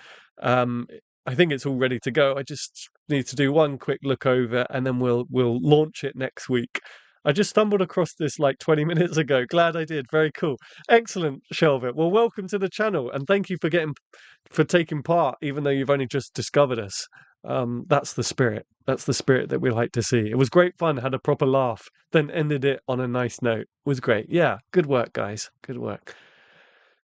Um, I think it's all ready to go. I just need to do one quick look over, and then we'll launch it next week. I just stumbled across this like 20 minutes ago. Glad I did. Very cool. Excellent, Shelvit. Well, welcome to the channel, and thank you for taking part, even though you've only just discovered us. That's the spirit. That's the spirit that we like to see. It was great fun. Had a proper laugh. Then ended it on a nice note. It was great. Yeah, good work, guys. Good work.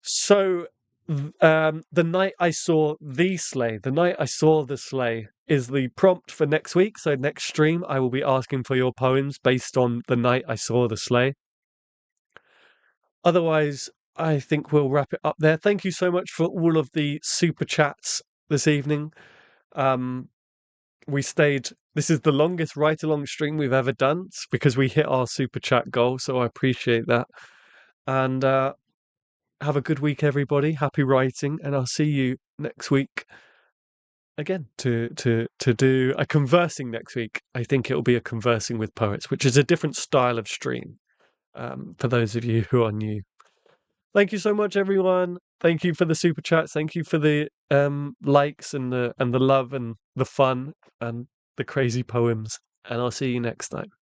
So, the night I saw the sleigh, the night I saw the sleigh is the prompt for next week. So next stream, I will be asking for your poems based on the night I saw the sleigh. Otherwise, I think we'll wrap it up there. Thank you so much for all of the super chats this evening. We stayed. This is the longest write along stream we've ever done because we hit our super chat goal. So I appreciate that. And have a good week, everybody. Happy writing, and I'll see you next week again to do a conversing next week. I think it'll be a conversing with poets, which is a different style of stream. For those of you who are new. Thank you so much, everyone. Thank you for the super chats. Thank you for the likes and the love and the fun and the crazy poems. And I'll see you next time.